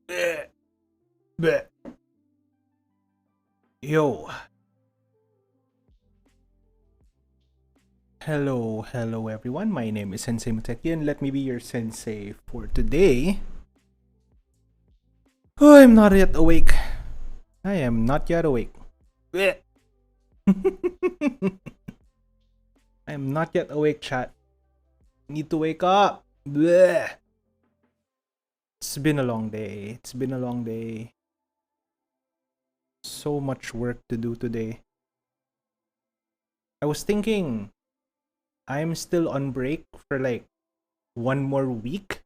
Bleh. Bleh. Yo. Hello everyone. My name is Sensei Muteki and let me be your sensei for today. Oh, I'm not yet awake. I am not yet awake. Bleh. I am not yet awake, chat. Need to wake up. Bleh. It's been a long day. It's been a long day. So much work to do today. I was thinking I'm still on break for like 1 more week,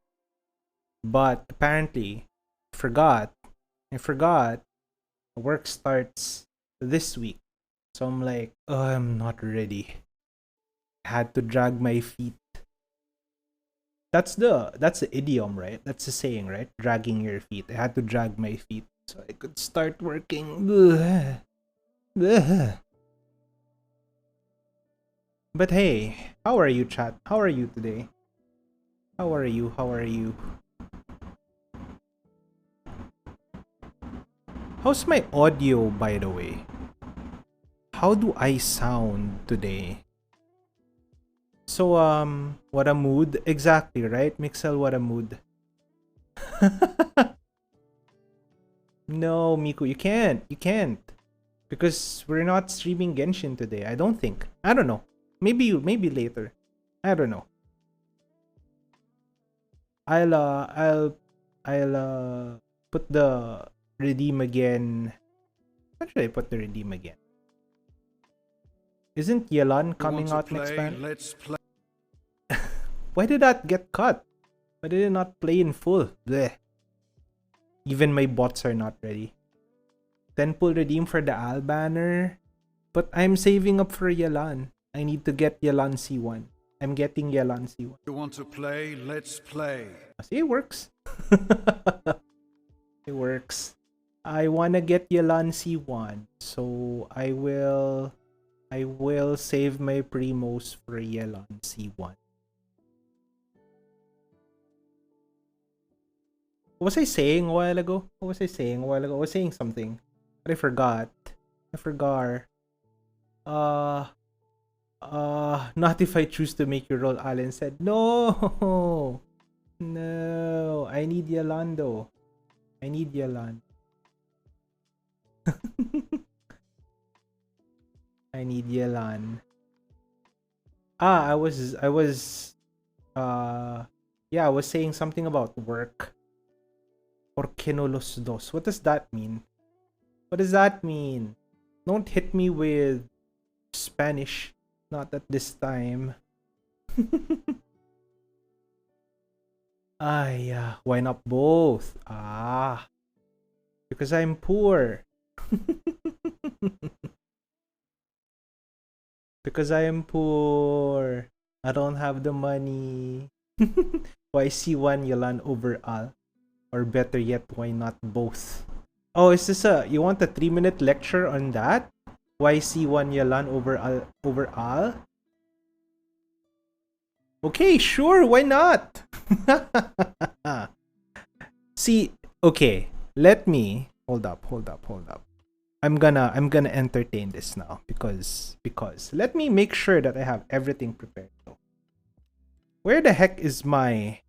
but apparently I forgot work starts this week. So I'm like, oh, I'm not ready. I had to drag my feet. That's the idiom, right? That's the saying, right? Dragging your feet. I had to drag my feet so I could start working. Ugh. Ugh. But hey, how are you, chat? How are you today? How are you? How are you? How's my audio, by the way? How do I sound today? So, what a mood. Exactly, right? Mixel, what a mood. No, Miku, you can't. You can't. Because we're not streaming Genshin today. I don't think. I don't know. Maybe later. I don't know. I'll put the redeem again. When should I put the redeem again? Isn't Yelan coming out next time? Let's play. Why did that get cut? Why did it not play in full? Bleh. Even my bots are not ready. Then pull redeem for the Al banner. But I'm saving up for Yelan. I need to get Yelan C1. I'm getting Yelan C1. You want to play? Let's play. See, it works. It works. I wanna get Yelan C1. So I will save my primos for Yelan C1. What was I saying a while ago? I was saying something. But I forgot. Not if I choose to make your role, Allen said. No! No, I need Yolando. I need Yolan. I need Yelan. I was saying something about work. Por qué no los dos? What does that mean? What does that mean? Don't hit me with Spanish. Not at this time. Why not both? Because I'm poor. Because I am poor. I don't have the money. Why C1 Yolan over Al? Or better yet, why not both? Oh, is this you want a 3-minute lecture on that? Why C1 Yolan over Al? Okay, sure, why not? See, okay, let me hold up. I'm gonna entertain this now because let me make sure that I have everything prepared. Where the heck is my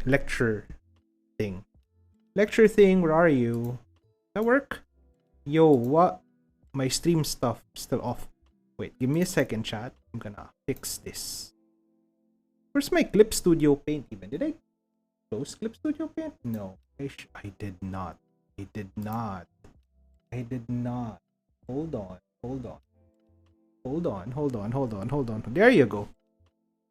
lecture thing? Lecture thing, where are you? Does that work? Yo, what? My stream stuff still off. Wait, give me a second, chat. I'm gonna fix this. Where's my Clip Studio Paint even? Did I close Clip Studio Paint? No. I did not. I did not. I did not. Hold on. Hold on. Hold on. Hold on. Hold on. Hold on. There you go.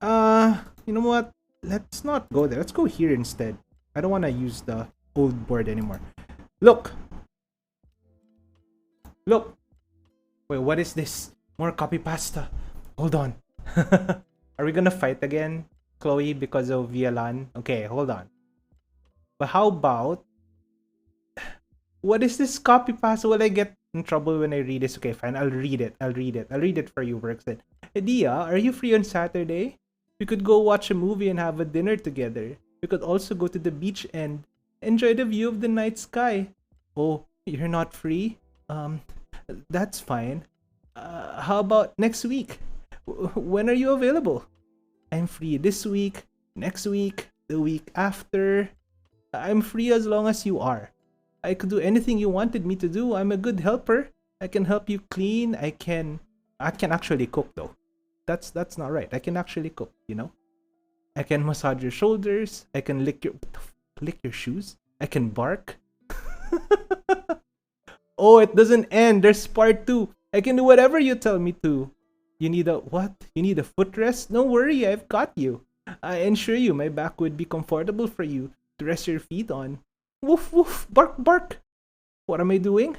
You know what? Let's not go there. Let's go here instead. I don't want to use the old board anymore. Look. Look. Wait, what is this? More copy pasta. Hold on. Are we gonna fight again, Chloe, because of Yalan? Okay, hold on. But how about... What is this copy pasta? Will I get in trouble when I read this? Okay, fine. I'll read it. I'll read it for you, Workson. Hey, Dia, are you free on Saturday? We could go watch a movie and have a dinner together. We could also go to the beach and enjoy the view of the night sky. Oh, you're not free? That's fine. How about next week? When are you available? I'm free this week, next week, the week after. I'm free as long as you are. I could do anything you wanted me to do. I'm a good helper. I can help you clean. I can actually cook though. That's not right. I can actually cook, you know? I can massage your shoulders. I can lick your shoes. I can bark. Oh, it doesn't end. There's part 2. I can do whatever you tell me to. You need a what? You need a footrest? Don't worry, I've got you. I ensure you my back would be comfortable for you to rest your feet on. Woof woof, bark bark. What am I doing?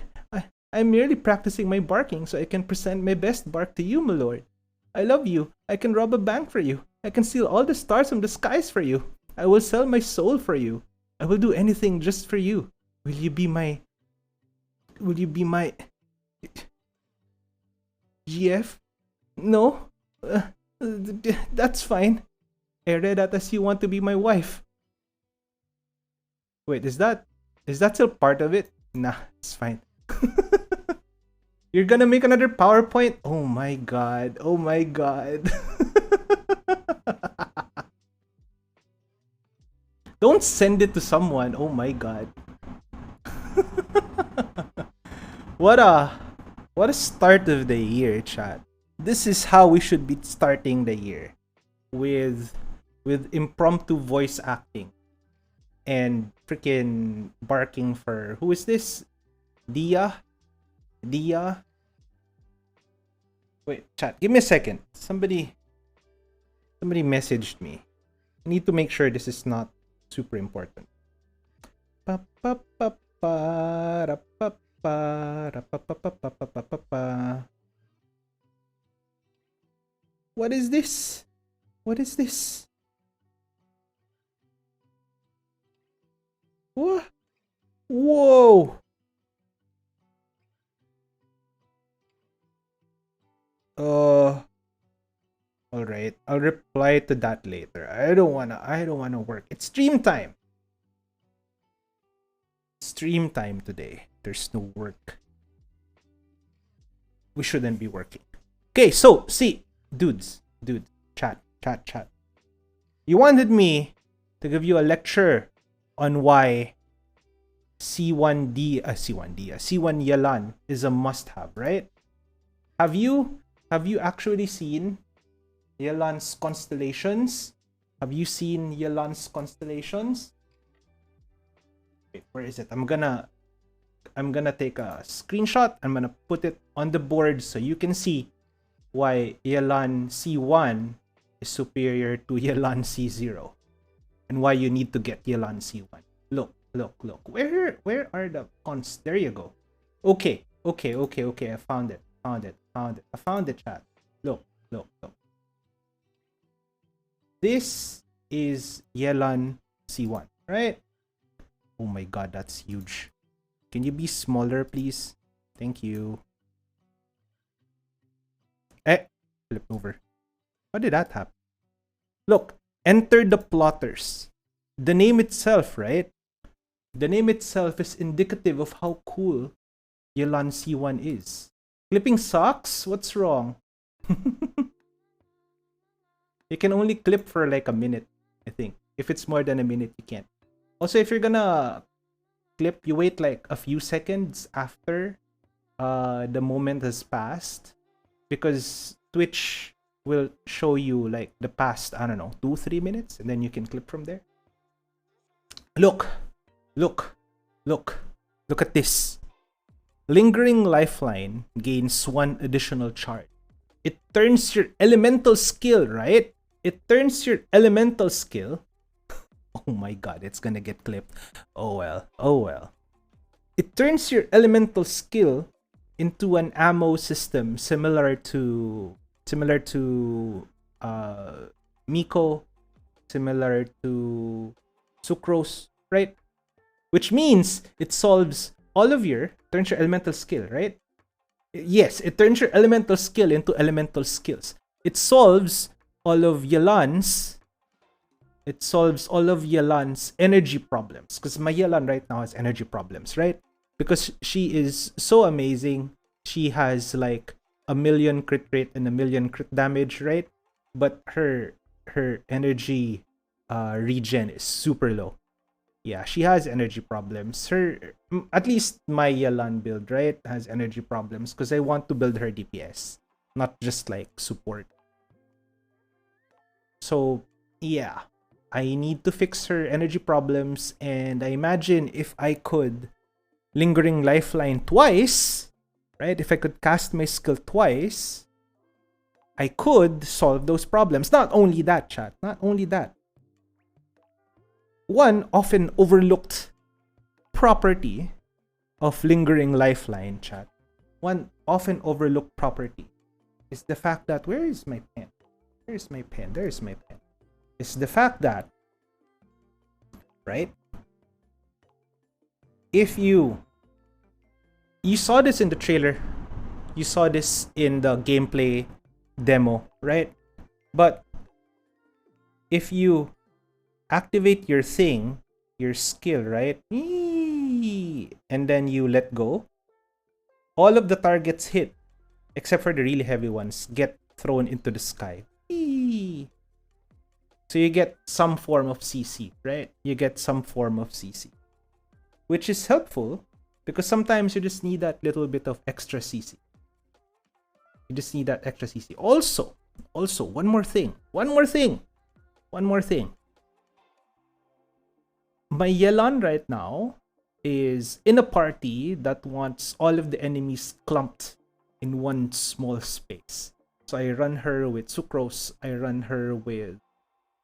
I'm merely practicing my barking so I can present my best bark to you, my lord. I love you. I can rob a bank for you. I can steal all the stars from the skies for you. I will sell my soul for you. I will do anything just for you. Will you be my GF? No? That's fine. I read that as you want to be my wife. Wait, is that still part of it? Nah, it's fine. You're gonna make another PowerPoint? Oh my god. Oh my god. Don't send it to someone. Oh my god. What a start of the year, chat. This is how we should be starting the year. With impromptu voice acting. And freaking barking for... Who is this? Dia? Wait, chat. Give me a second. Somebody messaged me. I need to make sure this is not super important. What is this? What is this? What? Whoa! All right. I'll reply to that later. I don't wanna work. It's stream time. Stream time today. There's no work. We shouldn't be working. Okay, so see, dudes, chat. You wanted me to give you a lecture on why C1 Yalan is a must-have, right? Have you actually seen Yalan's constellations? Have you seen Yalan's constellations? Wait, where is it? I'm gonna take a screenshot. I'm gonna put it on the board so you can see why Yalan C1 is superior to Yalan C0 and why you need to get Yalan C1. Look. Where are the cons? There you go. Okay. I found it. I found the chat. Look. This is Yalan C1, right? Oh my god, that's huge. Can you be smaller, please? Thank you. Flip over. How did that happen? Look, enter the plotters. The name itself, right? The name itself is indicative of how cool Yalan C1 is. Clipping socks? What's wrong? You can only clip for like a minute, I think. If it's more than a minute, you can't. Also, if you're gonna clip, you wait like a few seconds after the moment has passed, because Twitch will show you like the past, I don't know, 2-3 minutes, and then you can clip from there. Look at this. Lingering Lifeline gains 1 additional charge. It turns your elemental skill, right? It turns your elemental skill. Oh my god, it's gonna get clipped. Oh well. It turns your elemental skill into an ammo system similar to Miko, similar to Sucrose, right? Which means it solves turns your elemental skill, right? Yes, it turns your elemental skill into elemental skills. It solves all of Yelan's energy problems. Because my Yelan right now has energy problems, right? Because she is so amazing. She has like 1,000,000 crit rate and 1,000,000 crit damage, right? But her energy regen is super low. Yeah, she has energy problems. At least my Yelan build, right, has energy problems because I want to build her DPS, not just like support. So yeah, I need to fix her energy problems, and I imagine if I could Lingering Lifeline twice, right? If I could cast my skill twice, I could solve those problems. Not only that, chat. Not only that. One often overlooked property of Lingering Lifeline, chat. One often overlooked property is the fact that... Where is my pen? There's my pen. It's the fact that, right? If you saw this in the trailer, you saw this in the gameplay demo, right? But if you activate your thing, your skill, right? And then you let go, all of the targets hit, except for the really heavy ones, get thrown into the sky. So you get some form of CC, right? You get some form of CC, which is helpful because sometimes you just need that little bit of extra CC. You just need that extra CC. Also, one more thing. My Yelan right now is in a party that wants all of the enemies clumped in one small space. So I run her with Sucrose, I run her with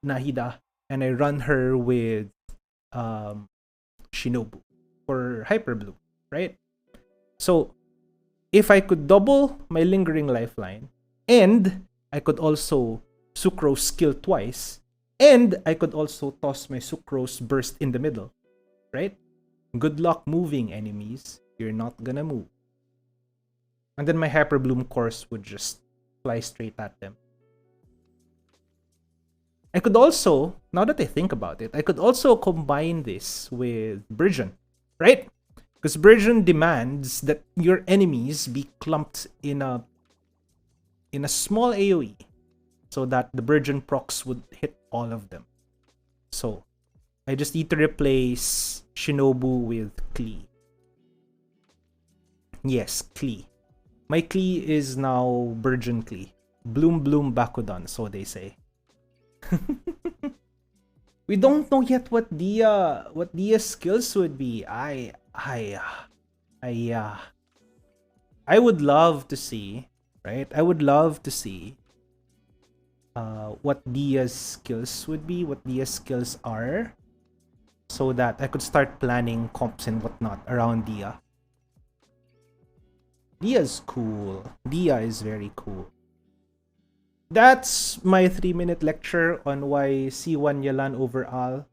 Nahida, and I run her with Shinobu for Hyper Blue, right? So if I could double my Lingering Lifeline, and I could also Sucrose skill twice, and I could also toss my Sucrose burst in the middle, right? Good luck moving, enemies. You're not gonna move. And then my Hyper Bloom course would just fly straight at them. I could also, now that I think about it, I could also combine this with Burgeon, right? Because Burgeon demands that your enemies be clumped in a small AoE so that the Burgeon procs would hit all of them. So I just need to replace Shinobu with Klee. Yes, Klee. My Klee is now Burgeon Klee. Bloom Bloom Bakudan, so they say. We don't know yet what Dia's skills would be. I would love to see, right? I would love to see what Dia's skills would be, what Dia's skills are, so that I could start planning comps and whatnot around Dia. Dia's cool. Dia is very cool. That's my 3-minute lecture on why C1 Yelan over Al.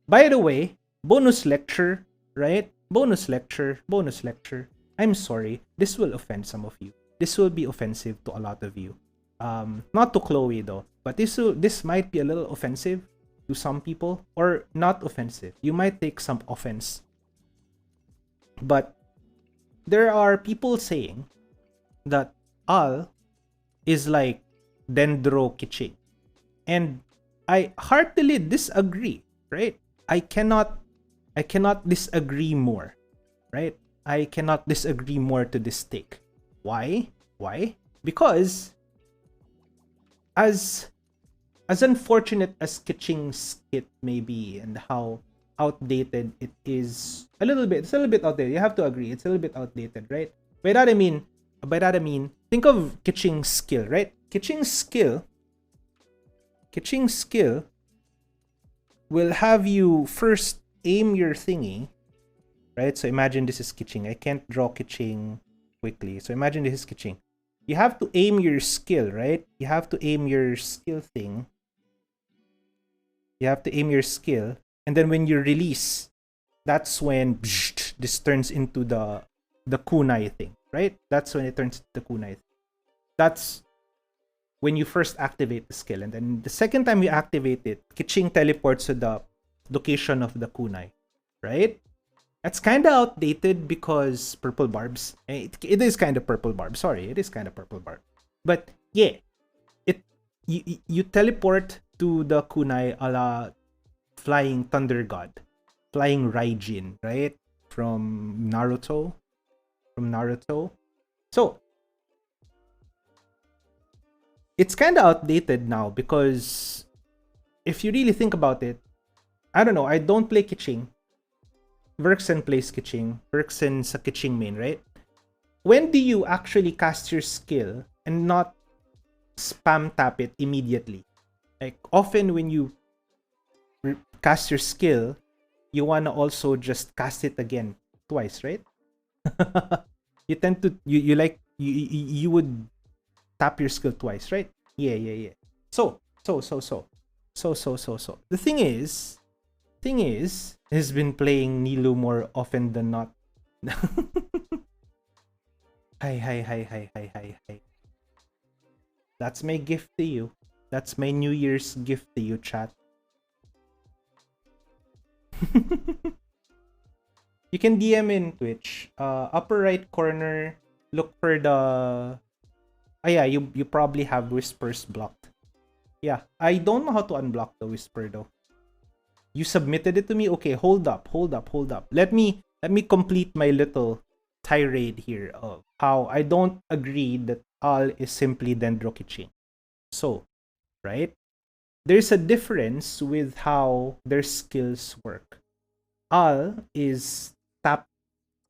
By the way, bonus lecture, right? Bonus lecture. I'm sorry, this will offend some of you. This will be offensive to a lot of you. Not to Chloe though, but this might be a little offensive to some people, or not offensive. You might take some offense. But there are people saying that Al is like Dendro Kiching. And I heartily disagree, right? I cannot disagree more, right? I cannot disagree more to this take. Why? Why? Because as unfortunate as Kitching's skit may be and how outdated it is, it's a little bit outdated. You have to agree, it's a little bit outdated, right? By that I mean, think of Kitching's skill, right? Kitching's skill will have you first aim your thingy, right? So imagine this is Kitching. I can't draw Kitching quickly. So imagine this is Kitching. You have to aim your skill, right? You have to aim your skill thing. You have to aim your skill. And then when you release, that's when this turns into the kunai thing, right? That's when it turns into the kunai thing. That's when you first activate the skill. And then the second time you activate it, Kitching teleports to the location of the kunai, right? That's kind of outdated because purple barbs. It is kind of purple barb. Sorry, it is kind of purple barb. But yeah, you teleport to the kunai a la Flying Thunder God, Flying Raijin, right? From Naruto. So it's kind of outdated now because if you really think about it, I don't know. I don't play Kitching. Verxen plays Kitching. Verxen's a Kitching main, right? When do you actually cast your skill and not spam tap it immediately? Like, often when you cast your skill, you want to also just cast it again twice, right? You tend to, you would tap your skill twice, right? Yeah. So. The thing is, has been playing Nilo more often than not. Hi. That's my gift to you. That's my New Year's gift to you, chat. You can DM in Twitch. Upper right corner, look for the... yeah, you probably have whispers blocked. Yeah, I don't know how to unblock the whisper though. You submitted it to me? Okay, hold up. Let me complete my little tirade here of how I don't agree that Al is simply Dendro Kitching. So, right? There's a difference with how their skills work. Al is tap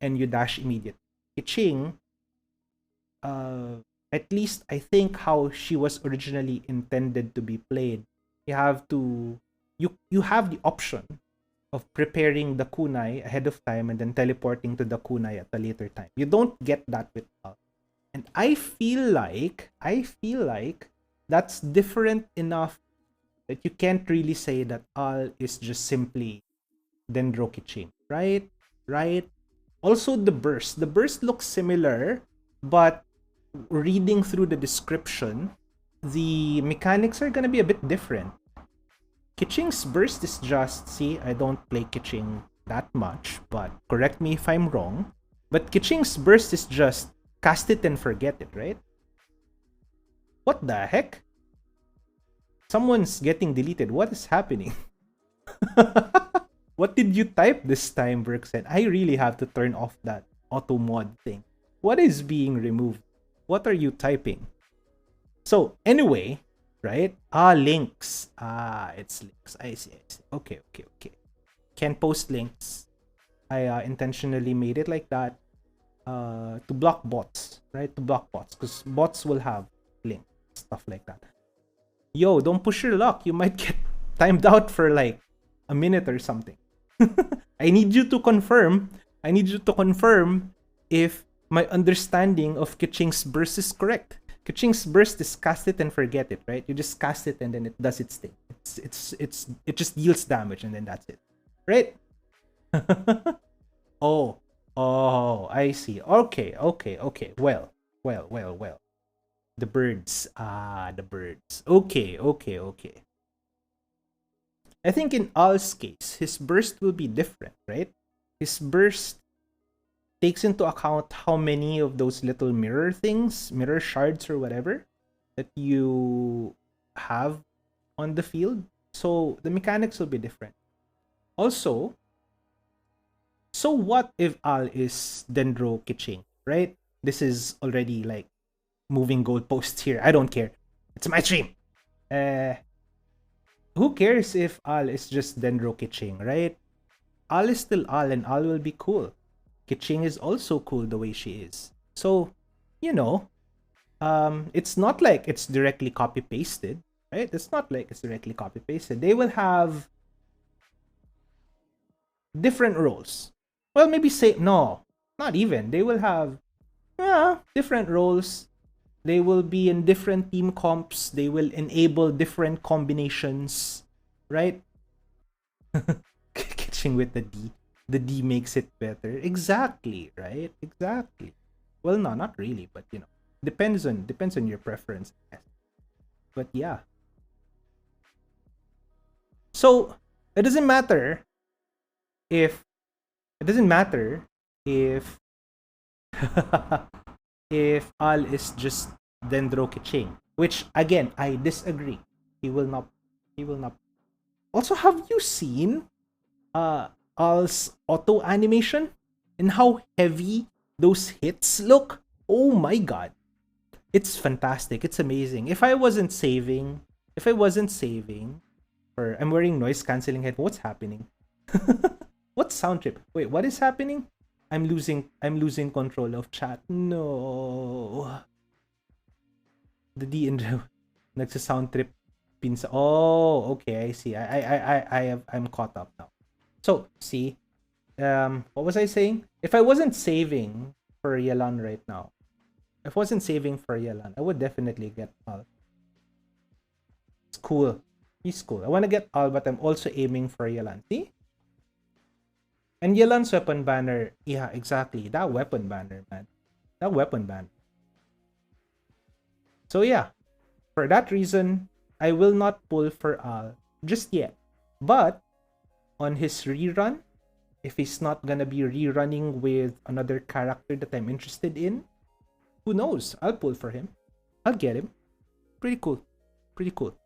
and you dash immediately. Kitching, at least I think how she was originally intended to be played, you have to you have the option of preparing the kunai ahead of time and then teleporting to the kunai at a later time. You don't get that with Al. And I feel like that's different enough that you can't really say that Al is just simply Dendro Kitching, right? Also the burst looks similar, but reading through the description, the mechanics are gonna be a bit different. Kitching's burst is just, see, I don't play Kitching that much, but correct me if I'm wrong, but Kitching's burst is just cast it and forget it, right? What the heck? Someone's getting deleted. What is happening? What did you type this time, Verxen? I really have to turn off that auto mod thing. What is being removed? What are you typing? So anyway, right? Links. It's links. I see. Okay. Can't post links. I intentionally made it like that to block bots, right? To block bots, because bots will have links, stuff like that. Yo, don't push your luck. You might get timed out for like a minute or something. I need you to confirm if my understanding of Kitching's burst is correct. Kitching's burst is cast it and forget it, right? You just cast it and then it does its thing. It just deals damage and then that's it, right? Oh, I see. Okay. Well. The birds. The birds. Okay. I think in Al's case, his burst will be different, right? His burst takes into account how many of those little mirror things, mirror shards or whatever, that you have on the field, so the mechanics will be different. Also, so what if Al is Dendro Kiching, right? This is already like moving goalposts here. I don't care. It's my stream. Uh, who cares if Al is just Dendro Kiching, right? Al is still Al and Al will be cool. Kiching is also cool the way she is. So, you know, it's not like it's directly copy pasted, right? It's not like it's directly copy pasted. They will have different roles. Well, maybe say no, not even. They will have different roles. They will be in different team comps. They will enable different combinations, right? Catching with the D. The D makes it better. Exactly, right? Exactly. Well, no, not really, but you know, depends on your preference. But yeah. So it doesn't matter if if Al is just Dendro Kiching, which again I disagree. He will not. He will not. Also, have you seen Al's auto animation and how heavy those hits look? Oh my god, it's fantastic. It's amazing. If I wasn't saving, or I'm wearing noise canceling head. What's happening? What sound trip? Wait, what is happening? I'm losing control of chat. No. The D and nagsa-sound trip pinsa. Oh, okay, I see. I'm caught up now. So, see, what was I saying? If I wasn't saving for Yalan right now, if I wasn't saving for Yalan, I would definitely get Al. It's cool. He's cool. I want to get Al, but I'm also aiming for Yalan. See? And Yelan's weapon banner, yeah, exactly. That weapon banner, man. That weapon banner. So yeah, for that reason, I will not pull for Al just yet. But on his rerun, if he's not gonna be rerunning with another character that I'm interested in, who knows? I'll pull for him. I'll get him. Pretty cool. Pretty cool.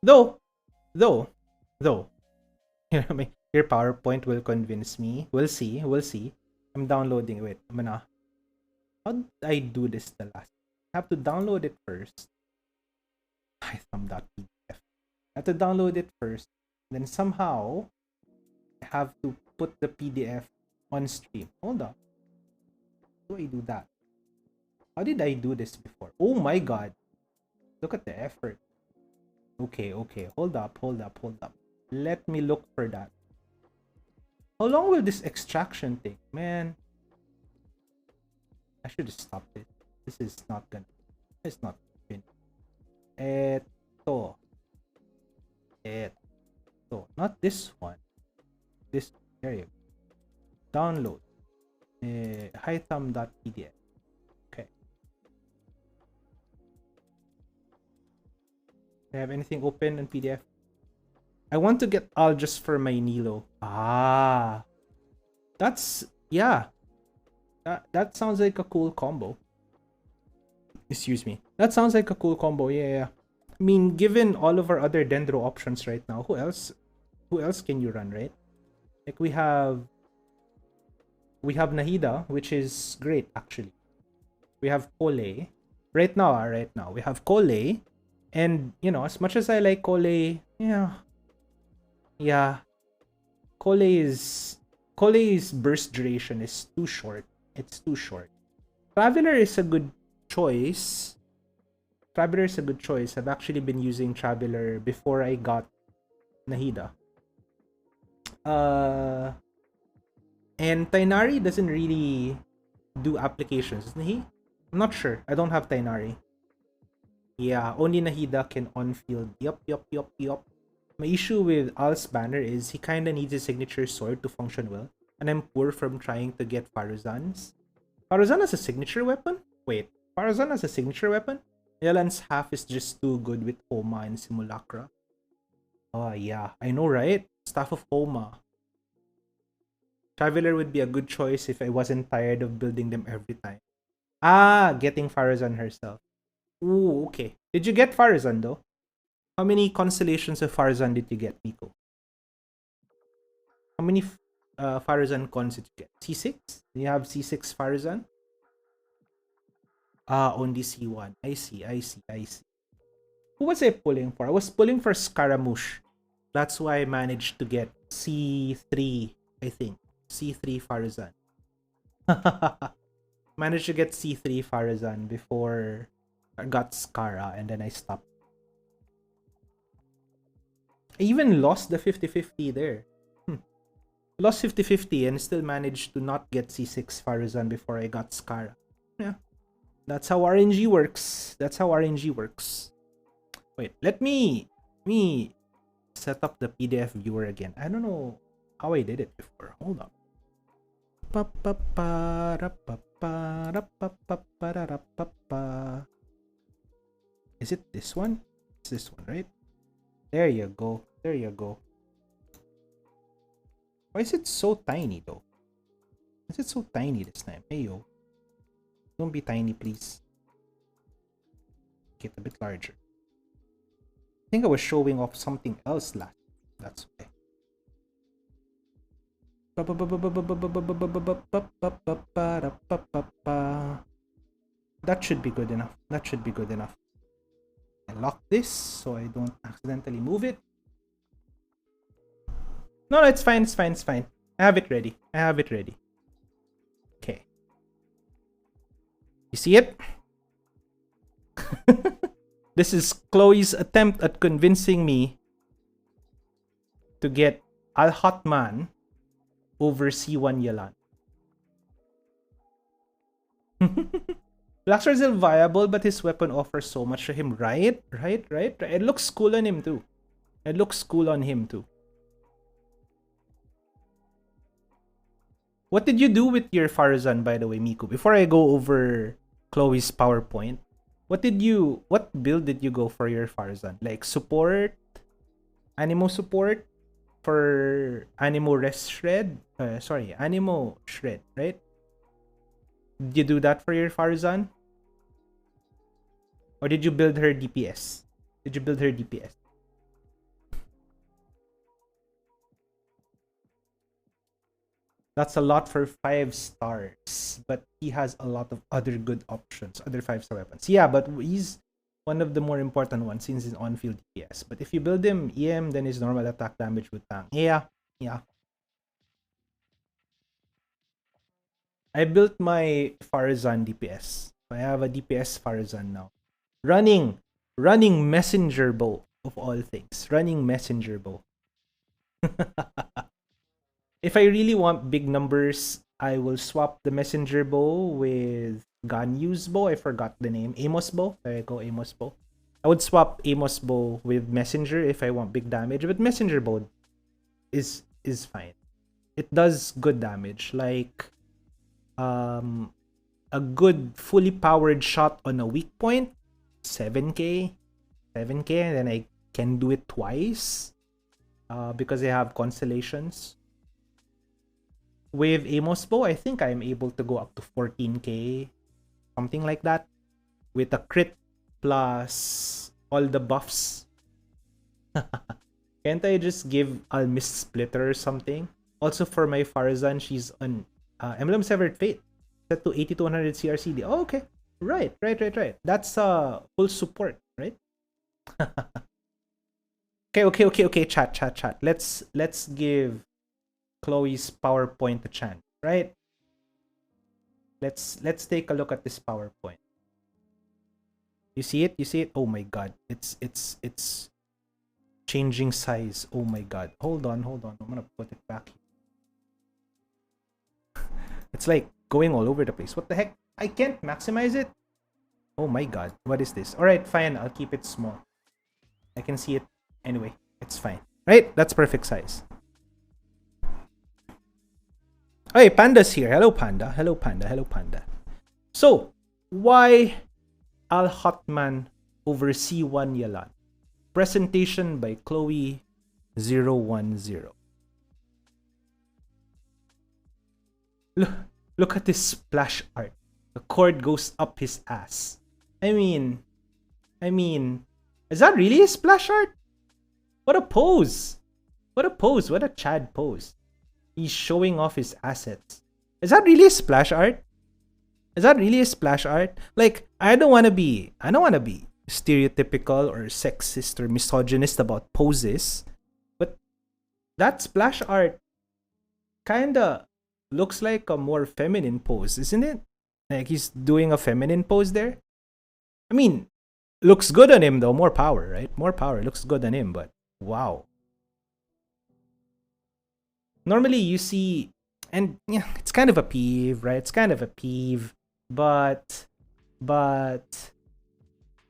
Though, you know, your PowerPoint will convince me. We'll see. We'll see. I'm downloading. Wait, I'm gonna. How did I do this the last? I have to download it first. Python.pdf. I have to download it first. Then somehow I have to put the PDF on stream. Hold up. How do I do that? How did I do this before? Oh my god. Look at the effort. Okay. Hold up. Let me look for that. How long will this extraction take? Man. I should have stopped it. This is not gonna. It's not finished. Eto. Not this one. This. There you go. Download. Highthumb.pdf. Okay. Do I have anything open in PDF? I want to get Al just for my Nilo. That's yeah. That sounds like a cool combo. Excuse me. That sounds like a cool combo. Yeah. I mean, given all of our other Dendro options right now, who else can you run, right? Like we have Nahida, which is great actually. We have Kole. Right now we have Kole, and you know, as much as I like Kole, yeah, Kole's burst duration is too short. It's too short. Traveler is a good choice. I've actually been using Traveler before I got Nahida. And Tainari doesn't really do applications, doesn't he? I'm not sure. I don't have Tainari. Yeah, only Nahida can on-field. Yup. My issue with Al's banner is he kinda needs a signature sword to function well. And I'm poor from trying to get Faruzan's. Faruzan has a signature weapon? Wait, Faruzan has a signature weapon? Yalan's half is just too good with Homa and Simulacra. Oh yeah, I know, right? Staff of Homa. Traveler would be a good choice if I wasn't tired of building them every time. Getting Faruzan herself. Ooh, okay. Did you get Farazan though? How many constellations of Farazan did you get, Miko? How many Farazan cons did you get? C6? Do you have C6 Farazan? Ah, only C1. I see. Who was I pulling for? I was pulling for Scaramouche. That's why I managed to get C3, I think. C3 Farazan. Managed to get C3 Farazan before I got Scara and then I stopped. I even lost the 50-50 there. Lost 50-50 and still managed to not get C6 Farazan before I got Scara. Yeah. That's how RNG works. Wait, let me set up the PDF viewer again. I don't know how I did it before. Hold on. Is it this one? It's this one, right? There you go. Why is it so tiny though? Is it so tiny this time? Hey yo. Don't be tiny, please. Get a bit larger. I think I was showing off something else last. That's okay. That should be good enough. I lock this so I don't accidentally move it. No, it's fine. I have it ready. Okay. You see it? This is Chloe's attempt at convincing me to get Al Hotman over C1 Yalan. Blacksword is still viable, but his weapon offers so much to him. Right? It looks cool on him too. What did you do with your Farazan, by the way, Miku? Before I go over Chloe's PowerPoint, what build did you go for your Farazan? Like support, Animo support for Animo Shred, right? Did you do that for your Farazan? Or did you build her DPS? That's a lot for 5 stars, but he has a lot of other good options, other 5-star weapons. Yeah, but he's one of the more important ones since he's on-field DPS. But if you build him EM, then his normal attack damage would tank. Yeah. I built my Farazan DPS. I have a DPS Farazan now. Running Messenger Bow, of all things. If I really want big numbers, I will swap the Messenger Bow with Ganyu's bow. I forgot the name. Amos Bow. There you go, Amos Bow. I would swap Amos Bow with Messenger if I want big damage, but Messenger Bow is fine. It does good damage. Like a good fully powered shot on a weak point, 7k, and then I can do it twice because I have constellations. With Amos Bow, I think I'm able to go up to 14k, something like that, with a crit plus all the buffs. Can't I just give Almist Splitter or something? Also for my Farazan, she's on Emblem Severed Fate, set to 80 to 100 CRCD. Oh, okay. Right. That's full support, right? Okay, chat. Let's give Chloe's PowerPoint a chance, right? Let's take a look at this PowerPoint. You see it? Oh my god. It's changing size. Oh my god. Hold on. I'm gonna put it back. It's like going all over the place. What the heck? I can't maximize it. Oh my god. What is this? Alright, fine. I'll keep it small. I can see it anyway. It's fine. Right? That's perfect size. Hey, Panda's here. Hello, Panda. So, why Al Hotman over C1 Yalan? Presentation by Chloe 010. Look at this splash art. The cord goes up his ass. I mean, I mean, is that really a splash art? What a pose! What a pose! What a Chad pose! He's showing off his assets. Is that really a splash art? Is that really a splash art? Like, I don't wanna be stereotypical or sexist or misogynist about poses, but that splash art kinda looks like a more feminine pose, isn't it? Like he's doing a feminine pose there. I mean, looks good on him though. More power, right? More power. Looks good on him, but wow. Normally you see, and yeah, it's kind of a peeve, right? It's kind of a peeve, but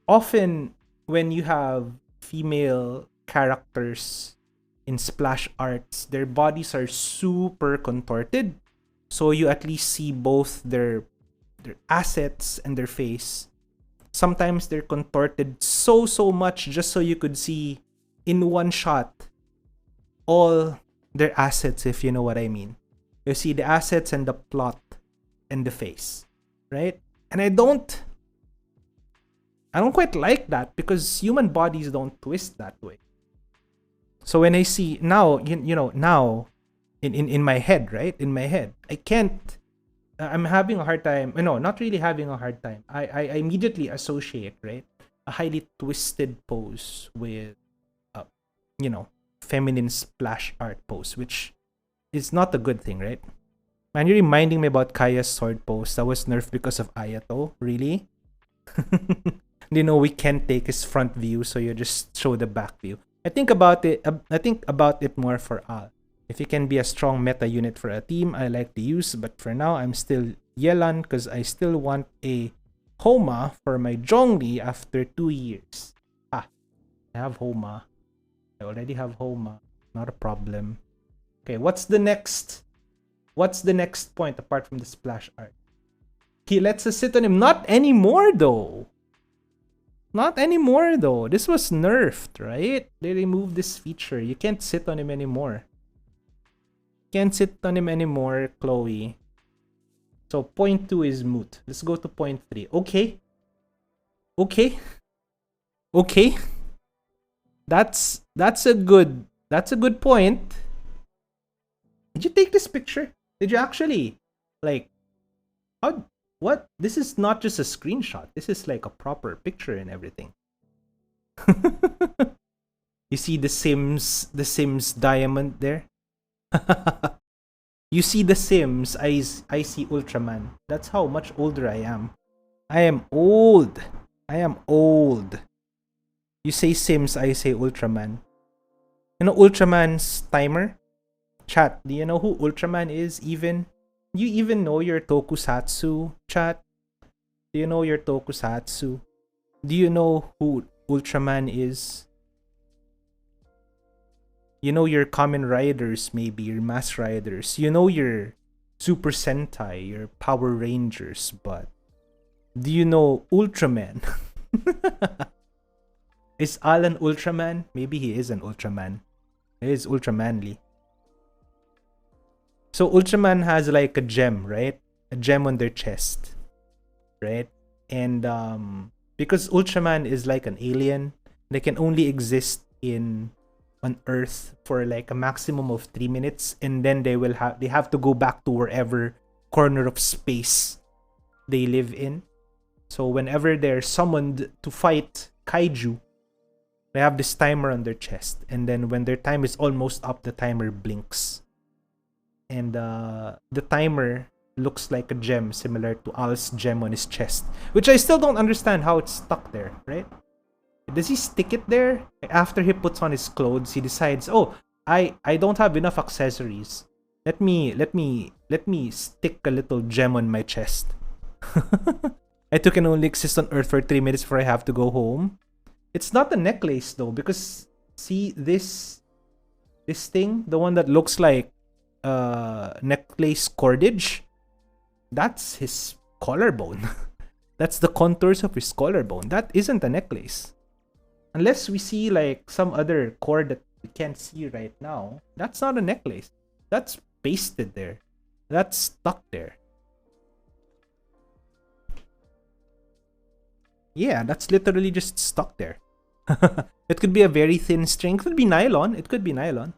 often when you have female characters in splash arts, their bodies are super contorted. So you at least see both their assets and their face. Sometimes they're contorted so much just so you could see in one shot all their assets, if you know what I mean. You see the assets and the plot and the face, right? And I don't quite like that because human bodies don't twist that way. So when I see now, now in my head, right? In my head, I can't. I'm having a hard time. No, not really having a hard time. I immediately associate, right, a highly twisted pose with, feminine splash art pose, which is not a good thing, right? Man, you're reminding me about Kaya's sword pose that was nerfed because of Ayato. Really? We can't take his front view, so you just show the back view. I think about it more for Al. If he can be a strong meta unit for a team, I like to use, but for now, I'm still Yelan because I still want a Homa for my Zhongli after 2 years. I have Homa. I already have Homa. Not a problem. Okay, what's the next point apart from the splash art? He lets us sit on him. Not anymore, though. Not anymore, though. This was nerfed, right? They removed this feature. You can't sit on him anymore. Can't sit on him anymore, Chloe. So point 2 is moot. Let's go to point 3. Okay. That's a good point. Did you take this picture? Did you actually what? This is not just a screenshot. This is like a proper picture and everything. You see the Sims diamond there? You see the Sims, I see Ultraman. That's how much older I am. I am old. You say Sims, I say Ultraman. You know Ultraman's timer? Chat, do you know who Ultraman is even? You even know your tokusatsu, chat? Do you know your tokusatsu? Do you know who Ultraman is? You know your Kamen Riders, maybe, your Mass Riders. You know your Super Sentai, your Power Rangers, but do you know Ultraman? Is Alan Ultraman? Maybe he is an Ultraman. He is Ultramanly. So Ultraman has like a gem, right? A gem on their chest, right? And because Ultraman is like an alien, they can only exist on Earth for like a maximum of 3 minutes, and then they have to go back to wherever corner of space they live in. So whenever they're summoned to fight kaiju, they have this timer on their chest, and then when their time is almost up, the timer blinks. And the timer looks like a gem similar to Al's gem on his chest, which I still don't understand how it's stuck there, right? Does he stick it there? After he puts on his clothes, he decides, oh, I don't have enough accessories. Let me stick a little gem on my chest. I can only exist on Earth for 3 minutes before I have to go home. It's not a necklace though, because see this thing, the one that looks like necklace cordage, that's his collarbone. That's the contours of his collarbone. That isn't a necklace. Unless we see like some other cord that we can't see right now, that's not a necklace. That's pasted there. That's stuck there. Yeah, that's literally just stuck there. It could be a very thin string. It could be nylon. It could be nylon.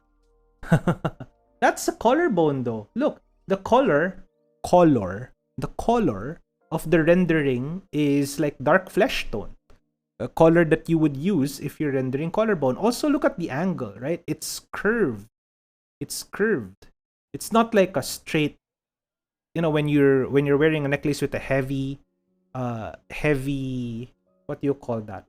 That's a collarbone though. Look, the color of the rendering is like dark flesh tone. A color that you would use if you're rendering collarbone. Also, look at the angle, right? It's curved. It's curved. It's not like a straight. You know, when you're wearing a necklace with a heavy, what do you call that?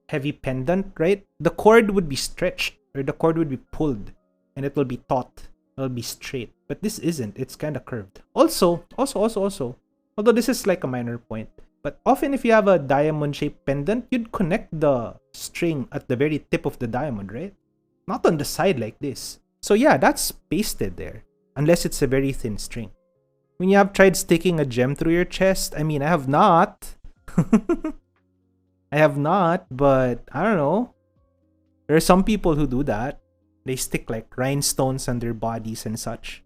Heavy pendant, right? The cord would be stretched or the cord would be pulled, and it will be taut. It'll be straight. But this isn't. It's kind of curved. Also, although this is like a minor point, but often if you have a diamond-shaped pendant, you'd connect the string at the very tip of the diamond, right? Not on the side like this. So yeah, that's pasted there. Unless it's a very thin string. When you have tried sticking a gem through your chest, I mean, I have not. I have not, but I don't know. There are some people who do that. They stick like rhinestones on their bodies and such.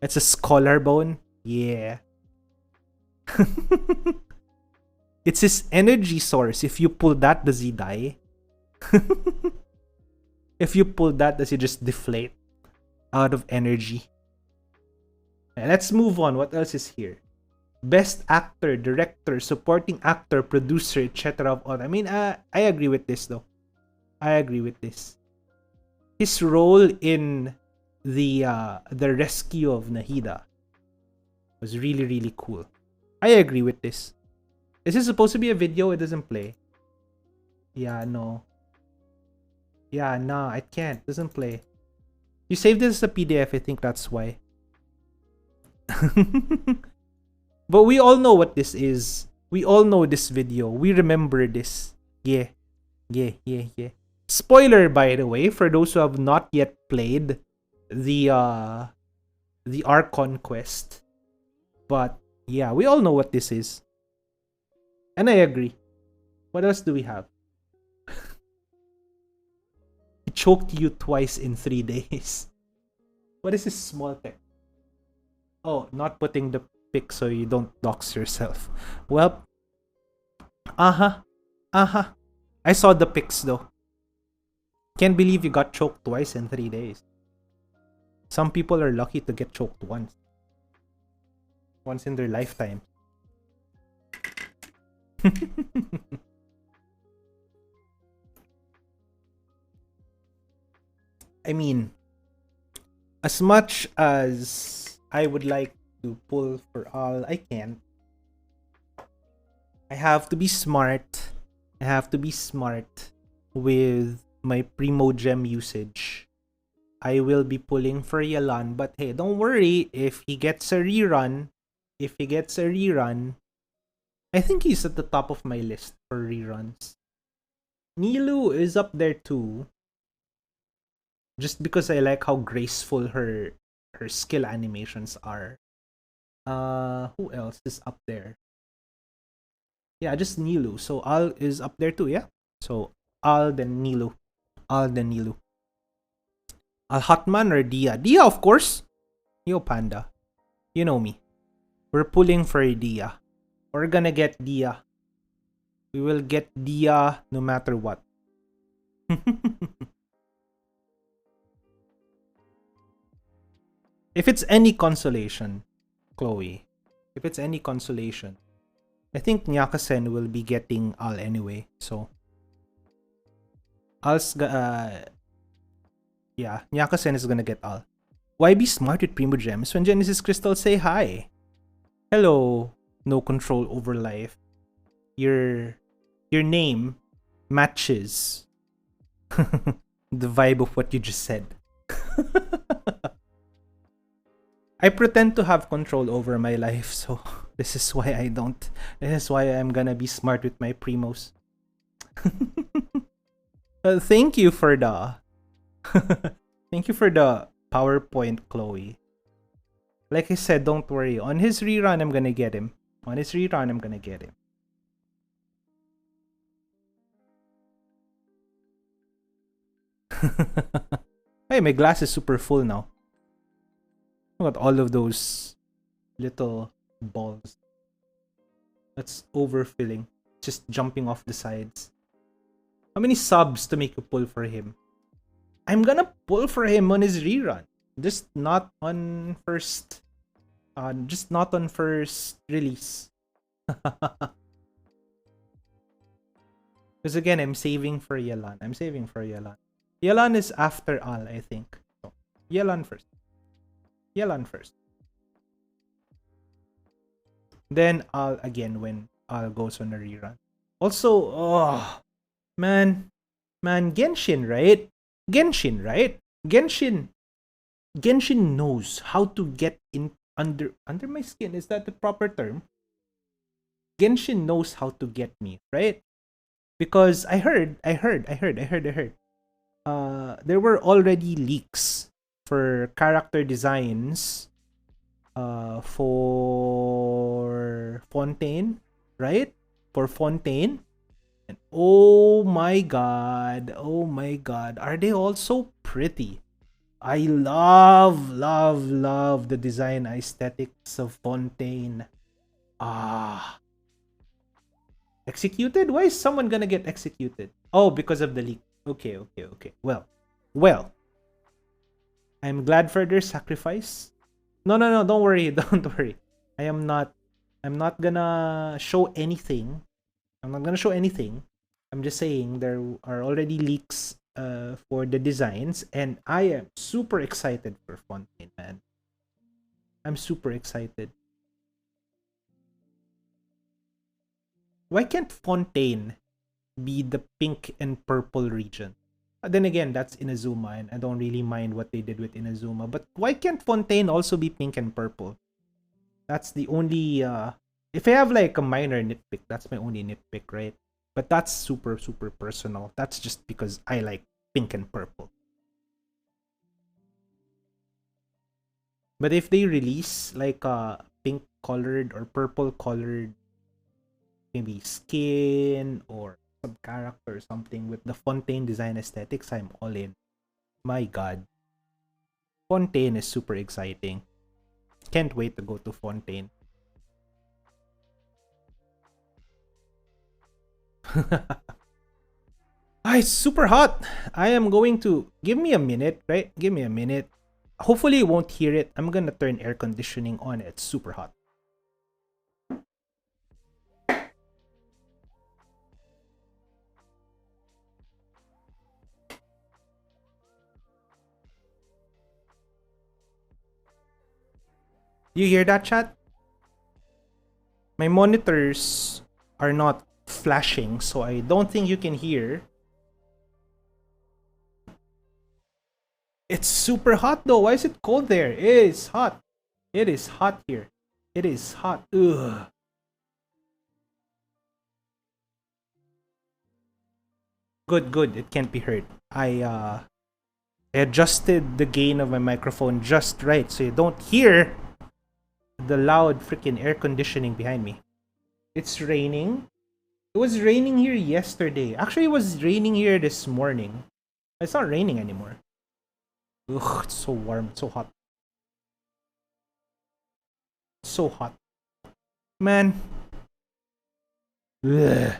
It's a collarbone. Yeah. It's his energy source. If you pull that, does he die? If you pull that, does he just deflate out of energy? Let's move on. What else is here? Best actor, director, supporting actor, producer, etc. of all. I mean, I agree with this though. I agree with this. His role in the rescue of Nahida was really, really cool. I agree with this. Is this supposed to be a video? It doesn't play. Yeah, no. Yeah, nah, I can't. It doesn't play. You saved this as a PDF, I think that's why. But we all know what this is. We all know this video. We remember this. Yeah. Spoiler, by the way, for those who have not yet played the Archon quest. But yeah, we all know what this is. And I agree. What else do we have? He choked you twice in 3 days. What is this small text? Oh, not putting the pic so you don't dox yourself. Well, I saw the pics though. Can't believe you got choked twice in 3 days. Some people are lucky to get choked once. Once in their lifetime. I mean, as much as I would like to pull for all, I can't. I have to be smart. I have to be smart with my Primo Gem usage. I will be pulling for Yalan, but hey, don't worry if he gets a rerun. I think he's at the top of my list for reruns. Nilu is up there too. Just because I like how graceful her skill animations are. Who else is up there? Yeah, just Nilu. So Al is up there too, yeah? So Al then Nilu. Al Hatman or Dia? Dia, of course. Yo, Panda. You know me. We're pulling for Dia. We're gonna get Dia. We will get Dia no matter what. If it's any consolation, Chloe, if it's any consolation, I think Nyakasen will be getting Al anyway, so yeah, Nyakasen is gonna get Al. Why be smart with Primo Gems when Genesis Crystal say hi? Hello, no control over life. Your name matches the vibe of what you just said. I pretend to have control over my life, so this is why I don't. This is why I'm gonna be smart with my primos. Thank you for the thank you for the PowerPoint, Chloe. Like I said, don't worry. On his rerun, I'm gonna get him. Hey, my glass is super full now. Look at all of those little balls. That's overfilling. just jumping off the sides. How many subs to make you pull for him? I'm gonna pull for him on his rerun. Just not on first release. Because again, I'm saving for Yelan. Yelan is after Al, I think. So, Yelan first. Then Al again when Al goes on a rerun. Also, oh man, Genshin, right? Genshin knows how to get in under my skin. Is that the proper term? Genshin knows how to get me, right? Because I heard. There were already leaks for character designs for Fontaine, right? For Fontaine. And oh my god, are they all so pretty? I love the design aesthetics of Fontaine. Executed? Why is someone gonna get executed? Oh, because of the leak. Okay. Well. I'm glad for their sacrifice. No, don't worry. I'm not gonna show anything. I'm just saying there are already leaks for the designs, and I am super excited for Fontaine, man. I'm super excited. Why can't Fontaine be the pink and purple region? Then again, that's Inazuma, and I don't really mind what they did with Inazuma. But why can't Fontaine also be pink and purple? That's the only... if I have like a minor nitpick, that's my only nitpick, right? But that's super personal. That's just because I like pink and purple. But if they release like a pink colored or purple colored maybe skin or sub character or something with the Fontaine design aesthetics, I'm all in. My god. Fontaine is super exciting. Can't wait to go to Fontaine. It's super hot. I am going to... Give me a minute, right? Give me a minute. Hopefully you won't hear it. I'm gonna turn air conditioning on. It's super hot. You hear that, chat? My monitors are not flashing, so I don't think you can hear. It's super hot though. Why is it cold there? It is hot. It is hot here. It is hot. Ugh. Good. It can't be heard. I adjusted the gain of my microphone just right so you don't hear the loud freaking air conditioning behind me. It's raining. It was raining here yesterday. Actually, it was raining here this morning. It's not raining anymore. Ugh, it's so warm. It's so hot. So hot. Man. Ugh.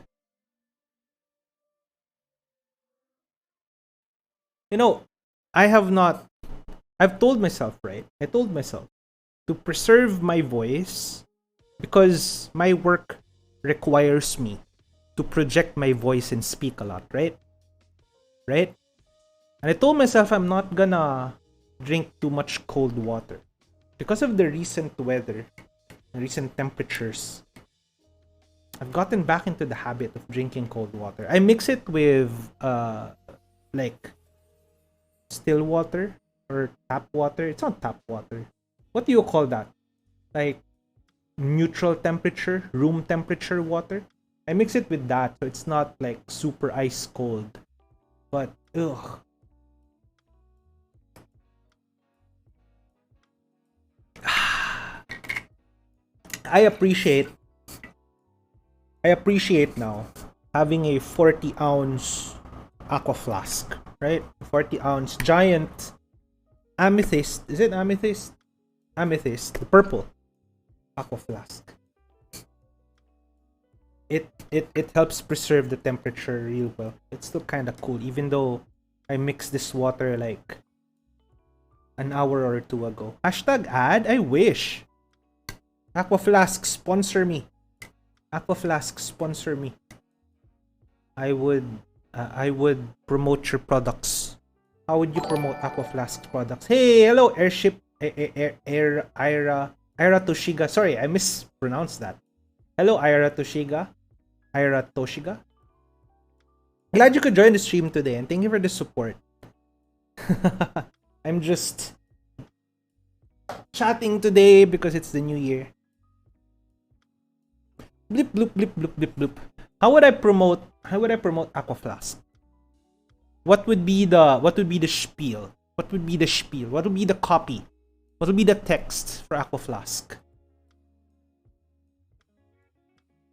You know, I've told myself, right? I told myself to preserve my voice because my work requires me to project my voice and speak a lot, right? And I told myself I'm not gonna drink too much cold water because of the recent weather, recent temperatures. I've gotten back into the habit of drinking cold water. I mix it with like still water or tap water. It's not tap water. What do you call that? Like neutral temperature, room temperature water. I mix it with that so it's not like super ice cold. But ugh. I appreciate now having a 40-ounce aqua flask, right? 40-ounce giant amethyst. Is it amethyst? Amethyst, the purple aqua flask. it helps preserve the temperature real well. It's still kind of cool, even though I mixed this water like an hour or two ago. Hashtag ad? I wish. Aquaflask, sponsor me. Aquaflask, sponsor me. I would promote your products. How would you promote Aquaflask products? Hey, hello, Airship, Ira Toshiga. Sorry, I mispronounced that. Hello, Ira Toshiga. Glad you could join the stream today, and thank you for the support. I'm just chatting today because it's the new year. Blip bloop blip bloop blip bloop. How would I promote Aquaflask? What would be the spiel? What would be the spiel? What would be the copy? What would be the text for Aquaflask?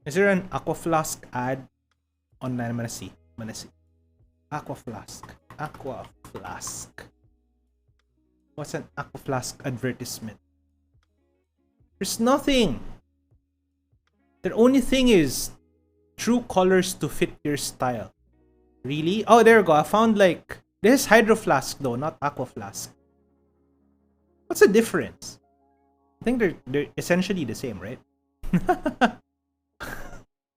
Is there an Aquaflask ad online? I'm gonna see. Aquaflask. What's an Aquaflask advertisement? There's nothing. The only thing is true colors to fit your style. Really? Oh, there we go. I found like this is Hydro Flask though, not Aquaflask. What's the difference? I think they're essentially the same, right?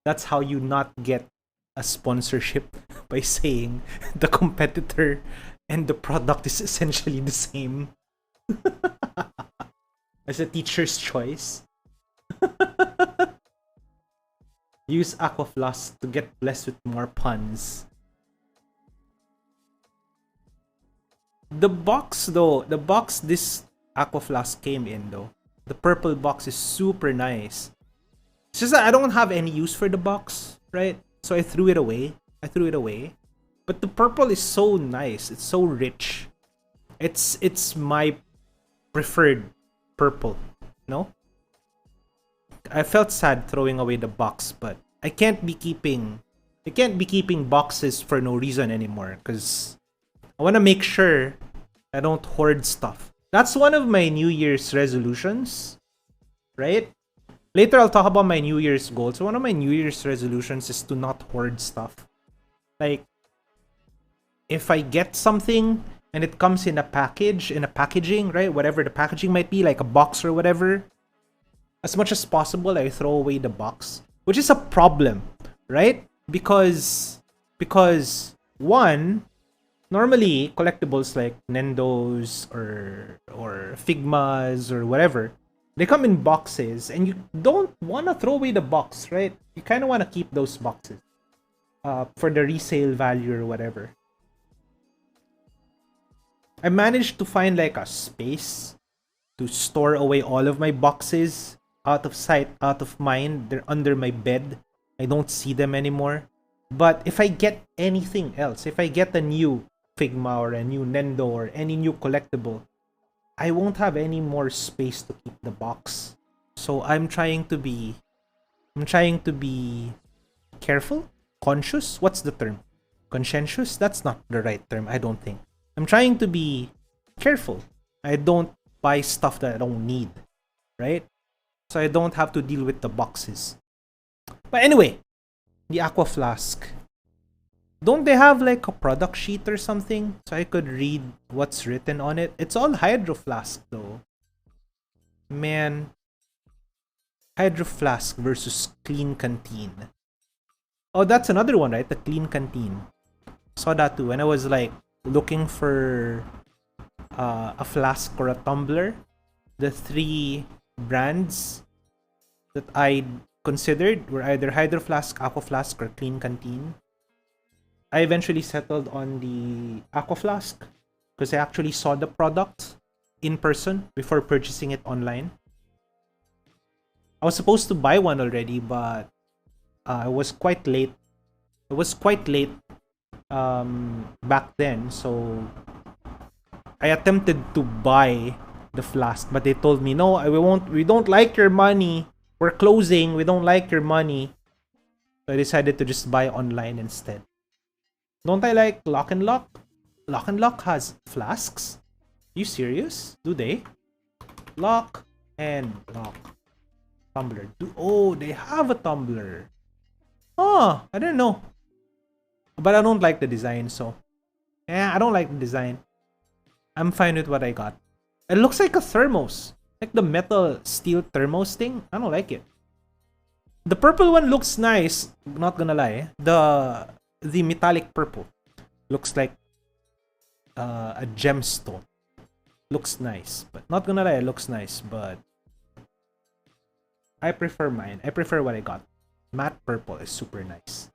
That's how you not get a sponsorship, by saying the competitor and the product is essentially the same. As a teacher's choice. Use Aquaflask to get blessed with more puns. The box this Aquaflask came in though, the purple box is super nice. It's just that I don't have any use for the box, right? So I threw it away. But the purple is so nice. It's so rich. It's my preferred purple. No? I felt sad throwing away the box, but I can't be keeping boxes for no reason anymore, because I want to make sure I don't hoard stuff. That's one of my New Year's resolutions, right? Later I'll talk about my New Year's goals. So one of my New Year's resolutions is to not hoard stuff. Like, if I get something and it comes in a packaging, right? Whatever the packaging might be, like a box or whatever, as much as possible, I throw away the box, which is a problem, right? Because one, normally collectibles like Nendos or Figmas or whatever, they come in boxes, and you don't want to throw away the box, right? You kind of want to keep those boxes for the resale value or whatever. I managed to find like a space to store away all of my boxes. Out of sight, out of mind. They're under my bed. I don't see them anymore. But if I get anything else, if I get a new Figma or a new Nendo or any new collectible, I won't have any more space to keep the box. So I'm trying to be careful, conscious. What's the term? Conscientious? That's not the right term, I don't think. I'm trying to be careful. I don't buy stuff that I don't need, right? So I don't have to deal with the boxes. But anyway, the Aquaflask. Don't they have like a product sheet or something so I could read what's written on it? It's all Hydro Flask though. Man. Hydro Flask versus Clean Canteen. Oh, that's another one, right? The Clean Canteen. Saw that too when I was like looking for a flask or a tumbler. The three brands that I considered were either Hydro Flask, Aquaflask, or Clean Canteen. I eventually settled on the Aquaflask because I actually saw the product in person before purchasing it online. I was supposed to buy one already, but I was quite late. Back then, so I attempted to buy the flask, but they told me no, we don't like your money. We're closing. We don't like your money. So I decided to just buy online instead. Don't I like Lock and Lock? Lock and Lock has flasks? You serious? Do they? Lock and Lock. Tumbler. Oh, they have a tumbler. Oh, I didn't know. But I don't like the design, so. Yeah, I don't like the design. I'm fine with what I got. It looks like a thermos. Like the metal steel thermos thing. I don't like it. The purple one looks nice. Not gonna lie. The metallic purple looks like a gemstone. Looks nice. But not gonna lie, it looks nice. But I prefer mine. I prefer what I got. Matte purple is super nice.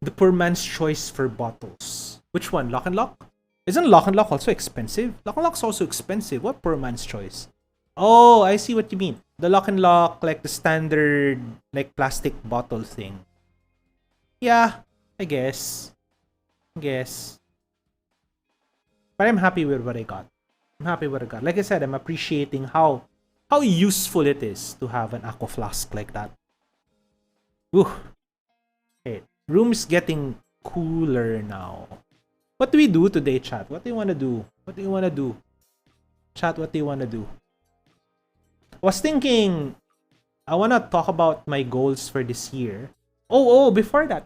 The poor man's choice for bottles. Which one? Lock and Lock? Isn't Lock and Lock also expensive? Lock and Lock's also expensive. What poor man's choice? Oh, I see what you mean. The Lock and Lock, like the standard, like plastic bottle thing. Yeah, I guess. But I'm happy with what I got. Like I said, I'm appreciating how useful it is to have an aqua flask like that. Whew. Hey, room's getting cooler now. What do we do today, chat? What do you want to do? Chat, what do you want to do? I was thinking, I want to talk about my goals for this year. Oh, before that.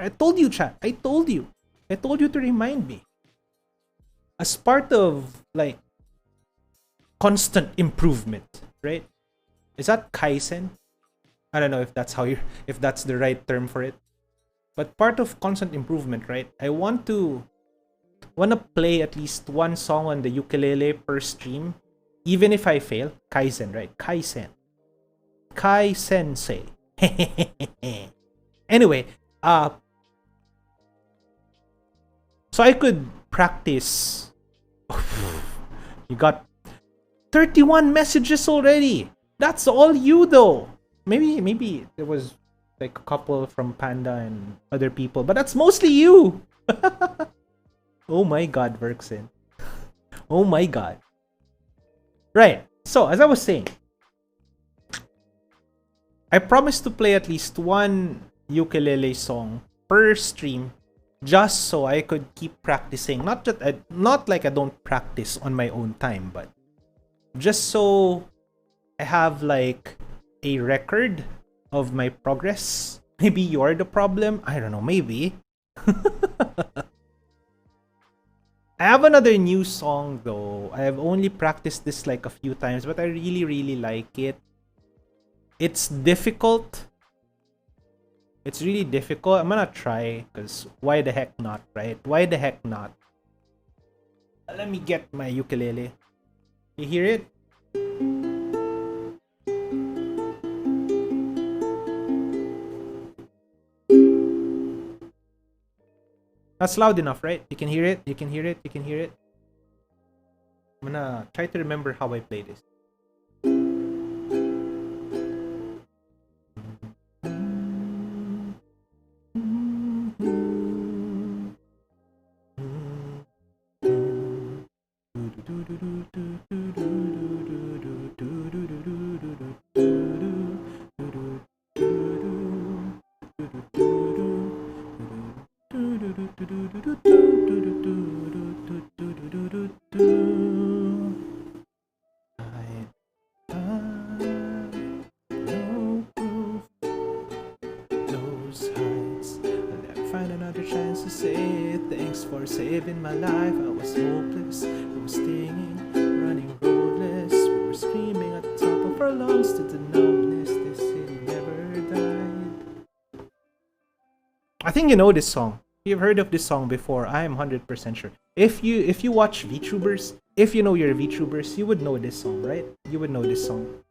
I told you, chat. I told you to remind me. As part of, like, constant improvement, right? Is that Kaizen? I don't know if that's the right term for it. But part of constant improvement, right? I want to play at least one song on the ukulele per stream, even if I fail. Kaizen, right? SenSay. Anyway, so I could practice. You got 31 messages already. That's all you though. Maybe there was like a couple from Panda and other people, but that's mostly you. Oh my god, Verksin. Oh my god. Right. So, as I was saying, I promised to play at least one ukulele song per stream just so I could keep practicing. Not like I don't practice on my own time, but just so I have like a record of my progress. Maybe you're the problem. I don't know. Maybe. I have another new song though. I have only practiced this like a few times, but I really like it. It's difficult. It's really difficult. I'm gonna try, because why the heck not, right? Why the heck not? Let me get my ukulele. You hear it? That's loud enough, right? You can hear it? You can hear it? I'm gonna try to remember how I play this. Saving my life, I was hopeless, I was stinging, running roadless. We were screaming at the top of our lungs to the numbness. This city never died. I think you know this song. You've heard of this song before. I am 100% sure. If you watch VTubers, if you know your VTubers, you would know this song, right? You would know this song.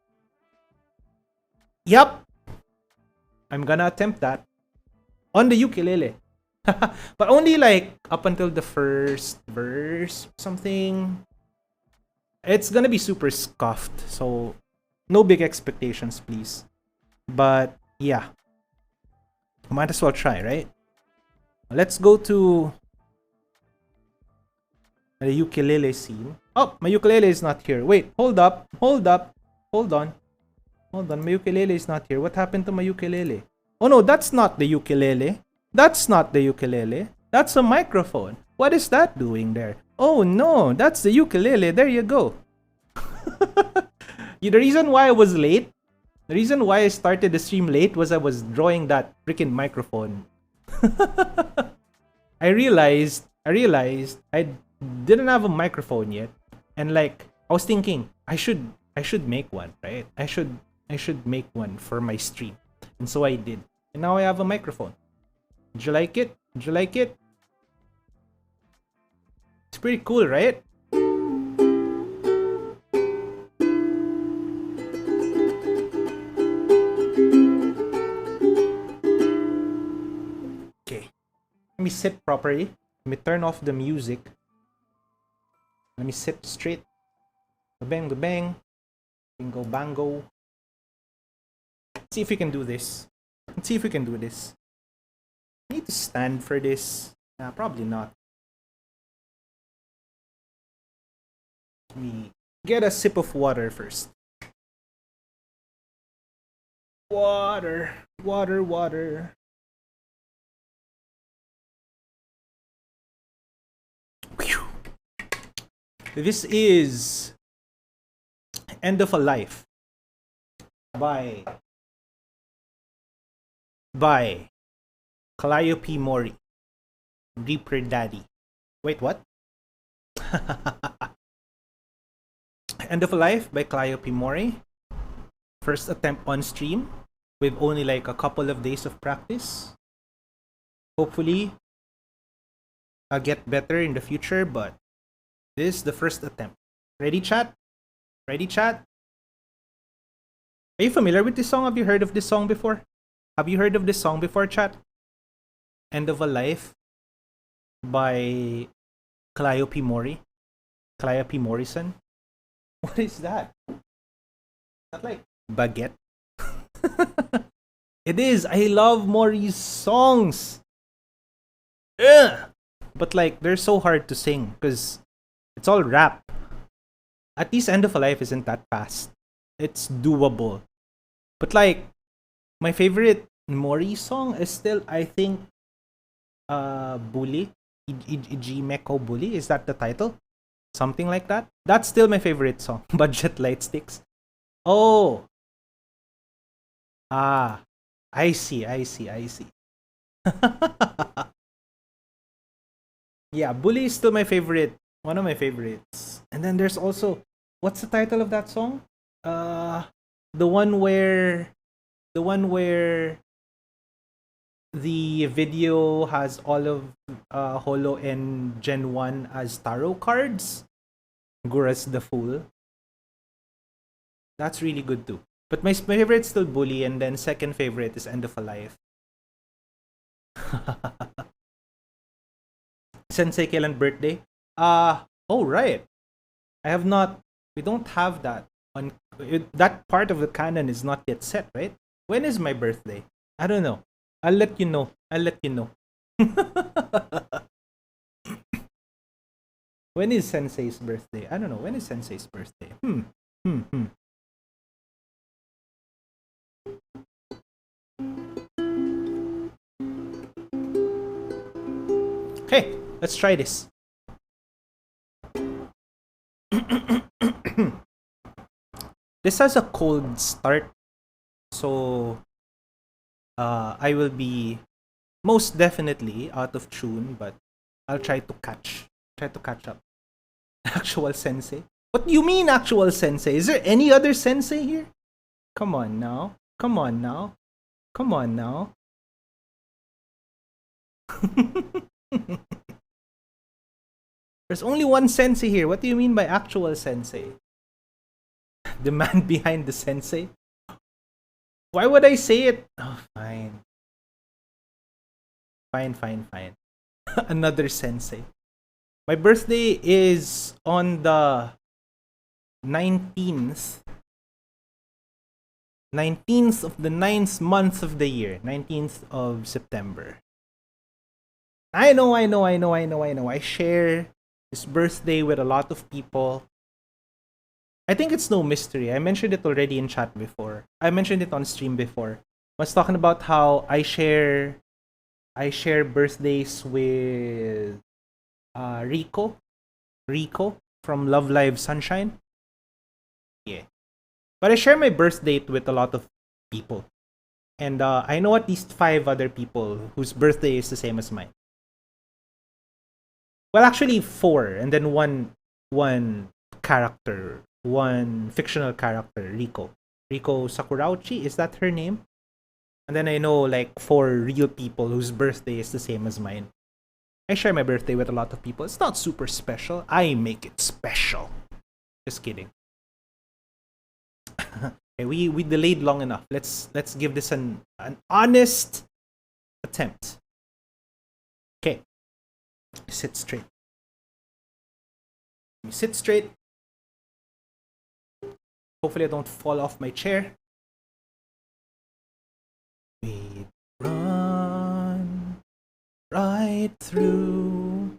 Yup. I'm gonna attempt that on the ukulele. But only like up until the first verse, something. It's gonna be super scuffed, so no big expectations, please. But yeah, might as well try, right? Let's go to the ukulele scene. Oh, my ukulele is not here. Wait, hold on. My ukulele is not here. What happened to my ukulele? Oh no, that's not the ukulele. That's a microphone. What is that doing there? Oh no, that's the ukulele. There you go. The reason why I was late, the reason why I started the stream late was I was drawing that freaking microphone. I realized I didn't have a microphone yet, and like I was thinking I should make one, right? I should make one for my stream, and so I did, and now I have a microphone. Did you like it? Did you like it? It's pretty cool, right? Okay, let me sit properly. Let me turn off the music. Let me sit straight. Bang, bang. Bingo, bango. Let's see if we can do this. Let's see if we can do this. I need to stand for this. Nah, probably not. Let me get a sip of water first. Water, water, water. Whew. This is End of a Life by Calliope Mori, Reaper Daddy. Wait, what? End of a Life by Calliope Mori. First attempt on stream with only like a couple of days of practice. Hopefully, I'll get better in the future, but this is the first attempt. Ready, chat? Ready, chat? Are you familiar with this song? Have you heard of this song before? Have you heard of this song before, chat? End of a Life by Calliope Mori. Calliope Morrison. What is that? Not like baguette. It is. I love Mori's songs. Ugh. But like they're so hard to sing because it's all rap. At least End of a Life isn't that fast. It's doable. But like my favorite Mori song is still, I think, Bully. Ijimeko Bully. Is that the title? Something like that. That's still my favorite song. Budget Light Sticks. Oh. Ah. I see. Yeah, Bully is still my favorite. One of my favorites. And then there's also, what's the title of that song? The one where the video has all of Holo and Gen 1 as tarot cards. Guras the Fool. That's really good too. But my favorite is still Bully, and then second favorite is End of a Life. SenSay kailan birthday? Oh right. We don't have that on that part of the canon is not yet set, right? When is my birthday? I don't know. I'll let you know. When is SenSay's birthday? I don't know. When is SenSay's birthday? Okay, let's try this. This has a cold start, so I will be most definitely out of tune, but I'll try to catch up. Actual SenSay? What do you mean actual SenSay? Is there any other SenSay here? Come on now. There's only one SenSay here. What do you mean by actual SenSay? The man behind the SenSay? Why would I say it? Oh, fine. Another SenSay. My birthday is on the 19th. 19th of the 9th month of the year. 19th of September. I know. I share this birthday with a lot of people. I think it's no mystery. I mentioned it already in chat before. I mentioned it on stream before. I was talking about how I share birthdays with Rico. Rico from Love Live Sunshine. Yeah. But I share my birth date with a lot of people. And I know at least 5 other people whose birthday is the same as mine. Well, actually 4, and then one character, one fictional character, Rico. Rico Sakurauchi, is that her name? And then I know like 4 real people whose birthday is the same as mine. I share my birthday with a lot of people. It's not super special. I make it special. Just kidding. Okay, we delayed long enough. Let's give this an honest attempt. Okay. Sit straight. Let me sit straight. Hopefully I don't fall off my chair. We run right through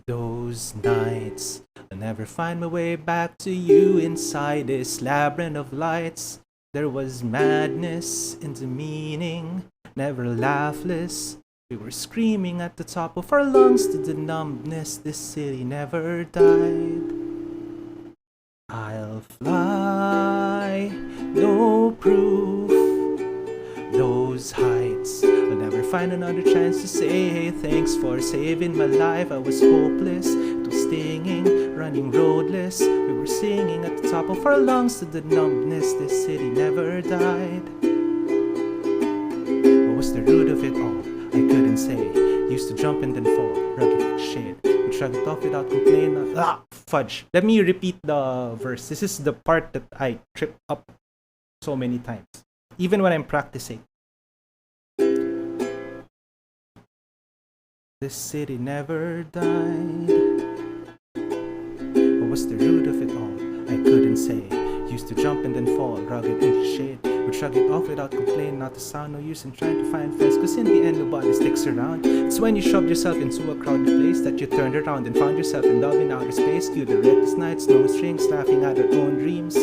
those nights. I'll never find my way back to you inside this labyrinth of lights. There was madness into meaning, never laughless. We were screaming at the top of our lungs to the numbness. This city never died. I'll fly, no proof. Those heights, I'll never find another chance to say hey, thanks for saving my life. I was hopeless, it was stinging, running roadless. We were singing at the top of our lungs to the numbness. This city never died. What was the root of it all? I couldn't say. Used to jump and then fall, rugged shade. Would shrug it off without complaining. Fudge. Let me repeat the verse. This is the part that I trip up so many times, even when I'm practicing. This city never died. What was the root of it all? I couldn't say. Used to jump and then fall, rugged into shade. Would shrug it off without complaining, not a sound, no use in trying to find friends, cause in the end nobody sticks around. It's when you shoved yourself into a crowded place that you turned around and found yourself in love in outer space. Cue the reckless nights, no strings, laughing at our own dreams.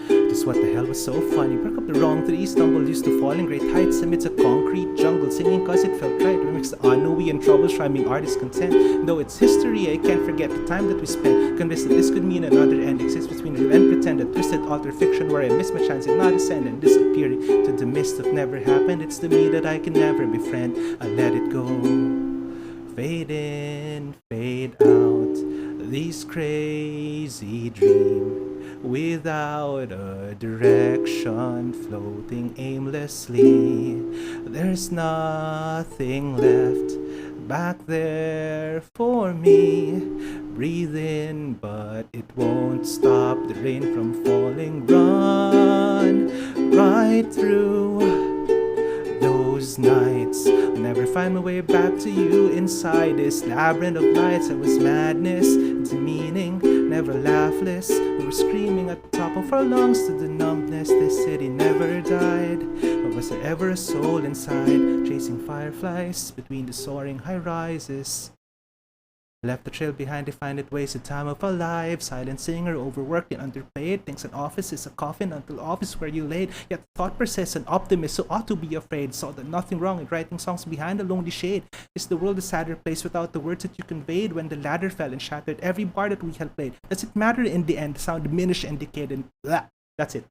Just what the hell was so funny? Broke up the wrong tree, stumbled used to falling great heights amidst a concrete jungle, singing cause it felt right. Remix the unknowy and troubles, rhyming artist content. Though it's history, I can't forget the time that we spent, convinced that this could mean another end exists between real and pretended. Twisted altered fiction where I missed my chance and not ascend and disappearing to the mist of never happened. It's the me that I can never befriend. I let it go. Fade in, fade out. These crazy dreams without a direction, floating aimlessly. There's nothing left back there for me. Breathe in, but it won't stop the rain from falling. Run right through those nights. I'll never find my way back to you inside this labyrinth of lights. I was madness into meaning, never laughless. We were screaming at the top of our lungs to the numbness. This city never died. Or was there ever a soul inside, chasing fireflies between the soaring high rises? Left the trail behind to find it wasted time of our lives. Silent singer, overworked and underpaid. Thinks an office is a coffin until office where you laid. Yet thought persists, an optimist who ought to be afraid. Saw that nothing wrong in writing songs behind a lonely shade. Is the world a sadder place without the words that you conveyed? When the ladder fell and shattered every bar that we had played. Does it matter in the end? The sound diminished and decayed and blah. That's it.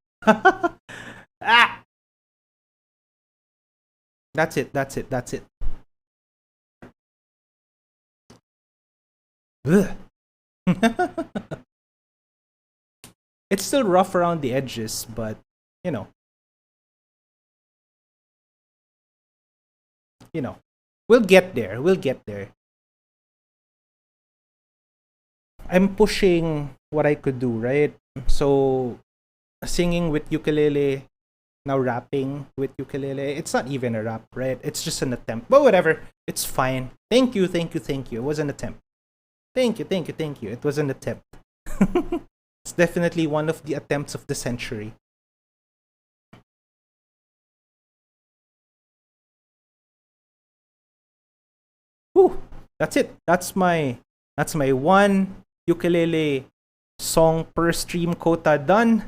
That's it. It's still rough around the edges, but you know, we'll get there. I'm pushing what I could do, right? So, singing with ukulele, now rapping with ukulele. It's not even a rap, right? It's just an attempt. But whatever, it's fine. Thank you. It was an attempt. Thank you. It was an attempt. It's definitely one of the attempts of the century. Whew, that's it. That's my one ukulele song per stream quota done.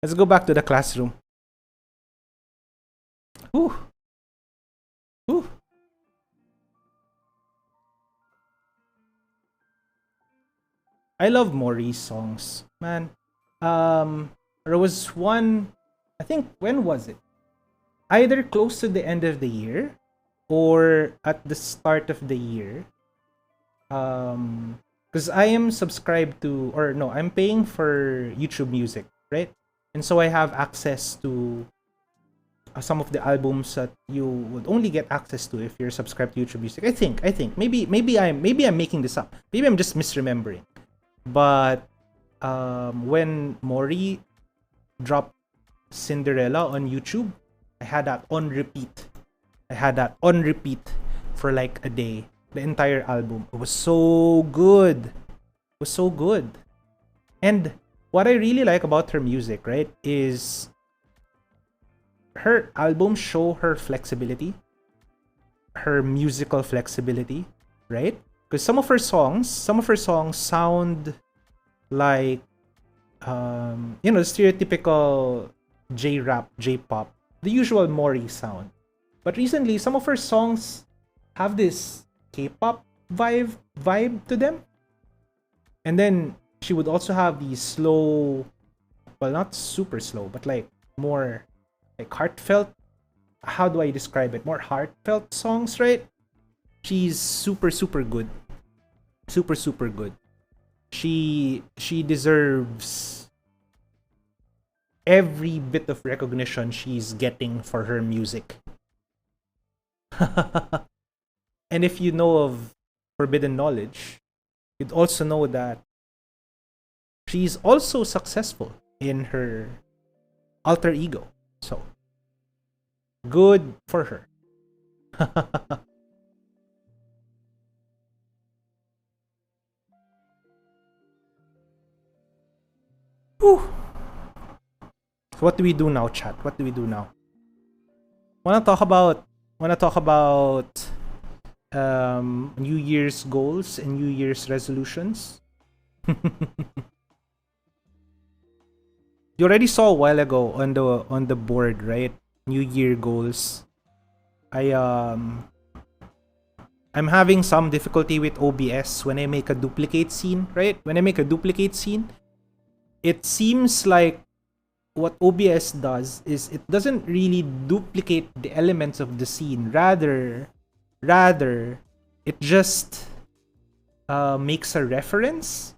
Let's go back to the classroom. Whew. I love Maury's songs, man. There was one, I think, when was it? Either close to the end of the year or at the start of the year. Because I am subscribed to, or no, I'm paying for YouTube Music, right? And so I have access to some of the albums that you would only get access to if you're subscribed to YouTube Music. I think maybe I'm making this up. Maybe I'm just misremembering. But when Maury dropped Cinderella on YouTube, I had that on repeat. For like a day. The entire album. It was so good. It was so good. And what I really like about her music, right, is her albums show her flexibility, her musical flexibility, right? Because some of her songs sound like the stereotypical J-rap, J-pop, the usual Maury sound. But recently, some of her songs have this K-pop vibe to them. And then she would also have these slow, well, not super slow, but like more like heartfelt. How do I describe it? More heartfelt songs, right? She's super good. Super good. She deserves every bit of recognition she's getting for her music. And if you know of Forbidden Knowledge, you'd also know that she's also successful in her alter ego. So, good for her. Whew. So what do we do now, chat? What do we do now? Wanna talk about New Year's goals and New Year's resolutions? You already saw a while ago on the board, right? New Year goals. I'm having some difficulty with OBS when I make a duplicate scene, right? When I make a duplicate scene, it seems like what OBS does is it doesn't really duplicate the elements of the scene. Rather, it just makes a reference.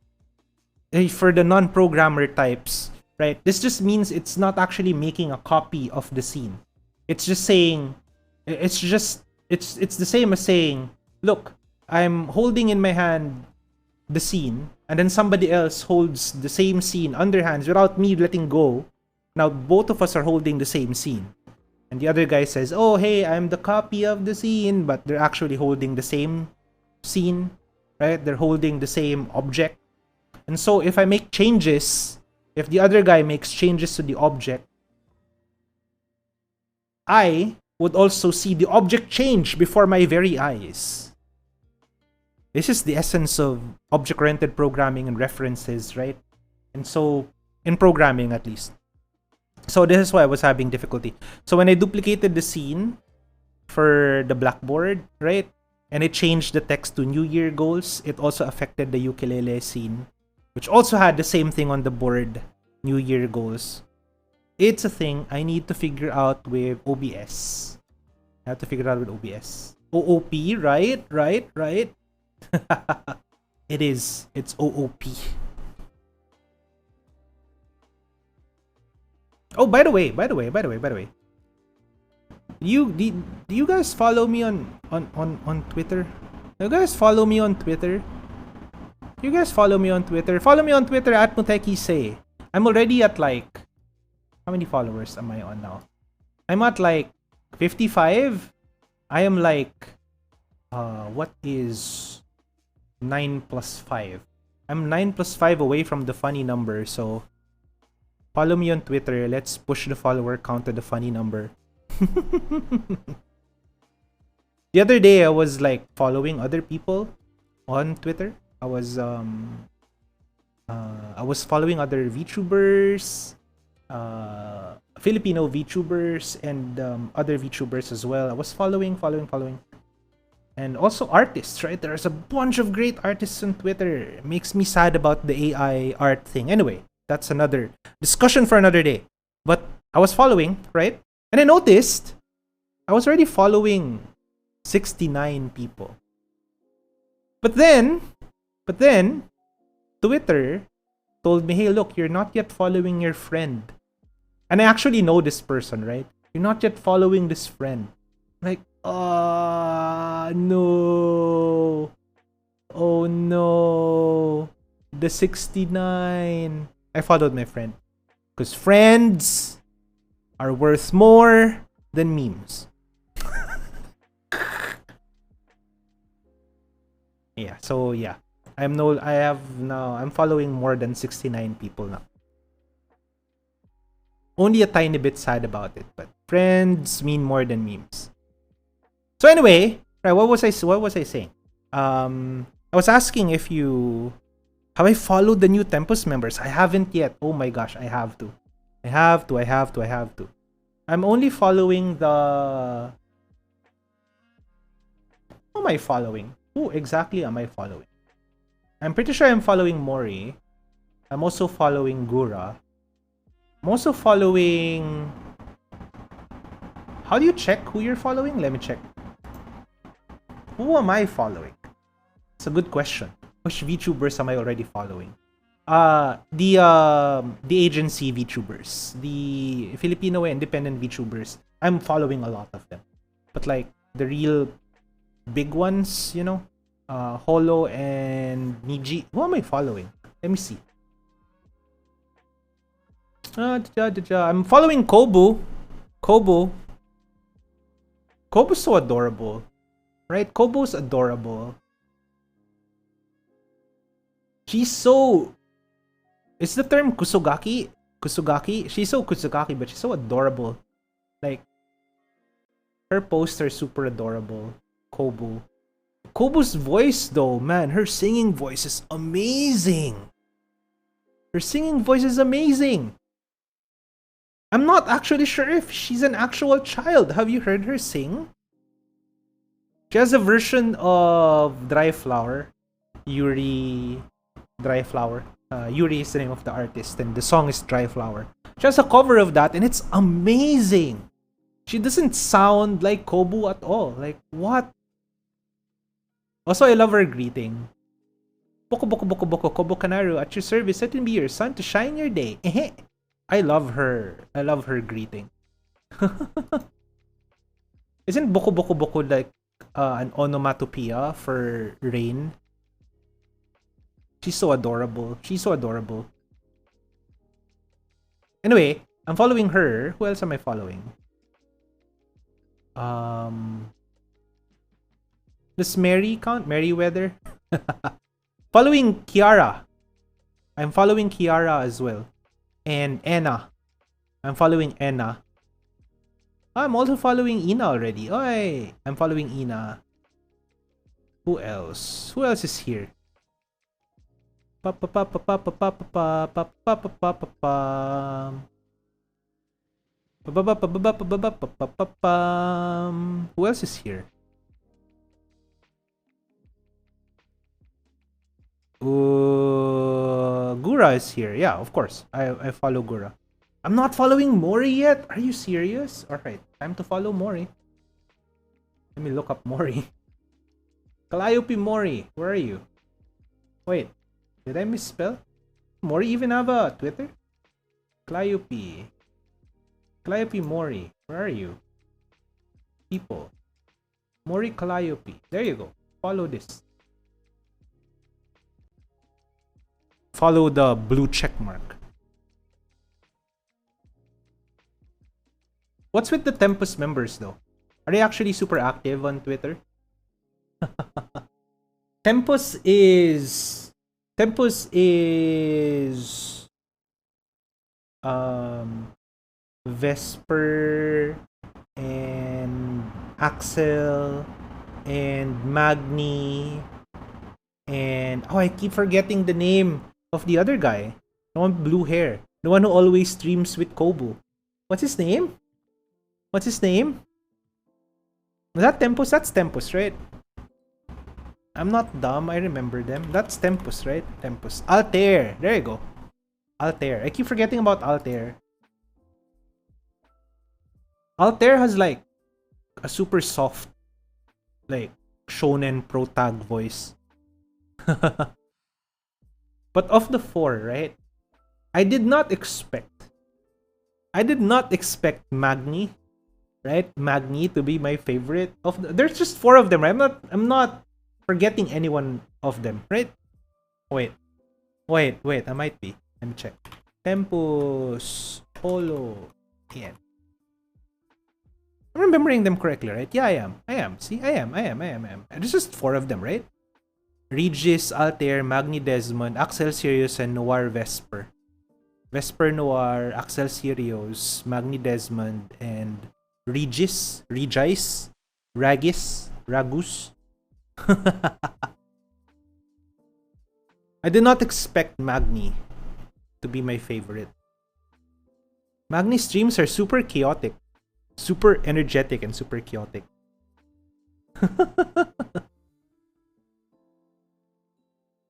For the non-programmer types, right? This just means it's not actually making a copy of the scene. It's just saying, it's the same as saying, look, I'm holding in my hand the scene, and then somebody else holds the same scene underhands without me letting go. Now both of us are holding the same scene. And the other guy says, oh, hey, I'm the copy of the scene, but they're actually holding the same scene, right? They're holding the same object. And so if I make changes, if the other guy makes changes to the object, I would also see the object change before my very eyes. This is the essence of object-oriented programming and references, right? And so, in programming at least. So this is why I was having difficulty. So when I duplicated the scene for the blackboard, right? And it changed the text to New Year goals, it also affected the ukulele scene, which also had the same thing on the board, New Year goals. It's a thing I need to figure out with OBS. I have to figure it out with OBS. OOP, right? It is. It's OOP. Oh, by the way. Do you guys follow me on Twitter? Do you guys follow me on Twitter? Follow me on Twitter at MutekiSay. I'm already at like, how many followers am I on now? I'm at like 55. I am like, what is 9 plus 5? I'm 9 plus 5 away from the funny number, so follow me on Twitter. Let's push the follower count to the funny number. The other day, I was like following other people on Twitter. I was following other VTubers, Filipino VTubers, and other VTubers as well. I was following, And also artists, right? There's a bunch of great artists on Twitter. It makes me sad about the AI art thing. Anyway, that's another discussion for another day. But I was following, right? And I noticed I was already following 69 people. But then, Twitter told me, hey, look, you're not yet following your friend. And I actually know this person, right? You're not yet following this friend. Like, no. Oh, no. The 69. I followed my friend. Because friends are worth more than memes. Yeah, so yeah. I'm following more than 69 people now. Only a tiny bit sad about it, but friends mean more than memes. So anyway, right, what was I saying? I was asking if you have I followed the new Tempus members? I haven't yet. Oh my gosh, I have to. I'm only following the Who am I following? Who exactly am I following? I'm pretty sure I'm following Mori. I'm also following Gura. I'm also following... How do you check who you're following? Let me check. Who am I following? It's a good question. Which VTubers am I already following? The agency VTubers. The Filipino independent VTubers. I'm following a lot of them. But like, the real big ones, you know? Holo and Niji. Who am I following? Let me see. I'm following Kobu. Kobu's so adorable. Right? Kobu's adorable. She's so... Is the term kusugaki? Kusugaki? She's so kusugaki, but she's so adorable. Like, her posts are super adorable. Kobu. Kobu's voice, though, man, her singing voice is amazing. Her singing voice is amazing. I'm not actually sure if she's an actual child. Have you heard her sing? She has a version of Dry Flower. Yuri Dry Flower. Yuri is the name of the artist, and the song is Dry Flower. She has a cover of that, and it's amazing. She doesn't sound like Kobu at all. Like, what? Also, I love her greeting. Boko boko boko boko kobo kanaru at your service. Let him be your son to shine your day. I love her. I love her greeting. Isn't boko boko boko like an onomatopoeia for rain? She's so adorable. She's so adorable. Anyway, I'm following her. Who else am I following? Does Mary count? Merryweather? Following Kiara. I'm following Kiara as well. And Enna. I'm following Enna. I'm also following Ina already. Oi! I'm following Ina. Who else? Who else is here? Who else is here? Gura is here. Yeah, of course. I follow Gura. I'm not following Mori yet. Are you serious? Alright, time to follow Mori. Let me look up Mori. Calliope Mori, where are you? Wait, did I misspell? Mori even have a Twitter? Calliope. Calliope Mori, where are you? People. Mori Calliope. There you go. Follow this. Follow the blue check mark. What's with the Tempus members though? Are they actually super active on Twitter? Tempus is Vesper and Axel and Magni and I keep forgetting the name of the other guy. The one with blue hair. The one who always streams with Kobu. What's his name? What's his name? Was that Tempus? That's Tempus, right? I'm not dumb. I remember them. That's Tempus, right? Tempus. Altair. There you go. Altair. I keep forgetting about Altair. Altair has like a super soft, like shonen protag voice. But of the four, right? I did not expect Magni, right? Magni to be my favorite there's just four of them, right? I'm not forgetting anyone of them, right? Wait, I might be. Let me check. Tempus, Polo, Ian. I'm remembering them correctly, right? Yeah, I am. See, I am. There's just four of them, right? Regis, Altair, Magni Desmond, Axel Sirius, and Noir Vesper. Vesper Noir, Axel Sirius, Magni Desmond, and Regis, Ragus. I did not expect Magni to be my favorite. Magni streams are super chaotic, super energetic, and super chaotic.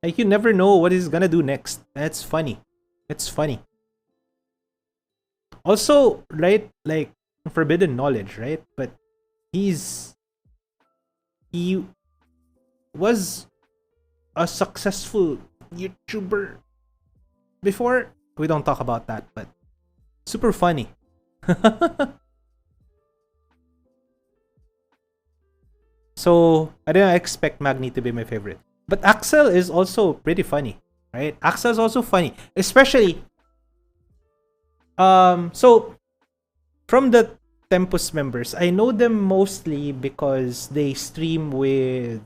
Like, you never know what he's gonna do next. And it's funny. Also, right, like, forbidden knowledge, right? But he was a successful YouTuber before. We don't talk about that, but super funny. So I didn't expect Magni to be my favorite. But Axel is also pretty funny, right? Axel is also funny, especially so from the Tempus members, I know them mostly because they stream with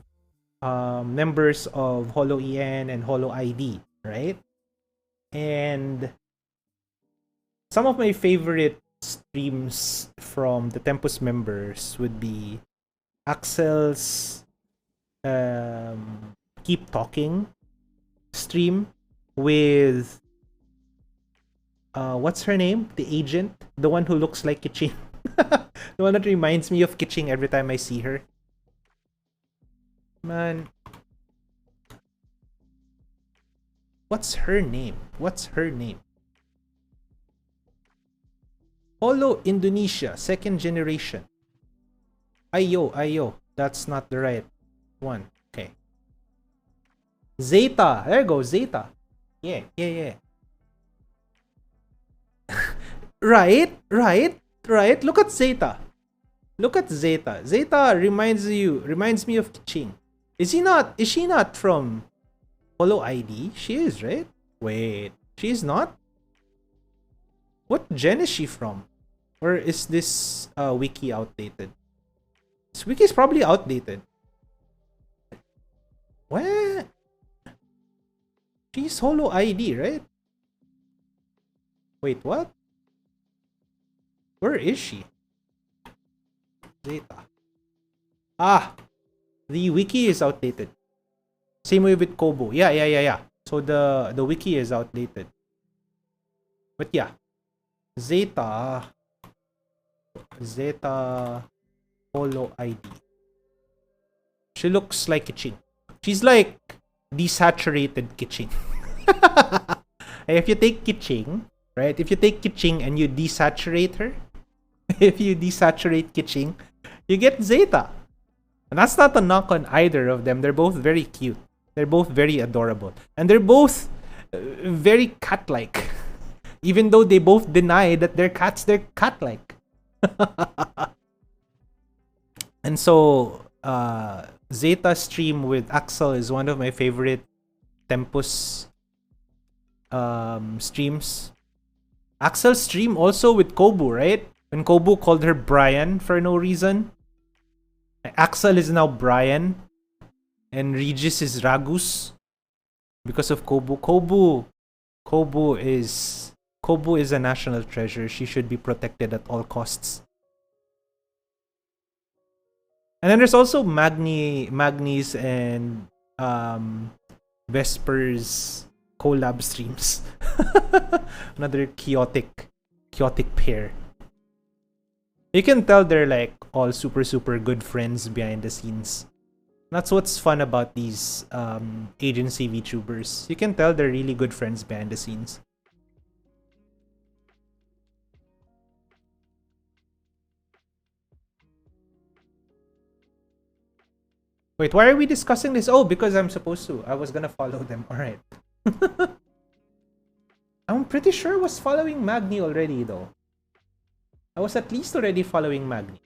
members of Holo EN and Holo ID, right? And some of my favorite streams from the Tempus members would be Axel's Keep Talking stream with what's her name? The agent, the one who looks like Kiching. The one that reminds me of Kiching every time I see her. Man, what's her name? Holo Indonesia, second generation. Ayo. That's not the right one. Okay. Zeta. There you go, Zeta. Yeah. Right. Look at Zeta. Zeta reminds me of Kiching. Is she not from Holo ID? She is, right? Wait, she is not? What gen is she from? Or is this wiki outdated? This wiki is probably outdated. What? She's Holo ID, right? Wait, what? Where is she? Zeta. Ah! The wiki is outdated. Same way with Kobo. Yeah. So the wiki is outdated. But yeah. Zeta Holo ID. She looks like Kiching. She's like desaturated Kiching. If you take Kiching, right? If you take Kiching and you desaturate her, if you desaturate Kiching, you get Zeta. And that's not a knock on either of them. They're both very cute. They're both very adorable. And they're both very cat-like. Even though they both deny that they're cats, they're cat-like. And so, Zeta stream with Axel is one of my favorite Tempus streams. Axel stream also with Kobu, right? When Kobu called her Brian for no reason. Axel is now Brian. And Regis is Ragus. Because of Kobu. Kobu is a national treasure. She should be protected at all costs. And then there's also Magni's and Vesper's collab streams. Another chaotic pair. You can tell they're like all super good friends behind the scenes. That's what's fun about these agency VTubers. You can tell they're really good friends behind the scenes. Wait, why are we discussing this? Oh, because I'm supposed to. I was gonna follow them. Alright. I'm pretty sure I was following Magni already, though. I was at least already following Magni.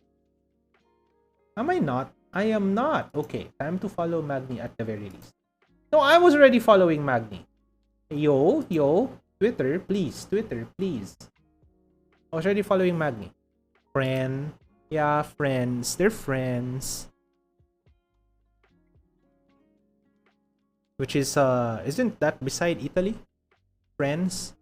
Am I not? I am not. Okay, time to follow Magni at the very least. No, I was already following Magni. Yo, Twitter, please. Twitter, please. I was already following Magni. Friend. Yeah, friends. They're friends. Which is, isn't that beside Italy? Friends?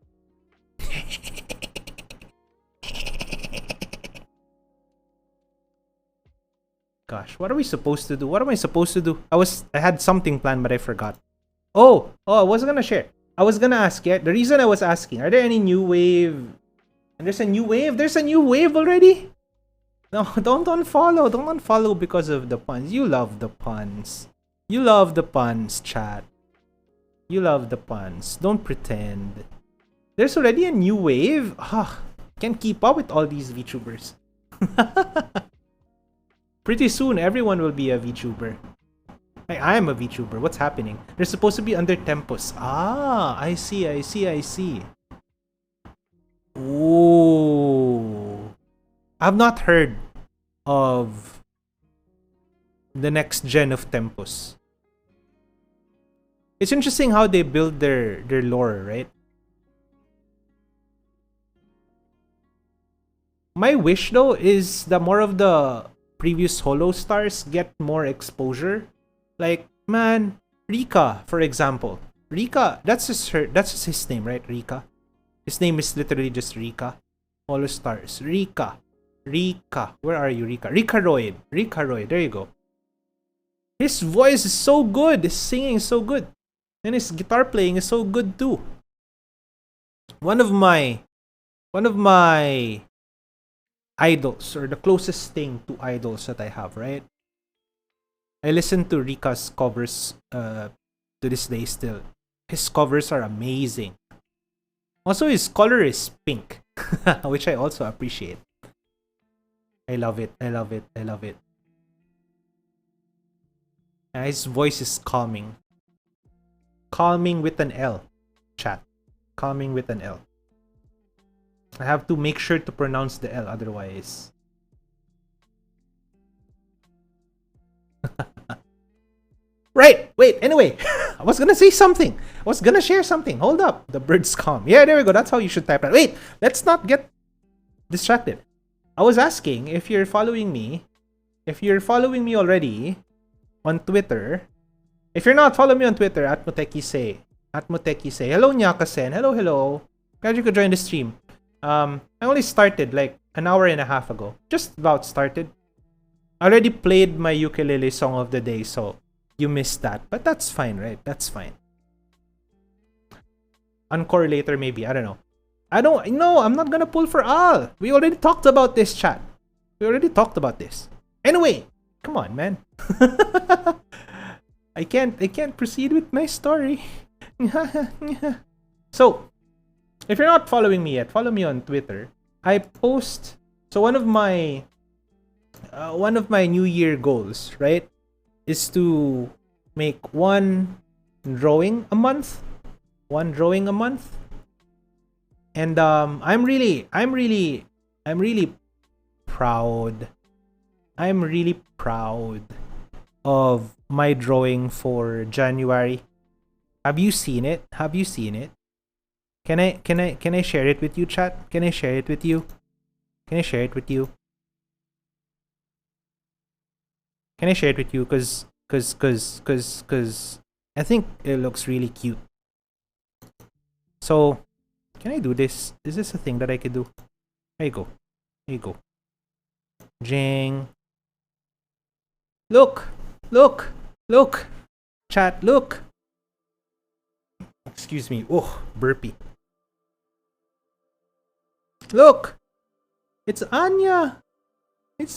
Gosh, what are we supposed to do? What am I supposed to do? I had something planned, but I forgot. Oh, I was gonna share. I was gonna ask, yeah, the reason I was asking, are there any new wave? And there's a new wave? There's a new wave already? No, don't unfollow. Don't unfollow because of the puns. You love the puns. You love the puns, chat. You love the puns. Don't pretend. There's already a new wave? Can't keep up with all these VTubers. Pretty soon, everyone will be a VTuber. I am a VTuber. What's happening? They're supposed to be under Tempus. I see. Ooh. I've not heard of the next gen of Tempus. It's interesting how they build their lore, right? My wish, though, is that more of the previous Holo stars get more exposure. Like, man, Rika, for example. Rika, that's just his name, right? Rika. His name is literally just Rika. Holo stars. Rika. Where are you, Rika? Rika Roy. There you go. His voice is so good. His singing is so good. And his guitar playing is so good too. One of my idols, or the closest thing to idols that I have, right? I listen to Rika's covers to this day still. His covers are amazing. Also, his color is pink, which I also appreciate. I love it. His voice is calming. Calming with an L, chat. Calming with an L. I have to make sure to pronounce the L, otherwise. Right, wait, anyway. I was gonna say something. I was gonna share something. Hold up. The bird's calm. Yeah, there we go. That's how you should type that. Wait, let's not get distracted. I was asking if you're following me. If you're following me already on Twitter. If you're not, follow me on Twitter at Mutekisei. Hello, Nyakasen. Hello. Glad you could join the stream. I only started like an hour and a half ago. Just about started. I already played my ukulele song of the day, so you missed that. But that's fine, right? That's fine. Encore later, maybe. I don't know. I'm not gonna pull for all. We already talked about this, chat. We already talked about this. Anyway, come on, man. I can't proceed with my story. So, if you're not following me yet, follow me on Twitter. I post. So one of my New Year goals, right, is to make one drawing a month. And I'm really proud. I'm really proud of my drawing for January. Have you seen it? Can I share it with you, chat? Can I share it with you? Cause I think it looks really cute. So, can I do this? Is this a thing that I could do? There you go. Jing. Look. Chat, look. Excuse me. Oh, burpee. Look. It's Anya. It's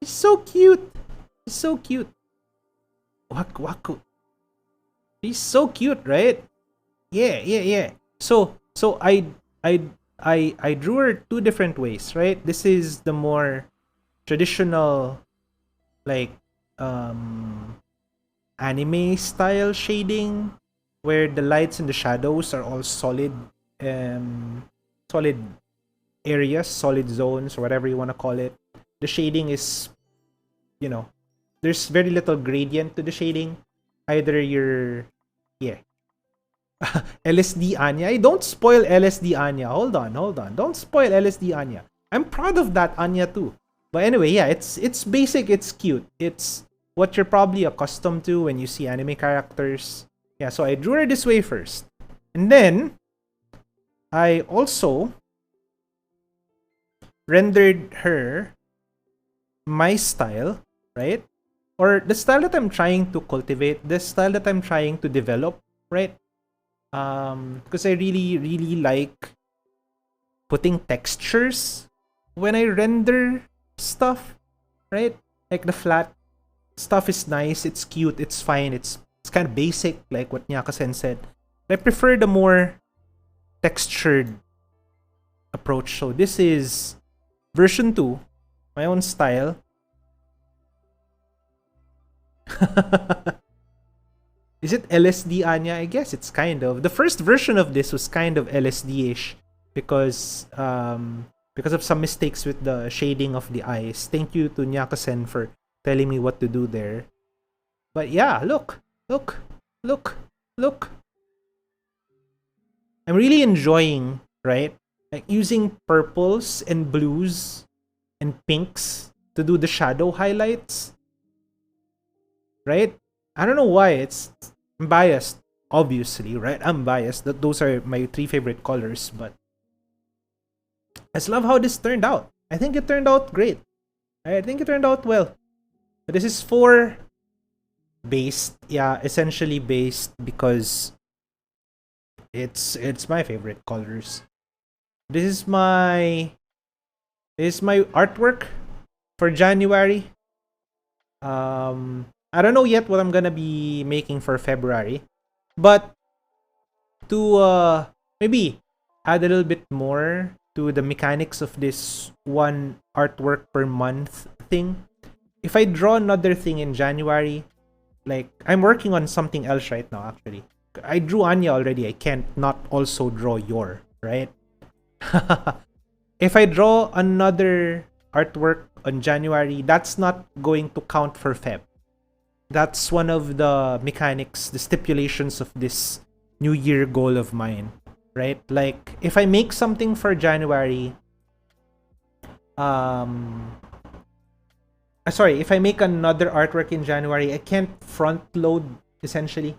so cute. She's so cute. Waku. She's so cute, right? Yeah. So I drew her two different ways, right? This is the more traditional, like, anime style shading, where the lights and the shadows are all solid, solid areas, solid zones, or whatever you want to call it. The shading is, you know, there's very little gradient to the shading. Either you're, yeah, LSD Anya. Don't spoil LSD Anya. Hold on. Don't spoil LSD Anya. I'm proud of that Anya too. But anyway, yeah, it's basic, it's cute. It's what you're probably accustomed to when you see anime characters. Yeah, so I drew her this way first. And then I also rendered her my style, right? Or the style that I'm trying to cultivate, the style that I'm trying to develop, right? Because I really like putting textures when I render stuff, right? Like the flat stuff is nice, it's cute, it's fine, it's kind of basic, like what Nyaka-sen said. I prefer the more textured approach. So this is version 2, my own style. Is it LSD, Anya? I guess it's kind of. The first version of this was kind of LSD-ish because of some mistakes with the shading of the eyes. Thank you to Nyaka-sen for telling me what to do there. But yeah, look. I'm really enjoying, right? Like using purples and blues and pinks to do the shadow highlights. Right? I don't know why. I'm biased, obviously, right? I'm biased. Those are my 3 favorite colors, but I just love how this turned out. I think it turned out great. I think it turned out well. But this is for based, yeah, essentially based because it's my favorite colors. This is my artwork for January. I don't know yet what I'm gonna be making for February, but to maybe add a little bit more to the mechanics of this one artwork per month thing. If I draw another thing in January, like I'm working on something else right now actually. I drew Anya already. I can't not also draw Yor, right? If I draw another artwork on January, that's not going to count for Feb. That's one of the mechanics, the stipulations of this New Year goal of mine, right? Like, if I make something for January, if I make another artwork in January, I can't front load, essentially,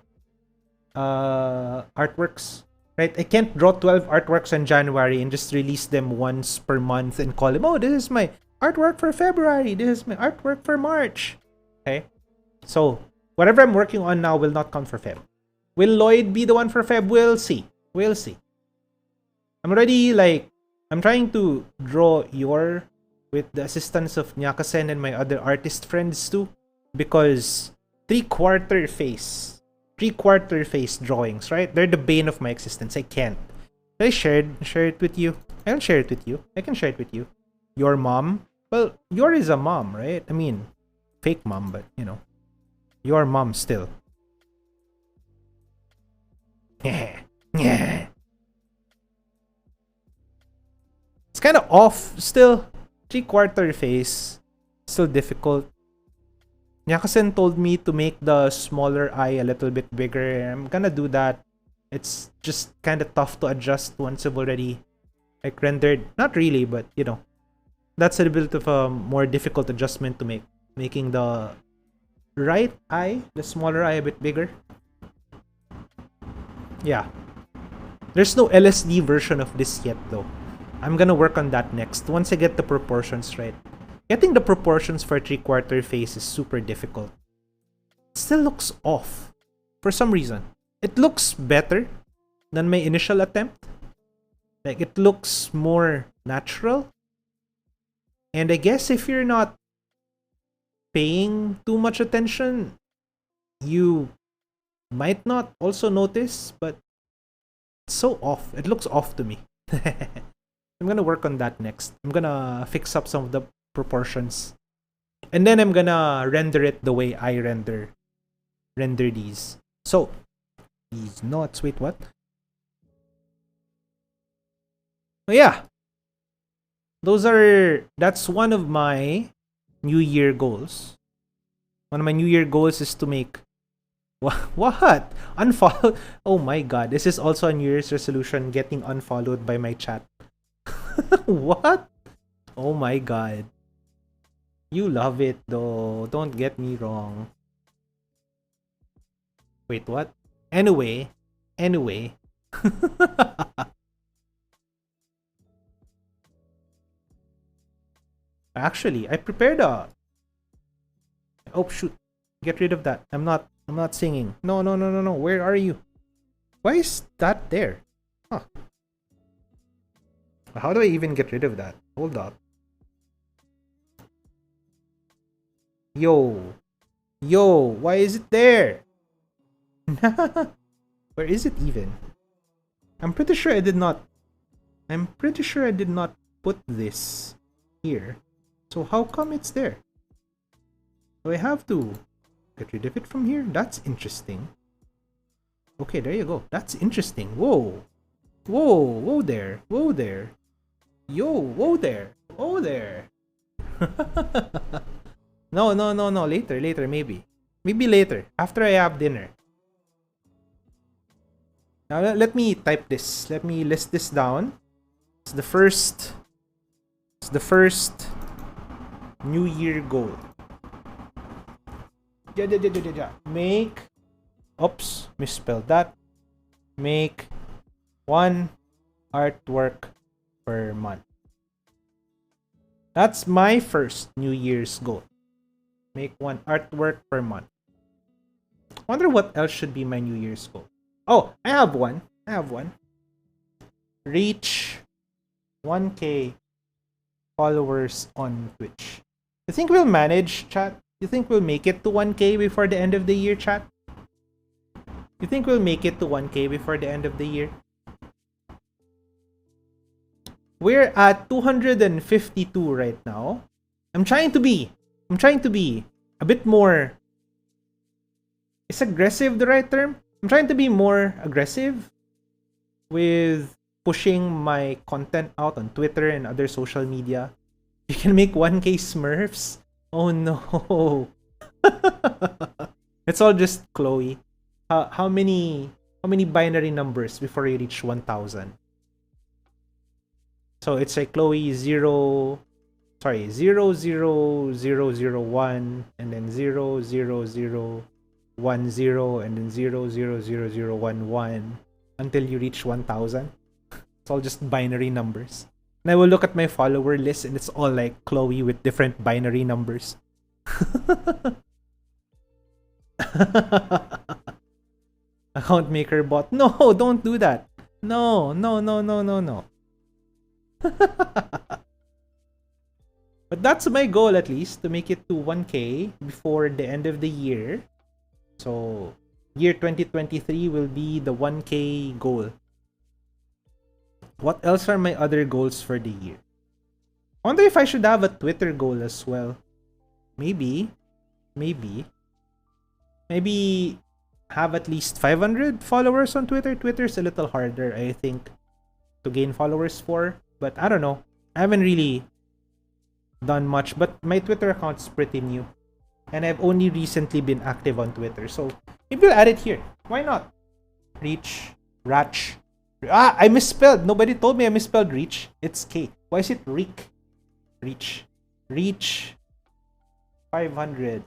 artworks, right? I can't draw 12 artworks in January and just release them once per month and call them, oh, this is my artwork for February, this is my artwork for March, okay? So, whatever I'm working on now will not count for Feb. Will Lloyd be the one for Feb? We'll see. I'm already, I'm trying to draw Yor with the assistance of Nyaka-sen and my other artist friends too. Because three-quarter face drawings, right? They're the bane of my existence. I can't. I share it with you. I can share it with you. Your mom? Well, Yor is a mom, right? I mean, fake mom, but, your mom still. Yeah. It's kind of off still. Three-quarter face. Still difficult. Nyaka-sen told me to make the smaller eye a little bit bigger. I'm gonna do that. It's just kind of tough to adjust once I've already rendered. Not really, but that's a bit of a more difficult adjustment to make. Making the right eye, the smaller eye, a bit bigger. Yeah. There's no LSD version of this yet though. I'm gonna work on that next once I get the proportions right. Getting the proportions for three-quarter face is super difficult. It still looks off for some reason. It looks better than my initial attempt. Like, it looks more natural. And I guess if you're not paying too much attention, you might not also notice, but it's so off. It looks off to me. I'm gonna work on that next. I'm gonna fix up some of the proportions. And then I'm gonna render it the way I render these. So these knots, wait, what? Oh yeah. That's one of my New Year goals. One of my New Year goals is to make what? Unfollow? Oh my god, this is also a New Year's resolution, getting unfollowed by my chat. What? Oh my god. You love it though, don't get me wrong. Wait, what? Anyway. Actually, I prepared a... Oh shoot. Get rid of that. I'm not singing. No. Where are you? Why is that there? Huh. How do I even get rid of that? Hold up. Yo, why is it there? Where is it even? I'm pretty sure I did not put this here. So how come it's there? Do I have to get rid of it from here? That's interesting. Okay, there you go. That's interesting. Whoa there. Yo, whoa there. No. Later, maybe. Maybe later, after I have dinner. Now let me type this. Let me list this down. It's the first New Year goal. Make... Oops, misspelled that. Make 1 artwork per month. That's my first New Year's goal. Make 1 artwork per month. I wonder what else should be my New Year's goal. Oh, I have one. Reach 1K followers on Twitch. You think we'll manage, chat? You think we'll make it to 1K before the end of the year, chat? You think we'll make it to 1K before the end of the year? We're at 252 right now. I'm trying to be a bit more... Is aggressive the right term? I'm trying to be more aggressive with pushing my content out on Twitter and other social media. You can make 1K Smurfs? Oh no. It's all just Chloe. How many binary numbers before you reach 1000? So it's like Chloe 00001 and then 00010 and then 00011 until you reach 1000. It's all just binary numbers. And I will look at my follower list and it's all like Chloe with different binary numbers. Account maker bot. No, don't do that. No. But that's my goal, at least, to make it to 1K before the end of the year. So year 2023 will be the 1K goal. What else are my other goals for the year? I wonder if I should have a Twitter goal as well. Maybe have at least 500 followers on Twitter. Twitter's a little harder, I think, to gain followers for. But I don't know. I haven't really done much. But my Twitter account's pretty new. And I've only recently been active on Twitter. So maybe I'll add it here. Why not? Ratch. I misspelled. Nobody told me I misspelled reach. It's K. Why is it reek? Reach 500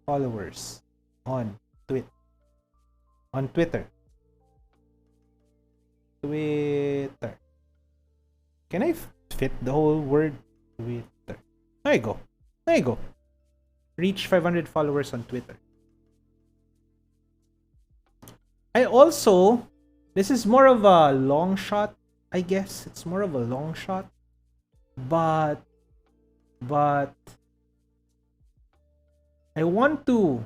followers on Twitter. Can I fit the whole word? Twitter. There you go. Reach 500 followers on Twitter. I also... This is more of a long shot, I guess. It's more of a long shot. But I want to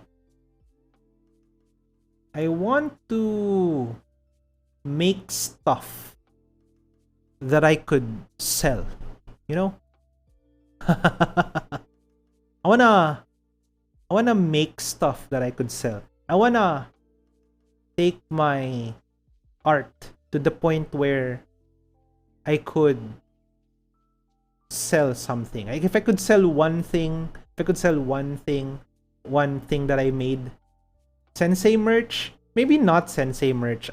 make stuff that I could sell, you know? I wanna make stuff that I could sell. I wanna take my art to the point where I could sell something. Like if I could sell one thing, one thing that I made, SenSay merch, maybe not SenSay merch.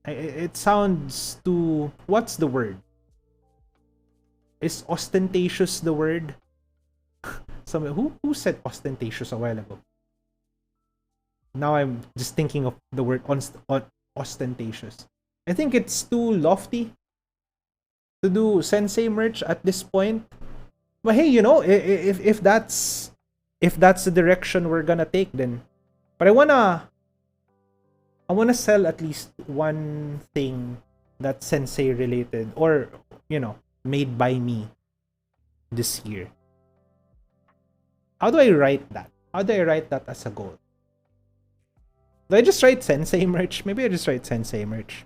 It sounds too, what's the word? Is ostentatious the word? Who said ostentatious a while ago? Now I'm just thinking of the word ostentatious. I think it's too lofty to do SenSay merch at this point. But hey, you know, if that's the direction we're gonna take, then. But I wanna sell at least one thing that's SenSay related, or you know, made by me this year. How do I write that? How do I write that as a goal? Do I just write SenSay merch? Maybe I just write SenSay merch.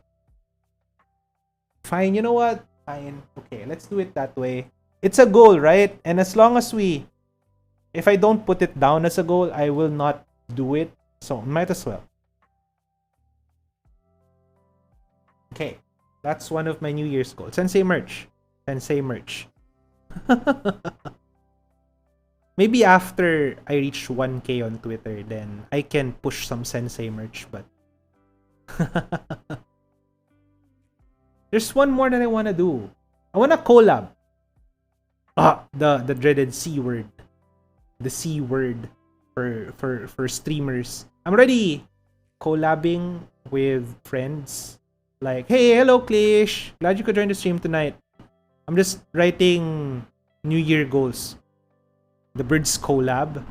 Fine, you know what? Fine. Okay, let's do it that way. It's a goal, right? And as long as if I don't put it down as a goal, I will not do it. So, might as well. Okay, that's one of my New Year's goals. SenSay merch. SenSay merch. Maybe after I reach 1K on Twitter, then I can push some SenSay merch, but there's one more that I want to do. I want to collab. The dreaded C word. The C word for streamers. I'm already collabing with friends. Like, hey, hello Klish. Glad you could join the stream tonight. I'm just writing New Year goals. The Birds collab.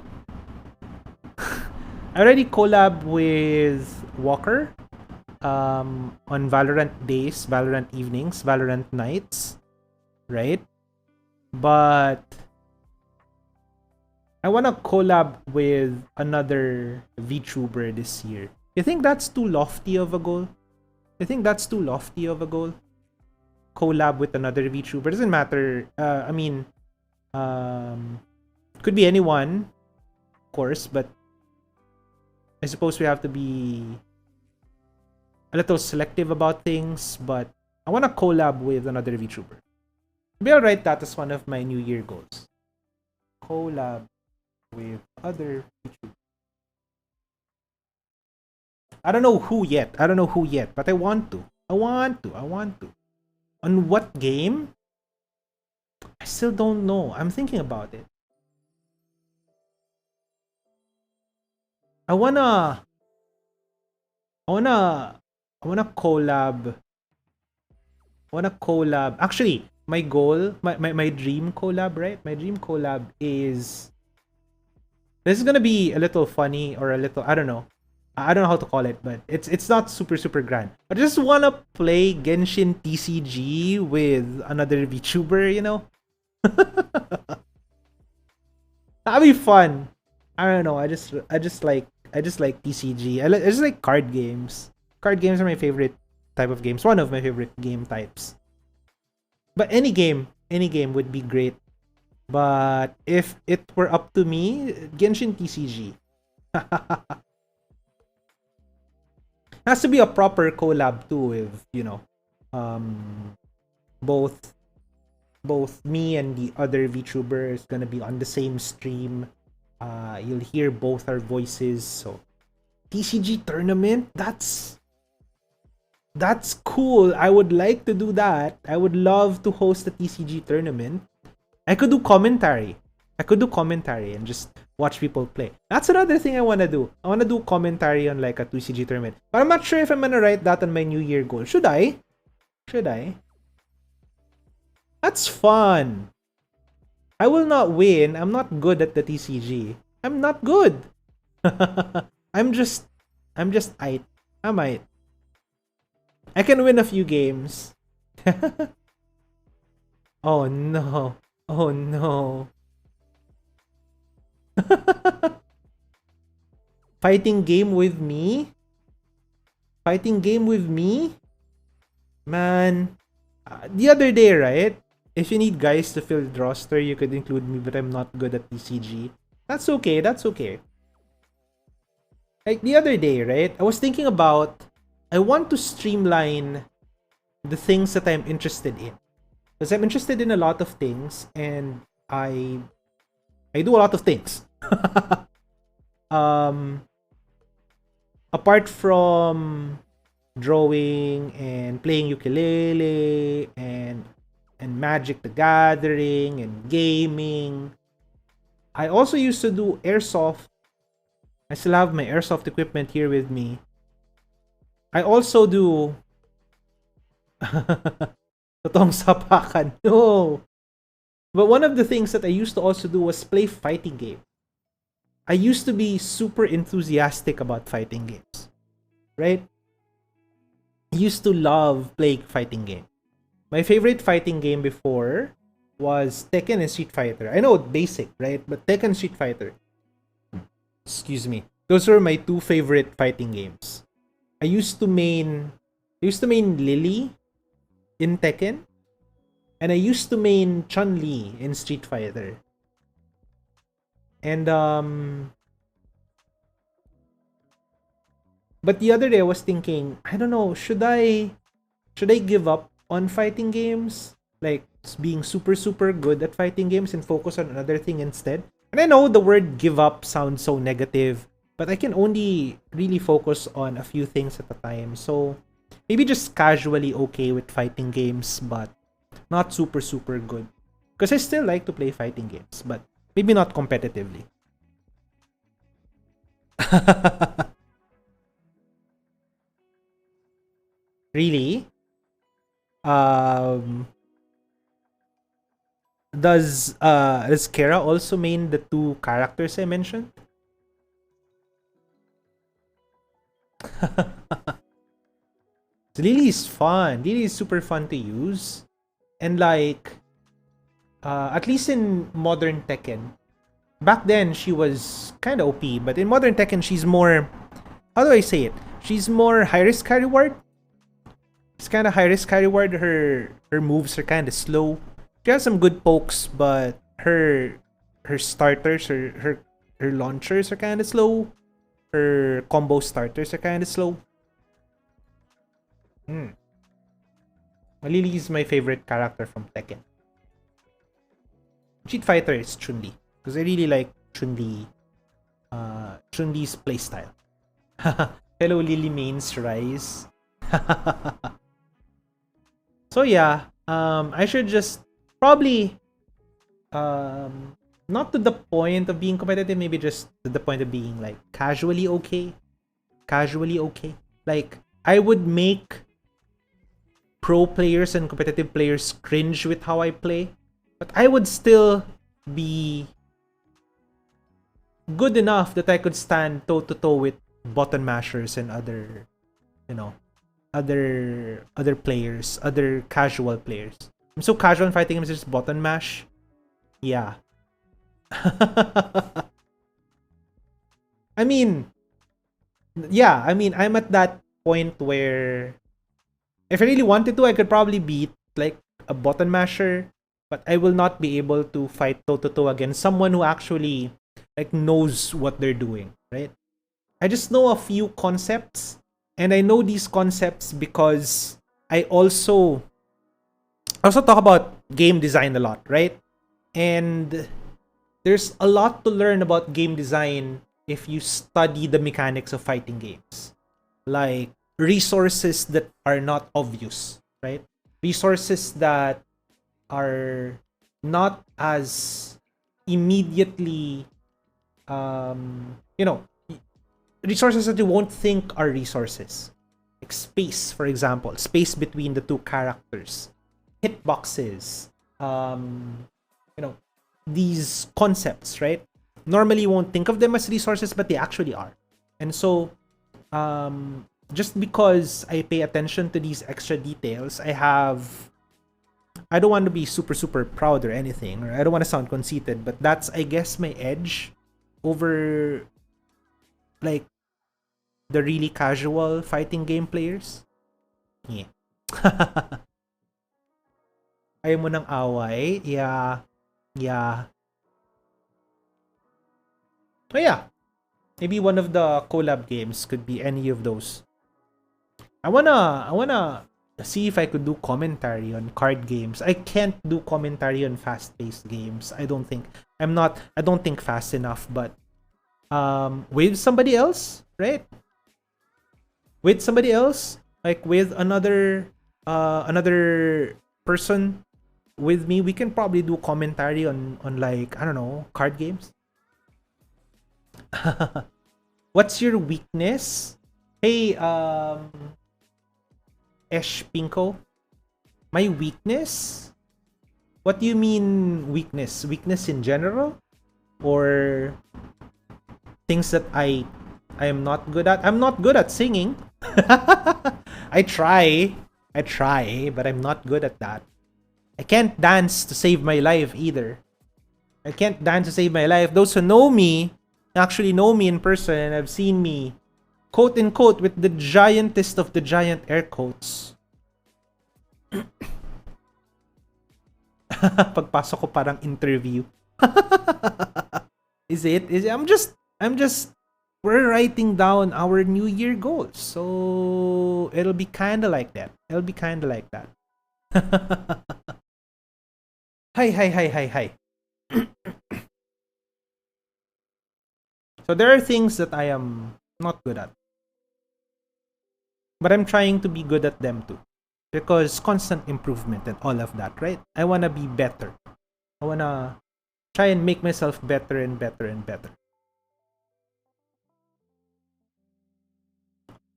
I already collab with Walker on Valorant days, Valorant evenings, Valorant nights, right? But I want to collab with another VTuber this year. You think that's too lofty of a goal? Collab with another VTuber. Doesn't matter. Could be anyone, of course, but I suppose we have to be a little selective about things, but I want to collab with another VTuber. Maybe I'll write that as one of my New Year goals. Collab with other VTubers. I don't know who yet, but I want to. On what game? I still don't know. I'm thinking about it. I wanna collab. Actually, my goal, my dream collab, right? My dream collab is, this is gonna be a little funny or a little, I don't know how to call it, but it's not super grand. I just wanna play Genshin TCG with another VTuber, you know? That'd be fun. I don't know. I just like TCG. I just like card games. Card games are my favorite type of games. One of my favorite game types. But any game would be great. But if it were up to me, Genshin TCG. Has to be a proper collab too with, you know, both me and the other VTubers gonna be on the same stream. You'll hear both our voices. So TCG tournament, that's cool. I would like to do that. I would love to host a TCG tournament. I could do commentary and just watch people play. That's another thing I want to do. I want to do commentary on like a TCG tournament. But I'm not sure if I'm going to write that on my New Year goal. Should I? That's fun. I will not win. I'm not good at the TCG. I'm not good. I'm just I might. I can win a few games. Oh no. Fighting game with me? Fighting game with me? Man, the other day, right? If you need guys to fill the roster, you could include me, but I'm not good at TCG. That's okay, that's okay. Like the other day, right? I was thinking about, I want to streamline the things that I'm interested in. Because I'm interested in a lot of things, and I do a lot of things. um Apart from drawing and playing ukulele and Magic the Gathering and gaming, I also used to do airsoft. I still have my airsoft equipment here with me. I also do totoong sapakan. No. But one of the things that I used to also do was play fighting games. I used to be super enthusiastic about fighting games. Right? I used to love playing fighting games. My favorite fighting game before was Tekken and Street Fighter. I know, basic, right? But Tekken and Street Fighter. Excuse me. Those were my two favorite fighting games. I used to main Lily in Tekken, and I used to main Chun-Li in Street Fighter. And but the other day I was thinking, I don't know, should I give up on fighting games? Like being super good at fighting games and focus on another thing instead? And I know the word give up sounds so negative, but I can only really focus on a few things at a time. So maybe just casually okay with fighting games, but not super good. Because I still like to play fighting games, but maybe not competitively. Really? Um, does Kara also main the two characters I mentioned? Lily is fun. Lily is super fun to use. And like, at least in modern Tekken, back then she was kind of OP, but in modern Tekken she's more, how do I say it? She's more high risk, high reward. It's kind of high risk, high reward. Her moves are kind of slow. She has some good pokes, but her starters, her launchers are kind of slow. Her combo starters are kind of slow. Lily is my favorite character from Tekken. Street Fighter is Chun-Li, because I really like Chun-Li. Chun-Li's playstyle. Hello, Lily mains Rise. So yeah, I should just probably not to the point of being competitive, maybe just to the point of being like casually okay. Like I would make pro players and competitive players cringe with how I play, but I would still be good enough that I could stand toe to toe with button mashers and other, other players, other casual players. I'm so casual in fighting games, just button mash. Yeah. I mean, I'm at that point where if I really wanted to, I could probably beat like a button masher, but I will not be able to fight toe to toe against someone who actually like knows what they're doing, right? I just know a few concepts, and I know these concepts because I also talk about game design a lot, right? And there's a lot to learn about game design if you study the mechanics of fighting games. Like resources that are not obvious, right? Resources that are not as immediately resources that you won't think are resources. Like space, for example, space between the two characters, hitboxes, these concepts, right? Normally you won't think of them as resources, but they actually are. And so just because I pay attention to these extra details, I don't want to be super proud or anything, or I don't want to sound conceited, but that's, I guess, my edge over like the really casual fighting game players. Yeah. Ayaw mo ng away? Yeah. Yeah. Oh yeah. Maybe one of the collab games could be any of those. I wanna see if I could do commentary on card games. I can't do commentary on fast-paced games. I don't think fast enough, but with somebody else, right? With somebody else, like with another person with me, we can probably do commentary on like, I don't know, card games. What's your weakness? Hey, Esh Pinko. My weakness? What do you mean weakness? Weakness in general? Or things that I am not good at? I'm not good at singing. I try, but I'm not good at that. I can't dance to save my life either. I can't dance to save my life. Those who know me, actually know me in person, and have seen me, quote unquote, with the giantest of the giant air quotes. Pagpasok ko parang interview. Is it? I'm just we're writing down our New Year goals. So it'll be kinda like that. Hi. So there are things that I am not good at. But I'm trying to be good at them too. Because constant improvement and all of that, right? I wanna be better. I wanna try and make myself better and better and better.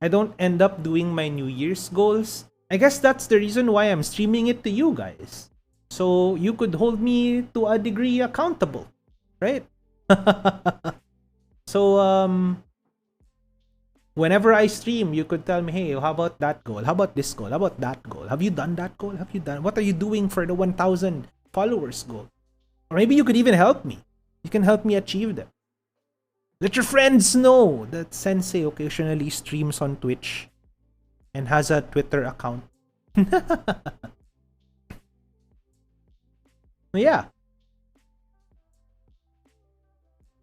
I don't end up doing my New Year's goals. I guess that's the reason why I'm streaming it to you guys. So you could hold me to a degree accountable, right? So whenever I stream, you could tell me, hey, how about that goal? How about this goal? How about that goal? Have you done that goal? What are you doing for the 1,000 followers goal? Or maybe you could even help me. You can help me achieve them. Let your friends know that SenSay occasionally streams on Twitch and has a Twitter account. Yeah.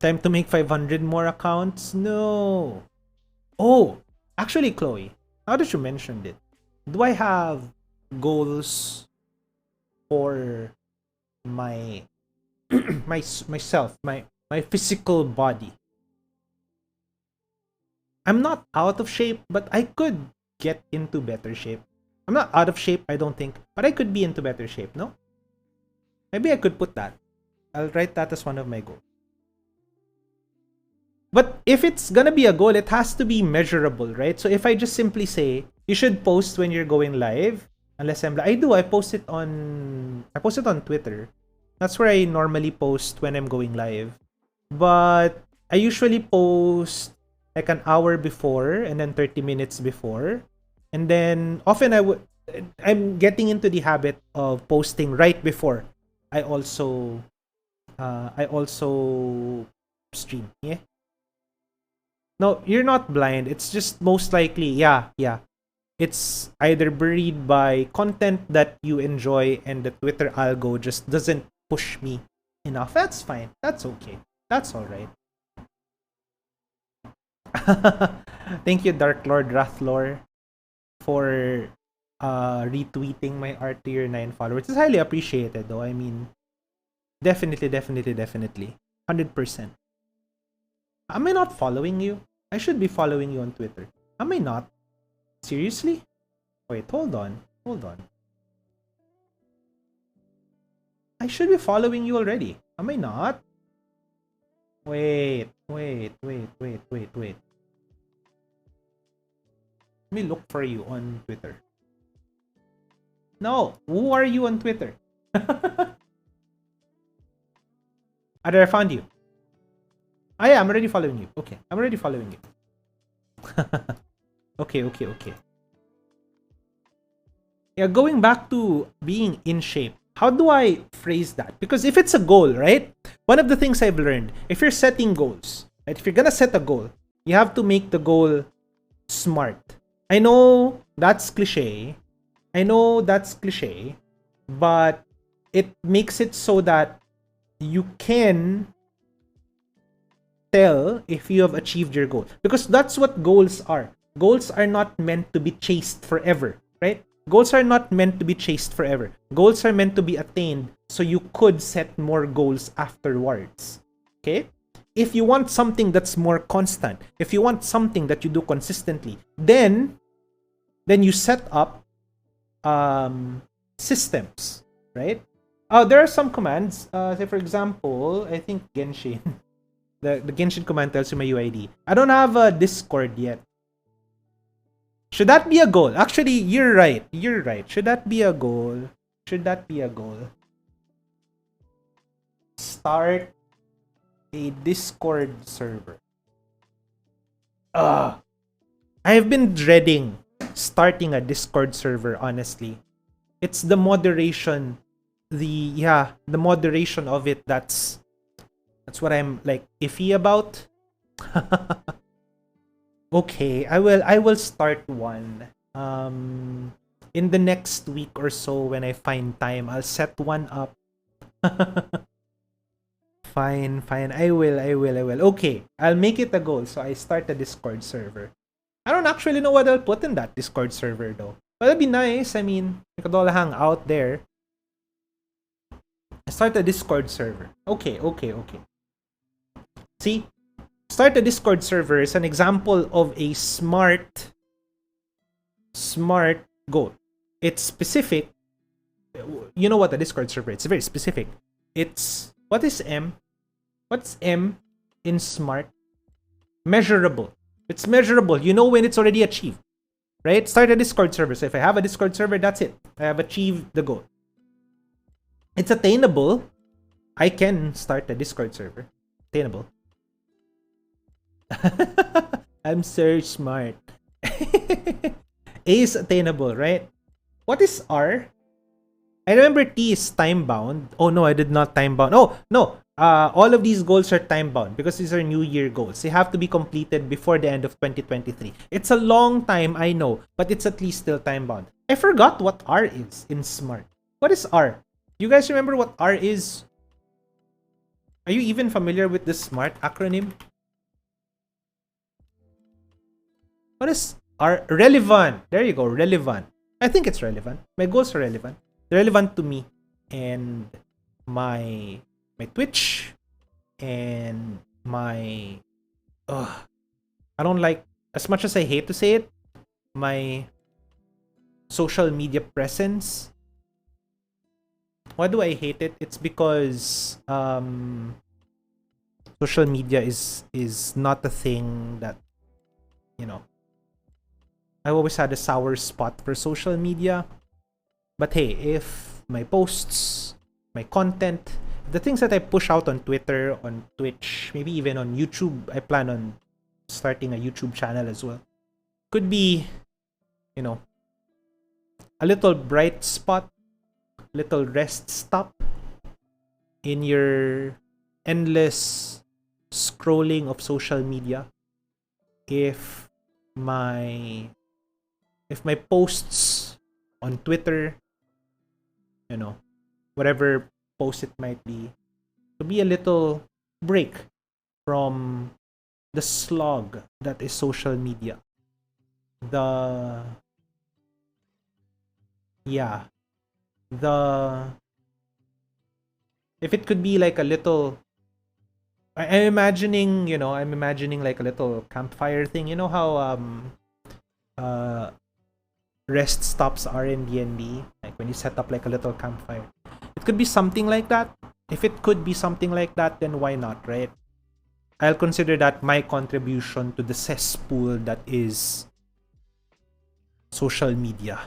Time to make 500 more accounts? No. Oh, actually, Chloe, now that you mentioned it, do I have goals for my myself, my physical body? I'm not out of shape, but I could get into better shape. I'm not out of shape, I don't think, but I could be into better shape, no? Maybe I could put that. I'll write that as one of my goals. But if it's gonna be a goal, it has to be measurable, right? So if I just simply say, you should post when you're going live, unless I post it on Twitter. That's where I normally post when I'm going live. But I usually post like an hour before and then 30 minutes before. And then often I'm getting into the habit of posting right before I also stream. Yeah. No, you're not blind. It's just most likely, yeah. It's either buried by content that you enjoy and the Twitter algo just doesn't push me enough. That's fine. That's okay. That's all right. Thank you, Dark Lord Wrathlore, for retweeting my art to your 9 followers. It's highly appreciated, though. I mean, definitely. 100%. Am I not following you? I should be following you on Twitter. Am I not? Seriously? Wait, hold on. I should be following you already. Am I not? Wait. Let me look for you on Twitter. No, who are you on Twitter? I found you. Ah, yeah, I'm already following you. Okay, I'm already following you. Okay. Yeah, going back to being in shape. How do I phrase that? Because if it's a goal, right? One of the things I've learned, if you're setting goals, right? If you're gonna set a goal, you have to make the goal smart. I know that's cliche. But it makes it so that you can tell if you have achieved your goal. Because that's what goals are. Goals are not meant to be chased forever, right? Goals are not meant to be chased forever. Goals are meant to be attained so you could set more goals afterwards. Okay? If you want something that's more constant, if you want something that you do consistently, then you set up systems, right? There are some commands. Say for example, I think Genshin. The Genshin command tells you my UID. I don't have a Discord yet. Should that be a goal? Actually, you're right. Should that be a goal? Start a Discord server. I have been dreading starting a Discord server, honestly. It's the moderation. The moderation of it that's what I'm like iffy about. Okay, I will start one. In the next week or so when I find time, I'll set one up. Fine. I will. Okay, I'll make it a goal. So I start a Discord server. I don't actually know what I'll put in that Discord server though. But it'd be nice. I mean, we could all hang out there. Start a Discord server. Okay. See? Start a Discord server is an example of a smart goal. It's specific. You know what a Discord server is? It's very specific. It's what is M? What's M in smart? Measurable. It's measurable. You know when it's already achieved. Right? Start a Discord server. So if I have a Discord server, that's it. I have achieved the goal. It's attainable. I can start a Discord server. Attainable. I'm so smart. A is attainable, right? What is R? I remember T is time bound. Oh no, I did not time bound. Oh no, all of these goals are time bound because these are New Year goals. They have to be completed before the end of 2023. It's a long time, I know, but it's at least still time bound. I forgot what R is in smart. What is R? You guys remember what R is? Are you even familiar with the SMART acronym? What is R? Relevant. There you go, relevant. I think it's relevant. My goals are relevant. They're relevant to me and my Twitch and my I don't like, as much as I hate to say it, my social media presence. Why do I hate it? It's because social media is not a thing that, you know, I always had a sour spot for social media. But hey, if my posts, my content, the things that I push out on Twitter, on Twitch, maybe even on YouTube, I plan on starting a YouTube channel as well, could be, you know, a little bright spot, little rest stop in your endless scrolling of social media. If my posts on Twitter, you know, whatever post it might be, to be a little break from the slog that is social media. If it could be like a little, I'm imagining like a little campfire thing. You know how rest stops are in D&D, like when you set up like a little campfire. It could be something like that. If it could be something like that, then why not, right? I'll consider that my contribution to the cesspool that is social media.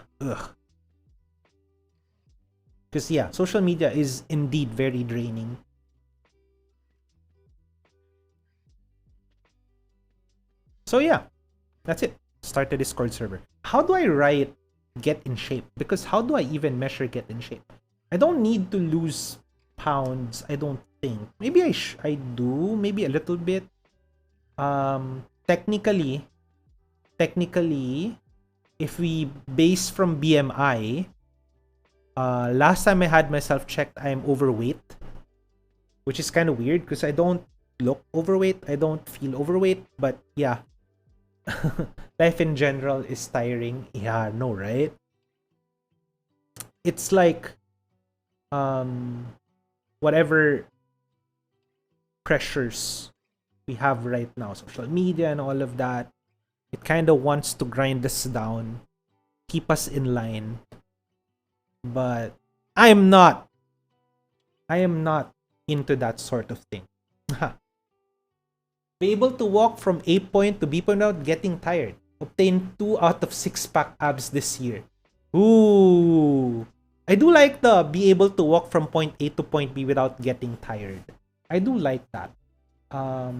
Because yeah, social media is indeed very draining. So yeah, that's it. Start a Discord server. How do I write get in shape? Because how do I even measure get in shape? I don't need to lose pounds, I don't think. Maybe I do, maybe a little bit. Technically, technically, if we base from BMI, last time I had myself checked, I'm overweight, which is kind of weird because I don't look overweight. I don't feel overweight, but yeah. Life in general is tiring. Yeah, no, right? It's like whatever pressures we have right now, social media and all of that, it kind of wants to grind us down, keep us in line. But I am not. I am not into that sort of thing. Be able to walk from A point to B point without getting tired. Obtain 2 out of 6-pack abs this year. Ooh. I do like the be able to walk from point A to point B without getting tired. I do like that. I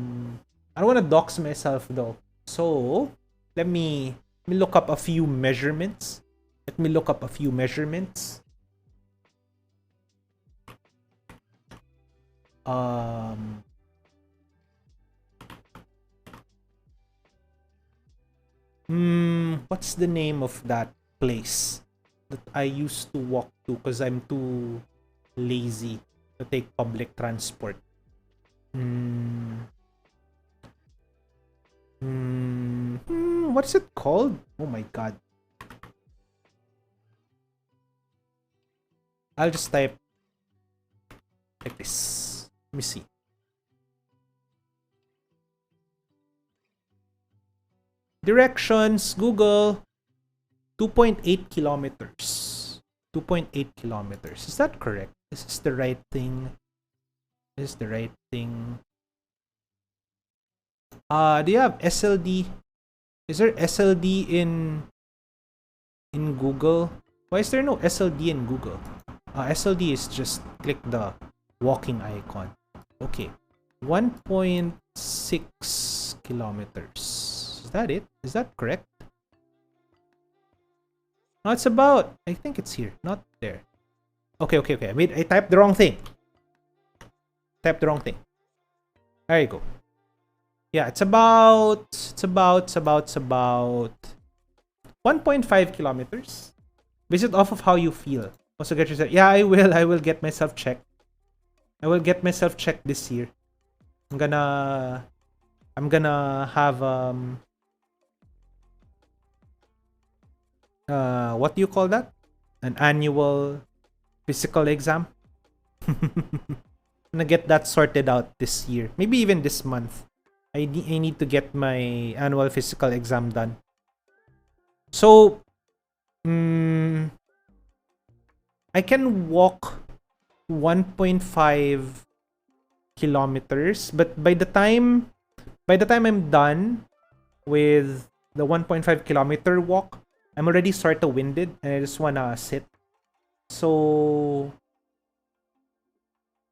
don't want to dox myself though. So, let me look up a few measurements. Let me look up a few measurements. What's the name of that place that I used to walk to because I'm too lazy to take public transport? What's it called? Oh my god. I'll just type like this. Let me see. Directions, Google. 2.8 kilometers. 2.8 kilometers. Is that correct? Is this the right thing? Is this the right thing? Do you have SLD? Is there SLD in Google? Why is there no SLD in Google? SLD is just click the walking icon. Okay. 1.6 kilometers. Is that it? Is that correct? No, it's about. I think it's here, not there. Okay. I typed the wrong thing. Typed the wrong thing. There you go. Yeah, it's about 1.5 kilometers. Base it off of how you feel. Also get yourself. Yeah, I will get myself checked. I will get myself checked this year. I'm gonna have what do you call that? An annual physical exam. I'm gonna get that sorted out this year. Maybe even this month. I need to get my annual physical exam done. So, I can walk 1.5 kilometers, but by the time I'm done with the 1.5 kilometer walk, I'm already sort of winded and I just wanna sit. So,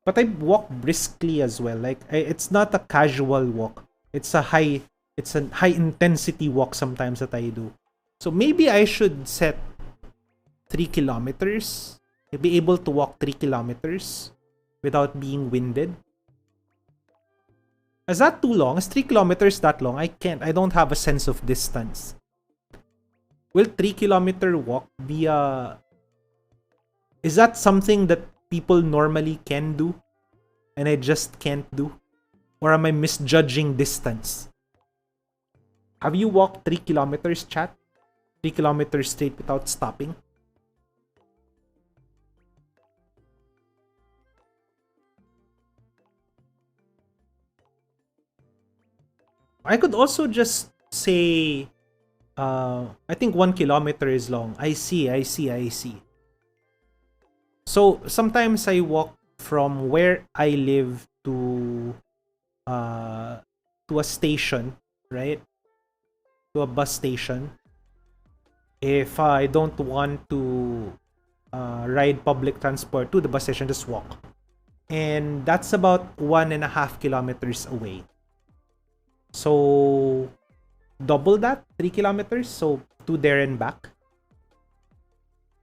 but I walk briskly as well. Like it's not a casual walk. It's a high intensity walk sometimes that I do. So maybe I should set 3 kilometers. I'll be able to walk 3 kilometers without being winded. Is that too long? Is 3 kilometers that long? I can't. I don't have a sense of distance. Will 3-kilometer walk be a... Is that something that people normally can do and I just can't do? Or am I misjudging distance? Have you walked 3 kilometers, chat? 3 kilometers straight without stopping? I could also just say, I think 1 kilometer is long. I see. So sometimes I walk from where I live to a station, right? To a bus station. If I don't want to ride public transport to the bus station, just walk. And that's about 1.5 kilometers away. So double that, 3 kilometers, so 2 there and back.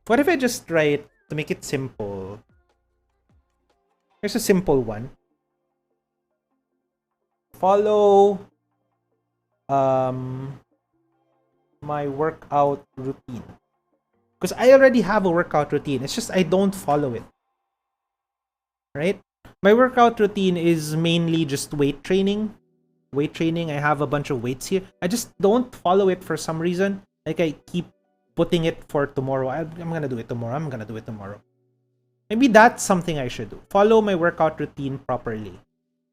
What if I just write, to make it simple, here's a simple one. Follow my workout routine. Because I already have a workout routine. It's just I don't follow it. Right? My workout routine is mainly just weight training. Weight training, I have a bunch of weights here. I just don't follow it for some reason. Like I keep putting it for tomorrow. I'm gonna do it tomorrow. I'm gonna do it tomorrow. Maybe that's something I should do. Follow my workout routine properly.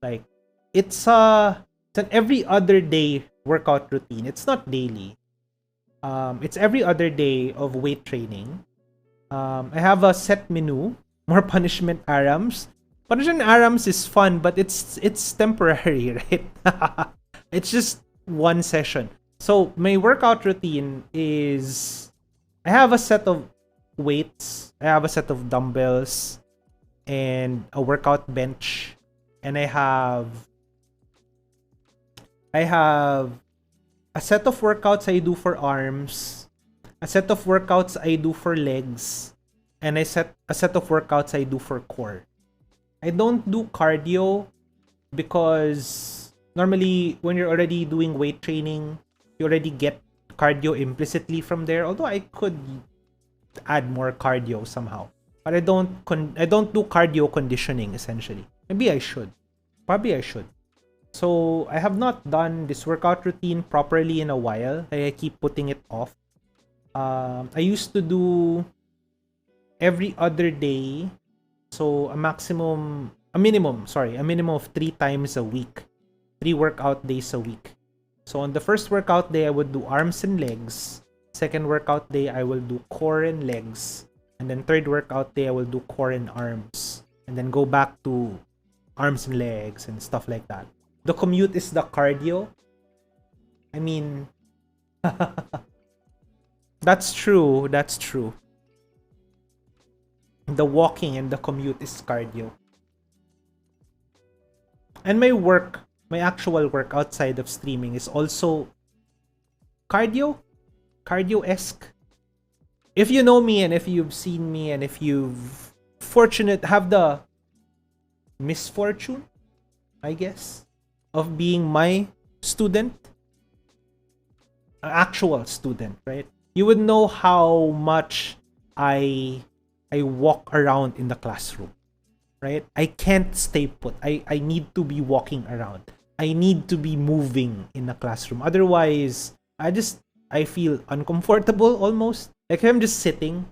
Like it's an every other day workout routine. It's not daily. It's every other day of weight training. I have a set menu. More punishment arams. Punishment arams is fun, but it's temporary, right? It's just one session. So my workout routine is I have a set of weights, I have a set of dumbbells, and a workout bench, and I have a set of workouts I do for arms, a set of workouts I do for legs, and a set of workouts I do for core. I don't do cardio because normally when you're already doing weight training, you already get cardio implicitly from there. Although I could add more cardio somehow, but I don't do cardio conditioning essentially. Maybe I should. Probably I should. So I have not done this workout routine properly in a while. I keep putting it off. I used to do every other day. So a minimum of 3 times a week. 3 workout days a week. So on the first workout day, I would do arms and legs. Second workout day, I will do core and legs. And then third workout day, I will do core and arms. And then go back to arms and legs and stuff like that. The commute is the cardio. I mean, that's true. That's true. The walking and the commute is cardio. And my actual work outside of streaming is also cardio-esque. If you know me and if you've seen me and if you've have the misfortune, I guess, of being my student, an actual student, right? You would know how much I walk around in the classroom, right? I can't stay put. I need to be walking around. I need to be moving in the classroom. Otherwise, I feel uncomfortable almost. Like if I'm just sitting,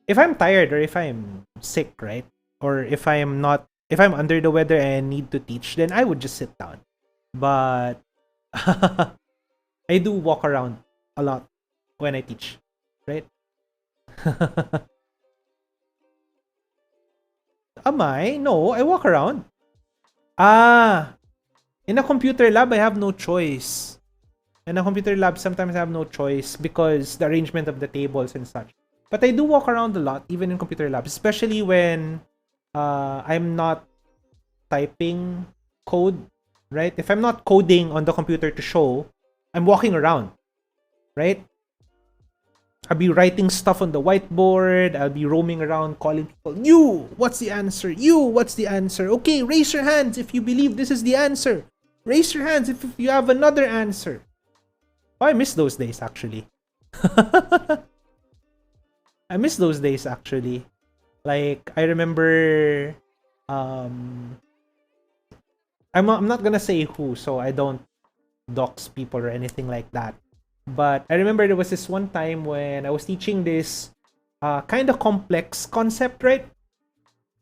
if I'm tired or if I'm sick, right? Or if I'm under the weather and I need to teach, then I would just sit down. But I do walk around a lot when I teach, right? Am I? No, I walk around. In a computer lab, I have no choice. In a computer lab, sometimes I have no choice because the arrangement of the tables and such. But I do walk around a lot, even in computer labs, especially when I'm not typing code, right? If I'm not coding on the computer to show, I'm walking around, right? I'll be writing stuff on the whiteboard. I'll be roaming around calling people. You, what's the answer? You, what's the answer? Okay, raise your hands if you believe this is the answer. Raise your hands if you have another answer. Oh, I miss those days actually. I miss those days actually. Like I remember I'm not gonna say who, so I don't dox people or anything like that. But I remember there was this one time when I was teaching this kind of complex concept, right?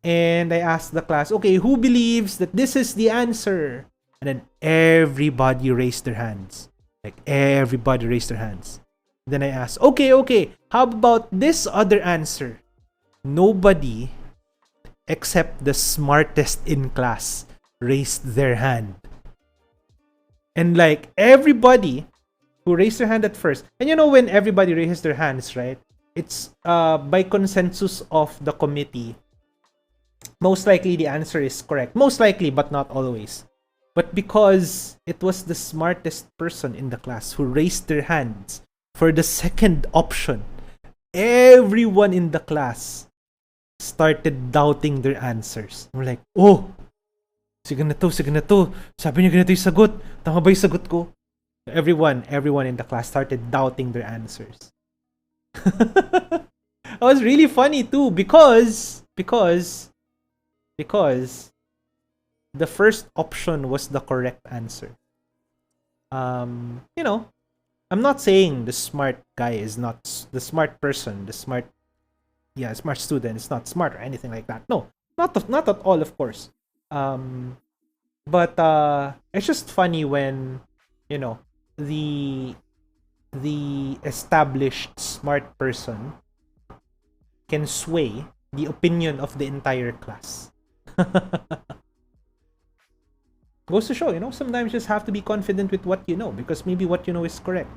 And I asked the class, okay, who believes that this is the answer? And then everybody raised their hands. Like everybody raised their hands. Then I asked, okay, how about this other answer? Nobody except the smartest in class raised their hand. And like everybody who raised their hand at first, and you know when everybody raises their hands, right? It's by consensus of the committee. Most likely the answer is correct. Most likely, but not always. But because it was the smartest person in the class who raised their hands for the second option, everyone in the class started doubting their answers. We're like, oh, sige na to. Sabi niya ganito yung sagot. Tama ba yung sagot ko? Everyone in the class started doubting their answers. That was really funny too because the first option was the correct answer. You know, I'm not saying the smart guy is not the smart person, the smart smart student is not smart or anything like that. No, not at all, of course. Um, but it's just funny when you know the the established smart person can sway the opinion of the entire class. Goes to show, sometimes you just have to be confident with what you know because maybe what you know is correct.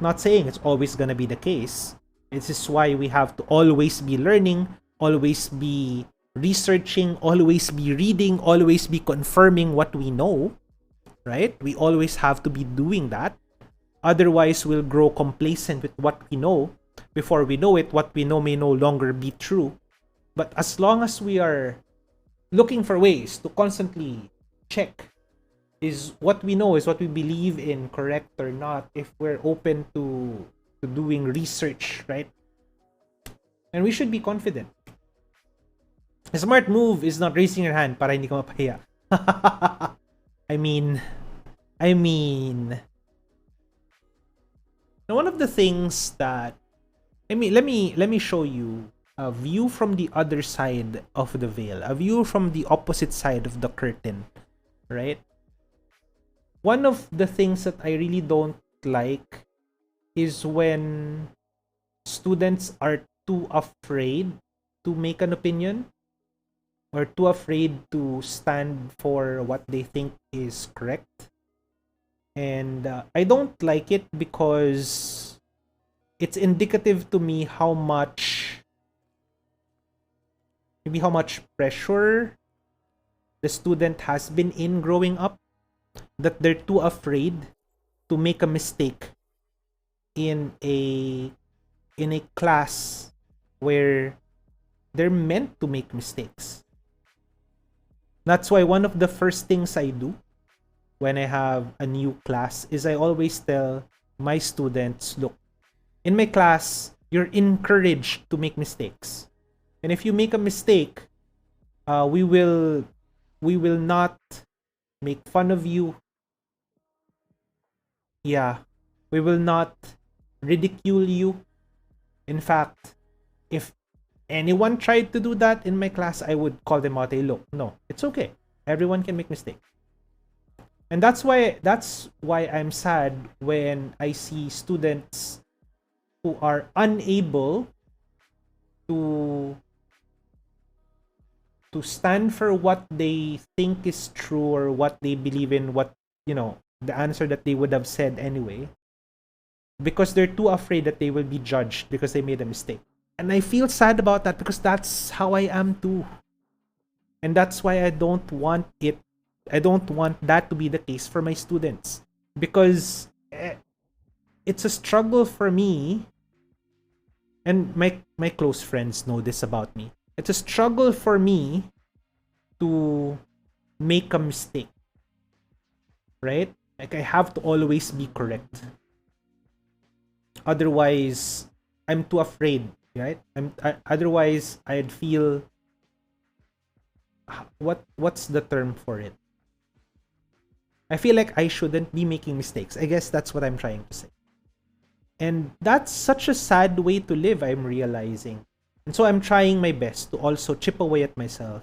Not saying it's always gonna be the case. This is why we have to always be learning, always be researching, always be reading, always be confirming what we know, right? We always have to be doing that. Otherwise, we'll grow complacent with what we know. Before we know it, what we know may no longer be true. But as long as we are looking for ways to constantly check is what we know, is what we believe in correct or not, if we're open to doing research, right? And we should be confident. A smart move is not raising your hand para hindi ka mapahiya. I mean, one of the things that let me show you a view from the other side of the veil, a view from the opposite side of the curtain, right? One of the things that I really don't like is when students are too afraid to make an opinion or too afraid to stand for what they think is correct. And I don't like it because it's indicative to me how much pressure the student has been in growing up, that they're too afraid to make a mistake in a class where they're meant to make mistakes. That's why one of the first things I do when I have a new class is I always tell my students, look, in my class, you're encouraged to make mistakes. And if you make a mistake, we will not make fun of you. Yeah, we will not ridicule you. In fact, if anyone tried to do that in my class, I would call them out. Hey, look, no, it's okay. Everyone can make mistakes. And that's why I'm sad when I see students who are unable to stand for what they think is true or what they believe in, what the answer that they would have said anyway, because they're too afraid that they will be judged because they made a mistake. And I feel sad about that because that's how I am too. And that's why I don't want that to be the case for my students, because it's a struggle for me, and my close friends know this about me. It's a struggle for me to make a mistake, right? Like, I have to always be correct. Otherwise, I'm too afraid, right? Otherwise I'd feel, what's the term for it? I feel like I shouldn't be making mistakes. I guess that's what I'm trying to say. And that's such a sad way to live, I'm realizing. And so I'm trying my best to also chip away at myself.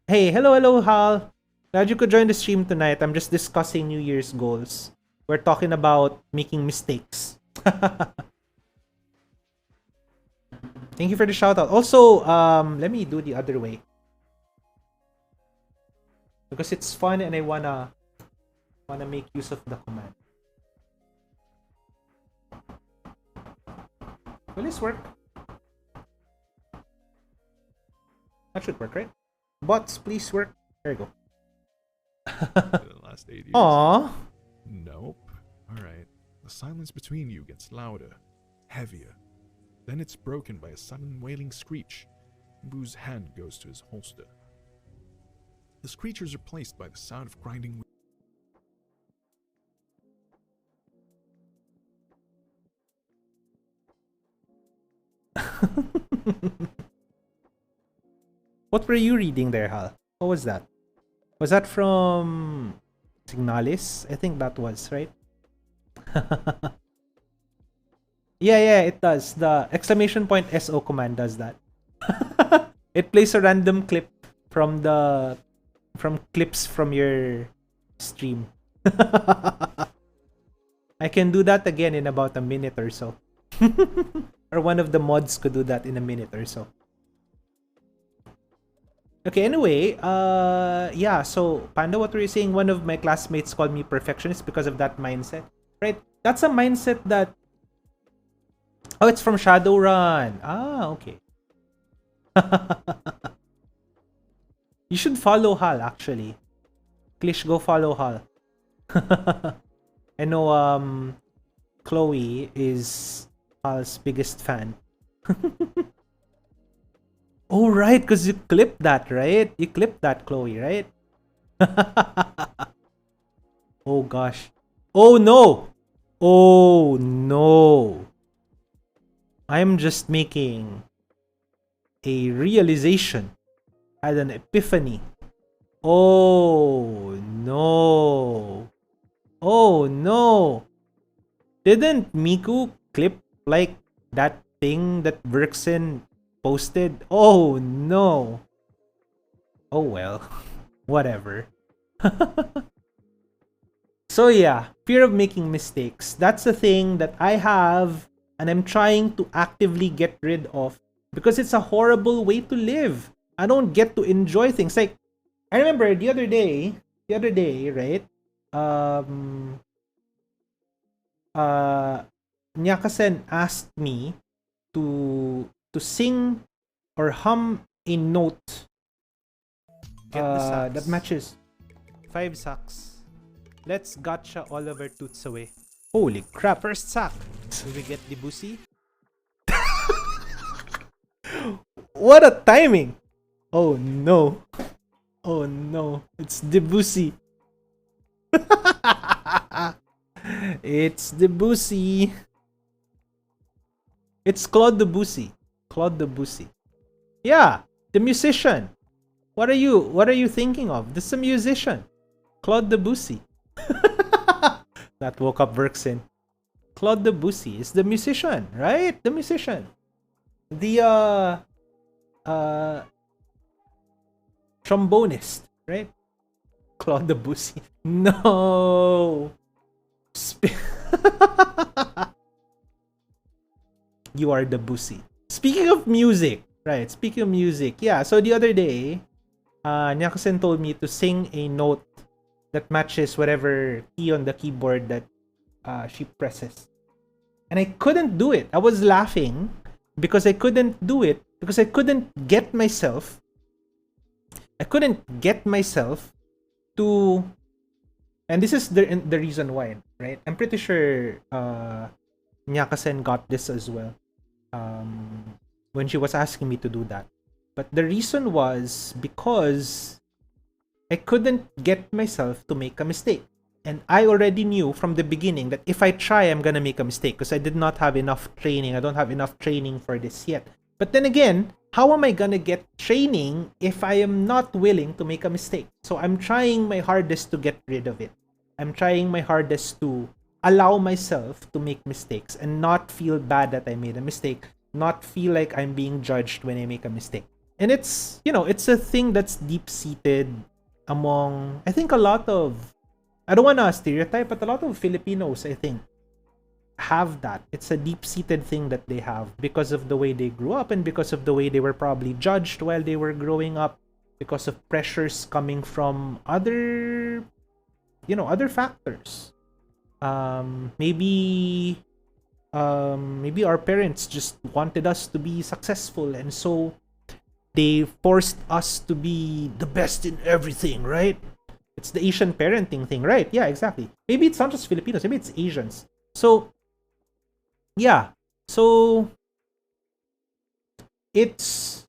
Hey, hello, Hal. Glad you could join the stream tonight. I'm just discussing New Year's goals. We're talking about making mistakes. Thank you for the shout out. Also, let me do the other way, because it's fun and I wanna make use of the command. Will this work? That should work, right? Bots, please work. There you go. The last 8 years. Aww. Nope. Alright. The silence between you gets louder, heavier. Then it's broken by a sudden wailing screech. Boo's hand goes to his holster. The screech is replaced by the sound of grinding wheels. What were you reading there, Hal? What was that? Was that from Signalis? I think that was, right? Yeah, it does. The exclamation point SO command does that. It plays a random clip from clips from your stream. I can do that again in about a minute or so. Or one of the mods could do that in a minute or so. Okay, anyway, yeah, so Panda, what were you saying? One of my classmates called me perfectionist because of that mindset, right? That's a mindset that... Oh, it's from Shadowrun. Ah, okay. You should follow Hal, actually. Klish, go follow Hal. I know, Chloe is Hal's biggest fan. Oh, right, because you clipped that, right? You clipped that, Chloe, right? Oh, gosh. Oh, no! Oh, no. I'm just making a realization. I had an epiphany. Oh, no. Oh, no. Didn't Miku clip, like, that thing that Berkson posted? Oh, no. Oh, well. Whatever. So, yeah. Fear of making mistakes. That's a thing that I have and I'm trying to actively get rid of because it's a horrible way to live. I don't get to enjoy things. Like, I remember the other day, right? Nyakasen asked me to sing or hum a note that matches 5 sacks. Let's gotcha all of our toots away. Holy crap, first sack. Do we get the bussy? What a timing! Oh no. Oh no. It's Debussy. It's Debussy. It's Claude Debussy. Claude Debussy. Yeah, the musician. What are you thinking of? This is a musician. Claude Debussy. That woke up Berkson. Claude Debussy is the musician, right? The musician. The trombonist, right? Claude Debussy. No. You are Debussy. Speaking of music, right? Speaking of music, yeah. So the other day, Nyakasen told me to sing a note that matches whatever key on the keyboard that she presses. And I couldn't do it. I was laughing because I couldn't do it because I couldn't get myself to, and this is the reason why, right? I'm pretty sure Nyakasen got this as well when she was asking me to do that. But the reason was because I couldn't get myself to make a mistake. And I already knew from the beginning that if I try, I'm gonna make a mistake because I did not have enough training. I don't have enough training for this yet. But then again, how am I gonna get training if I am not willing to make a mistake? So I'm trying my hardest to get rid of it. I'm trying my hardest to allow myself to make mistakes and not feel bad that I made a mistake, not feel like I'm being judged when I make a mistake. And it's, it's a thing that's deep-seated among, I think, a lot of, I don't want to stereotype, but a lot of Filipinos, I think, have that. It's a deep-seated thing that they have because of the way they grew up and because of the way they were probably judged while they were growing up, because of pressures coming from other factors. Maybe our parents just wanted us to be successful, and so they forced us to be the best in everything, right? It's the Asian parenting thing, right? Yeah, exactly. Maybe it's not just Filipinos, maybe it's Asians. So, yeah. So, it's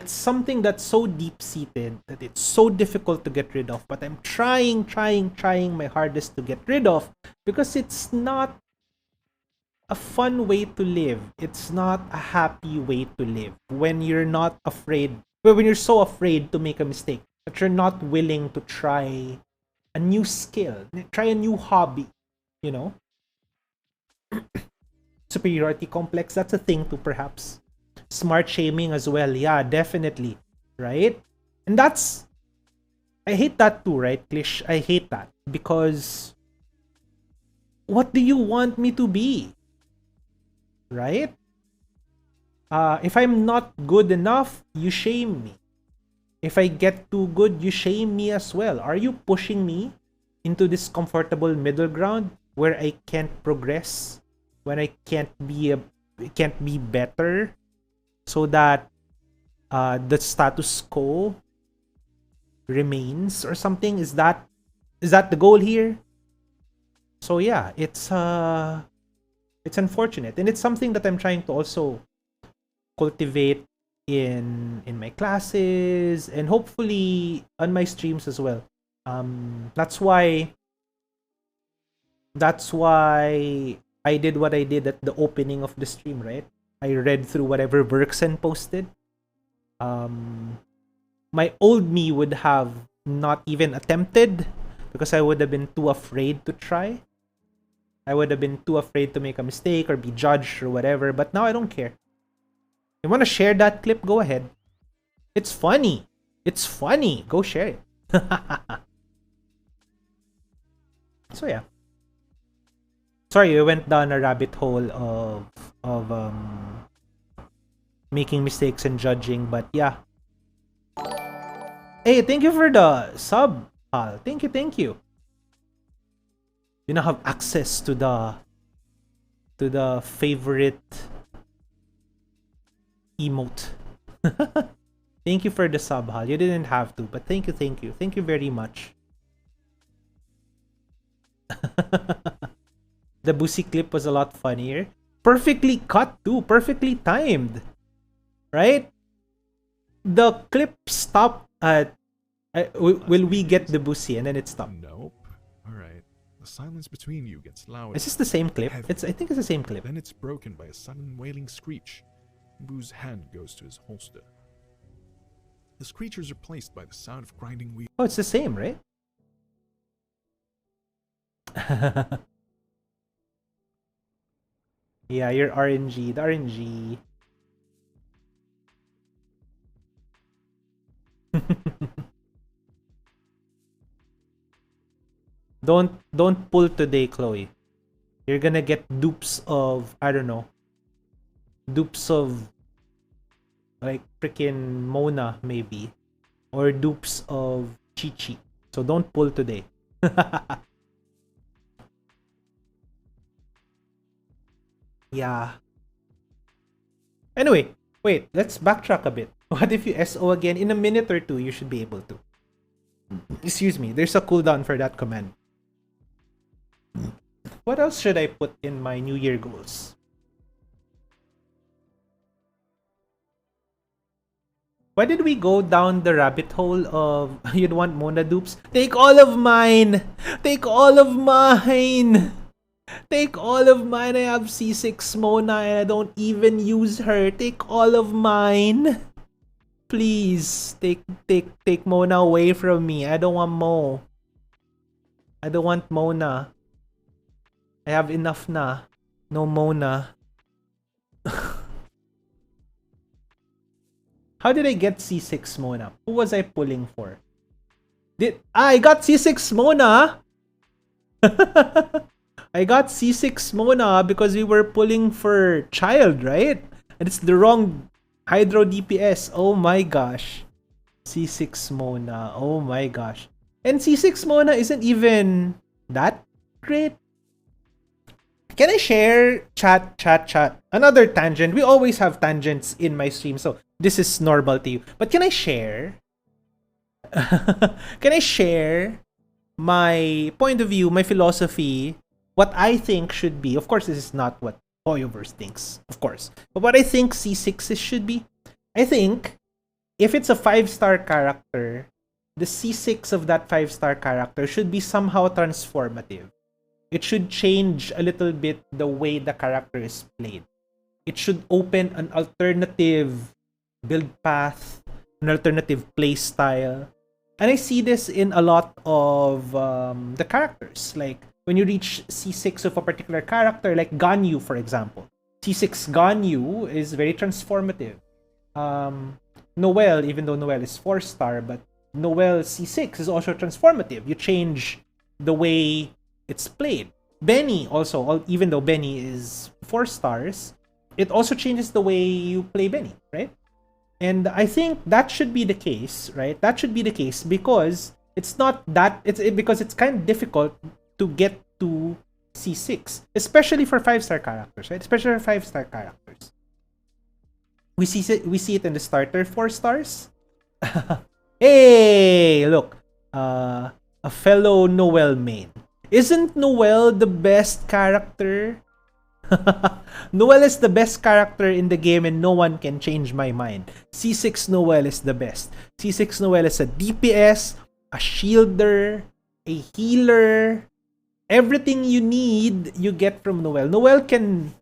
something that's so deep-seated that it's so difficult to get rid of. But I'm trying my hardest to get rid of because it's not a fun way to live. It's not a happy way to live. When you're not afraid, well, when you're so afraid to make a mistake that you're not willing to try a new skill, try a new hobby, you know? Superiority complex, that's a thing too, perhaps. Smart shaming as well, yeah, definitely, right? And that's, I hate that too, right, Klish? I hate that because what do you want me to be? Right? If I'm not good enough, you shame me. If I get too good, you shame me as well. Are you pushing me into this comfortable middle ground where I can't progress, when I can't be better, so that the status quo remains or something? Is that the goal here? So yeah, it's unfortunate, and it's something that I'm trying to also cultivate in my classes and hopefully on my streams as well. That's why I did what I did at the opening of the stream, right? I read through whatever Berkson posted. My old me would have not even attempted because I would have been too afraid to try. I would have been too afraid to make a mistake or be judged or whatever, but now I don't care. You want to share that clip? Go ahead. It's funny. It's funny. Go share it. So yeah. Sorry, I went down a rabbit hole of making mistakes and judging, but yeah. Hey, thank you for the sub, Hal. Thank you. You now have access to the favorite emote. Thank you for the sub, Hal. You didn't have to, but thank you. Thank you very much. The Bussy clip was a lot funnier. Perfectly cut too, perfectly timed. Right? The clip stopped at will we get the Bussy, and then it stopped. Nope. Alright. The silence between you gets louder. Is this the same clip? Heavy. I think it's the same clip. Then it's broken by a sudden wailing screech. Boo's hand goes to his holster. The screech is replaced by the sound of grinding wheels. Oh, it's the same, right? Yeah, you're RNG. The RNG. Don't pull today, Chloe. You're gonna get dupes of, I don't know, dupes of like freaking Mona maybe, or dupes of Chi-Chi. So don't pull today. Yeah. Anyway, wait, let's backtrack a bit. What if you SO again? In a minute or two, you should be able to. Excuse me, there's a cooldown for that command. What else should I put in my New Year goals? Why did we go down the rabbit hole of you'd want Mona dupes? Take all of mine! Take all of mine! Take all of mine. I have C6 Mona and I don't even use her. Take all of mine. Please, take Mona away from me. I don't want Mo. I don't want Mona. I have enough na. No Mona. How did I get C6 Mona? Who was I pulling for? I got C6 Mona? I got C6 Mona because we were pulling for Child, right? And it's the wrong Hydro DPS. Oh my gosh. C6 Mona. Oh my gosh. And C6 Mona isn't even that great. Can I share? Chat. Another tangent. We always have tangents in my stream, so this is normal to you. But can I share? Can I share my point of view, my philosophy, what I think should be? Of course, this is not what Hoyoverse thinks, of course. But what I think C6 should be, I think if it's a 5-star character, the C6 of that 5-star character should be somehow transformative. it should change a little bit the way the character is played. It should open an alternative build path, an alternative play style. And I see this in a lot of the characters. Like, when you reach C6 of a particular character, like Ganyu, for example. C6 Ganyu is very transformative. Noel, even though Noel is 4-star, but Noel C6 is also transformative. You change the way it's played. Benny also, even though Benny is 4 stars, it also changes the way you play Benny, right? And I think that should be the case, right? That should be the case because it's not that because it's kind of difficult to get to C6, especially for 5-star characters, right? Especially for 5-star characters. We see it in the starter 4 stars. Hey, look, a fellow Noel main. Isn't Noel the best character? Noel is the best character in the game and no one can change my mind. C6 Noel is the best. C6 Noel is a DPS, a shielder, a healer. Everything you need, you get from Noel. Noel can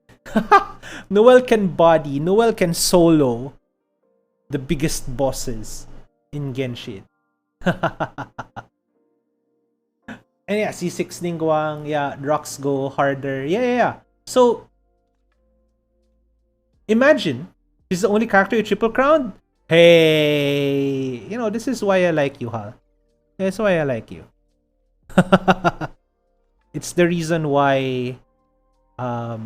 Noel can body, Noel can solo the biggest bosses in Genshin. And yeah, C6 Ningguang, yeah, rocks go harder. Yeah. So, imagine, this is the only character you triple crowned? Hey, this is why I like you, Hal. That's why I like you. It's the reason why I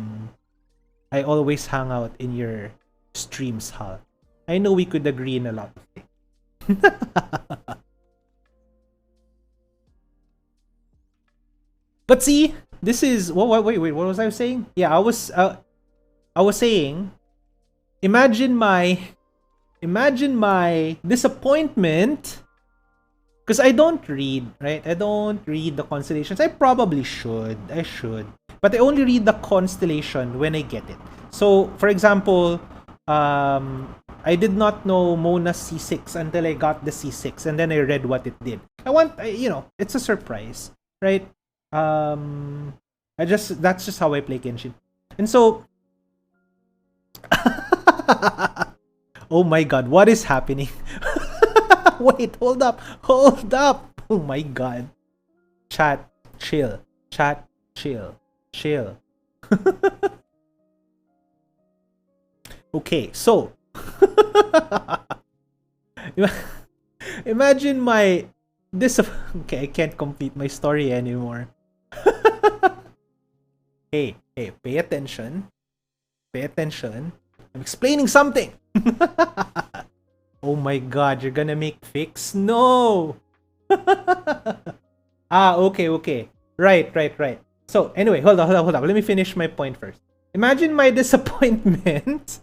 always hang out in your streams, Hal. I know we could agree in a lot of things. But see, this is wait, what was I saying? Yeah, I was saying, imagine my disappointment, because I don't read, right? I don't read the constellations. I probably should. I should. But I only read the constellation when I get it. So, for example, I did not know Mona C6 until I got the C6, and then I read what it did. It's a surprise, right? That's just how I play Genshin. And so oh my god, what is happening? Wait, hold up. Oh my god. Chat, chill. Okay, so imagine my okay, I can't complete my story anymore. Hey, pay attention. I'm explaining something. Oh my god, you're gonna make fix? No. Okay. Right. So, anyway, hold on. Let me finish my point first. Imagine my disappointment.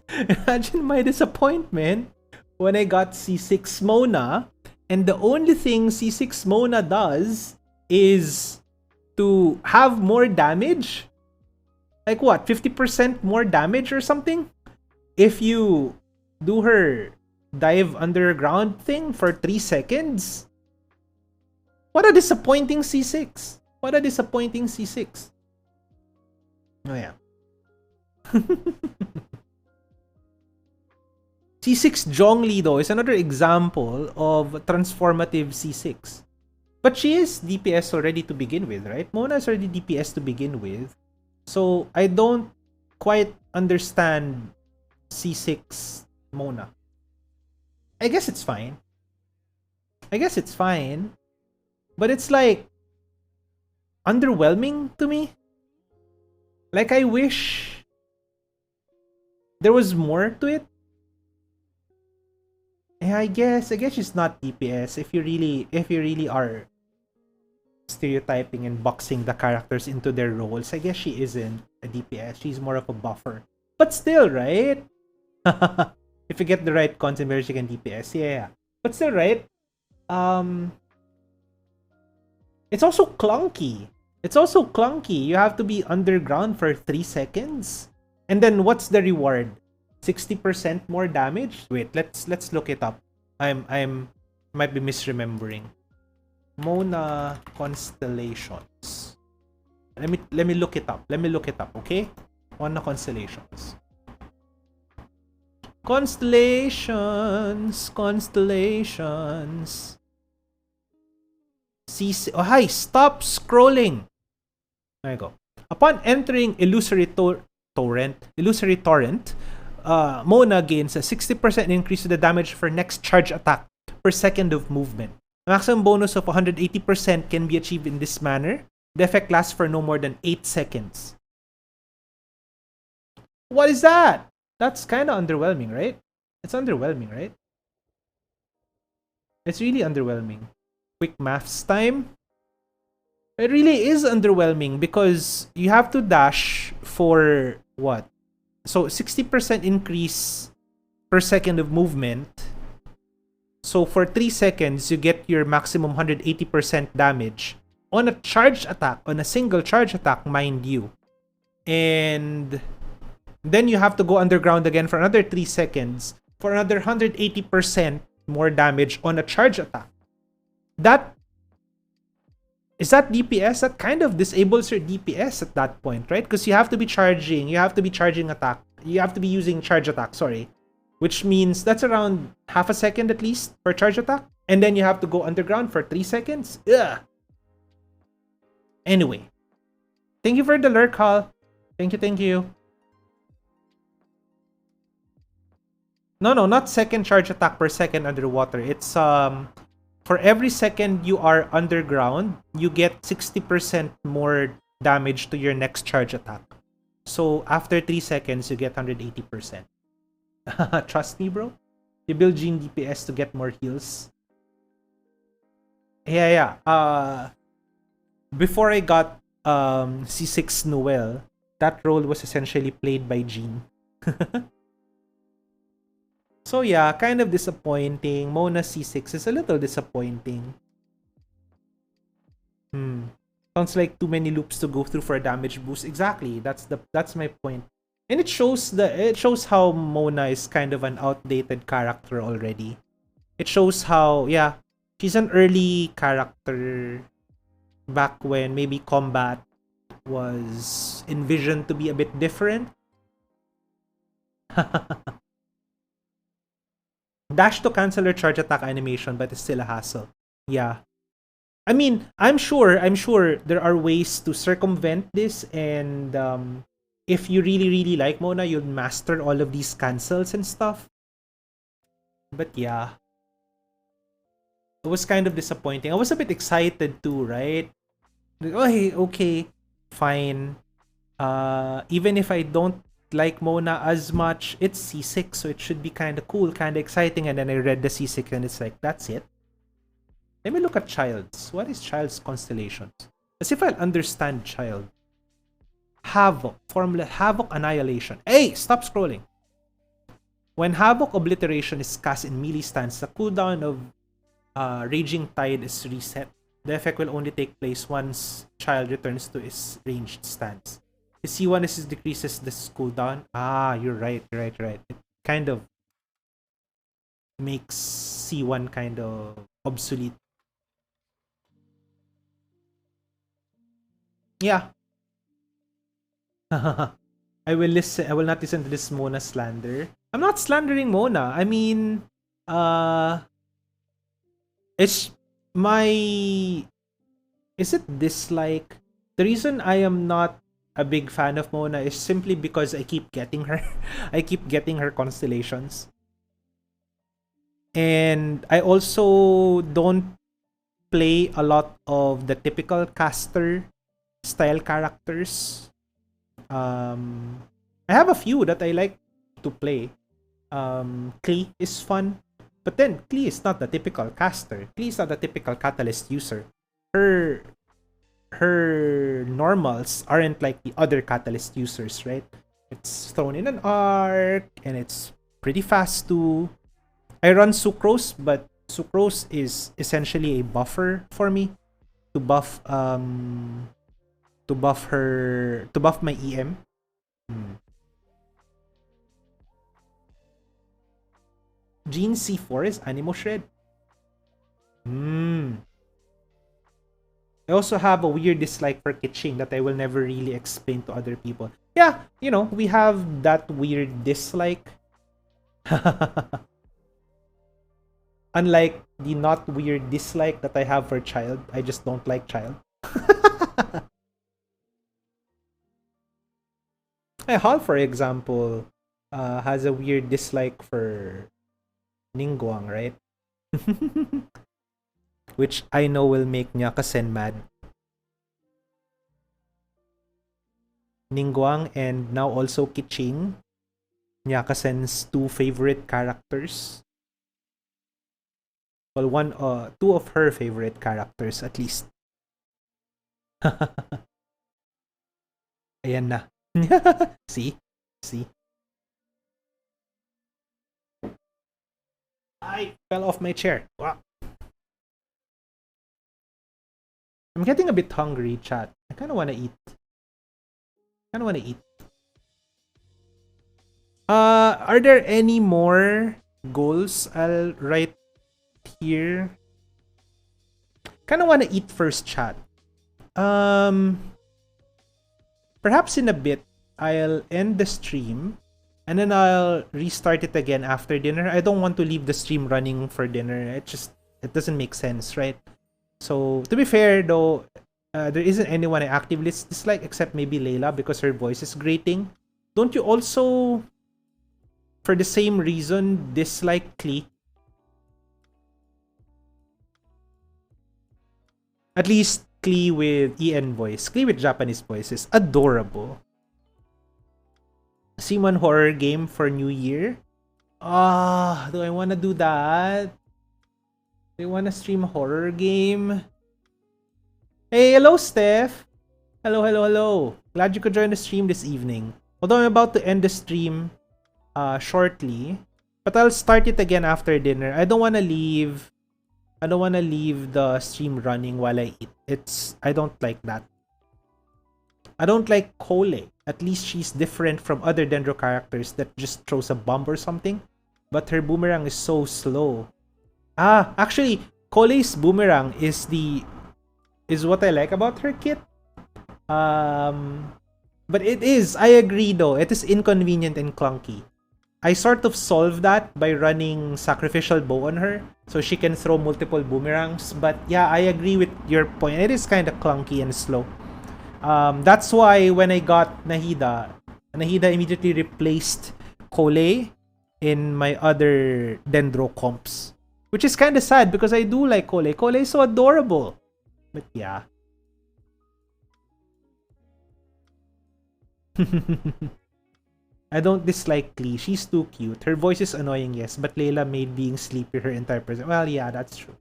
When I got C6 Mona, and the only thing C6 Mona does is to have more damage. Like what? 50% more damage or something? If you do her dive underground thing for 3 seconds? What a disappointing C6. Oh yeah. C6 Zhongli though is another example of transformative C6. But she is DPS already to begin with, right? Mona is already DPS to begin with. So I don't quite understand C6 Mona. I guess it's fine. But it's like underwhelming to me. Like, I wish there was more to it. Yeah, I guess she's not DPS if you really are stereotyping and boxing the characters into their roles. I guess she isn't a DPS. She's more of a buffer. But still, right? If you get the right content where she can DPS, yeah. But still, right? It's also clunky. You have to be underground for 3 seconds. And then what's the reward? 60% more damage? Wait, let's look it up. I'm might be misremembering. Mona constellations. Let me look it up. Let me look it up, okay? On the constellations. Constellations. Oh, hi, stop scrolling. There you go. Upon entering illusory torrent, Mona gains a 60% increase to the damage for next charge attack per second of movement. A maximum bonus of 180% can be achieved in this manner. The effect lasts for no more than 8 seconds. What is that? That's kind of underwhelming, right? It's underwhelming, right? It's really underwhelming. Quick maths time. It really is underwhelming because you have to dash for what? So 60% increase per second of movement. So for 3 seconds, you get your maximum 180% damage on a charge attack, on a single charge attack, mind you. And then you have to go underground again for another 3 seconds for another 180% more damage on a charge attack. Is that DPS? That kind of disables your DPS at that point, right? Because you have to be charging attack. You have to be using charge attack, sorry. Which means that's around half a second at least per charge attack. And then you have to go underground for 3 seconds. Ugh. Anyway. Thank you for the lurk, Hal. Thank you. No, not second charge attack per second underwater. It's for every second you are underground, you get 60% more damage to your next charge attack. So after 3 seconds, you get 180%. Trust me, bro. You build Gene DPS to get more heals. Yeah. Before I got C6 Noel, that role was essentially played by Gene. So yeah, kind of disappointing. Mona C6 is a little disappointing. Sounds like too many loops to go through for a damage boost. Exactly. That's my point. And it shows how Mona is kind of an outdated character already. It shows how, yeah, she's an early character back when maybe combat was envisioned to be a bit different. Dash to cancel her charge attack animation, but it's still a hassle. Yeah. I mean, I'm sure there are ways to circumvent this, and if you really like Mona, you'll master all of these cancels and stuff. But yeah. It was kind of disappointing. I was a bit excited too, right? Like, oh, hey, okay, fine. Even if I don't like Mona as much, it's C6, so it should be kind of cool, kind of exciting. And then I read the C6 and it's like, that's it. Let me look at Child's. What is Child's constellations? As if I'll understand Child. Havoc. Formula Havoc Annihilation. Hey, stop scrolling. When Havoc Obliteration is cast in melee stance, the cooldown of Raging Tide is reset. The effect will only take place once Child returns to his ranged stance. His C1 decreases this cooldown. Ah, you're right. It kind of makes C1 kind of obsolete. Yeah. I will not listen to this Mona slander. I'm not slandering Mona. I mean, it's my... Is it dislike? The reason I am not a big fan of Mona is simply because I keep getting her. I keep getting her constellations. And I also don't play a lot of the typical caster style characters. I have a few that I like to play. Klee is fun. But then, Klee is not the typical caster. Klee is not the typical catalyst user. Her normals aren't like the other catalyst users, right? It's thrown in an arc, and it's pretty fast too. I run Sucrose, but Sucrose is essentially a buffer for me to buff my EM. Gene C4 is Animo Shred. I also have a weird dislike for kitsching that I will never really explain to other people. Yeah, you know, we have that weird dislike. Unlike the not weird dislike that I have for child, I just don't like child. Hal, for example, has a weird dislike for Ningguang, right? Which I know will make Nyakasen mad. Ningguang and now also Kiching, Nyakasen's two favorite characters. Well, two of her favorite characters at least. Ayan na. See? See? I fell off my chair. Wow. I'm getting a bit hungry, chat. I kind of want to eat. Are there any more goals I'll write here? Kind of want to eat first, chat. Perhaps in a bit I'll end the stream and then I'll restart it again after dinner. I don't want to leave the stream running for dinner. It doesn't make sense, right? So to be fair though, there isn't anyone I actively dislike except maybe Layla because her voice is grating. Don't you also, for the same reason, dislike Klee? At least Klee with EN voice. Klee with Japanese voice is adorable. Simon horror game for New Year? Do I want to do that? Do I want to stream a horror game? Hey, hello, Steph. Hello. Glad you could join the stream this evening. Although I'm about to end the stream shortly, but I'll start it again after dinner. I don't want to leave the stream running while I eat. I don't like that. I don't like Kole. At least she's different from other Dendro characters that just throws a bomb or something. But her boomerang is so slow. Actually, Kole's boomerang is what I like about her kit. But I agree though, it is inconvenient and clunky. I sort of solved that by running Sacrificial Bow on her, so she can throw multiple boomerangs. But yeah, I agree with your point. It is kind of clunky and slow. That's why when I got Nahida immediately replaced Kole in my other Dendro comps. Which is kind of sad because I do like Kole. Kole is so adorable. But yeah. I don't dislike Klee. She's too cute. Her voice is annoying, yes, but Layla made being sleepy her entire personality. Well, yeah, that's true.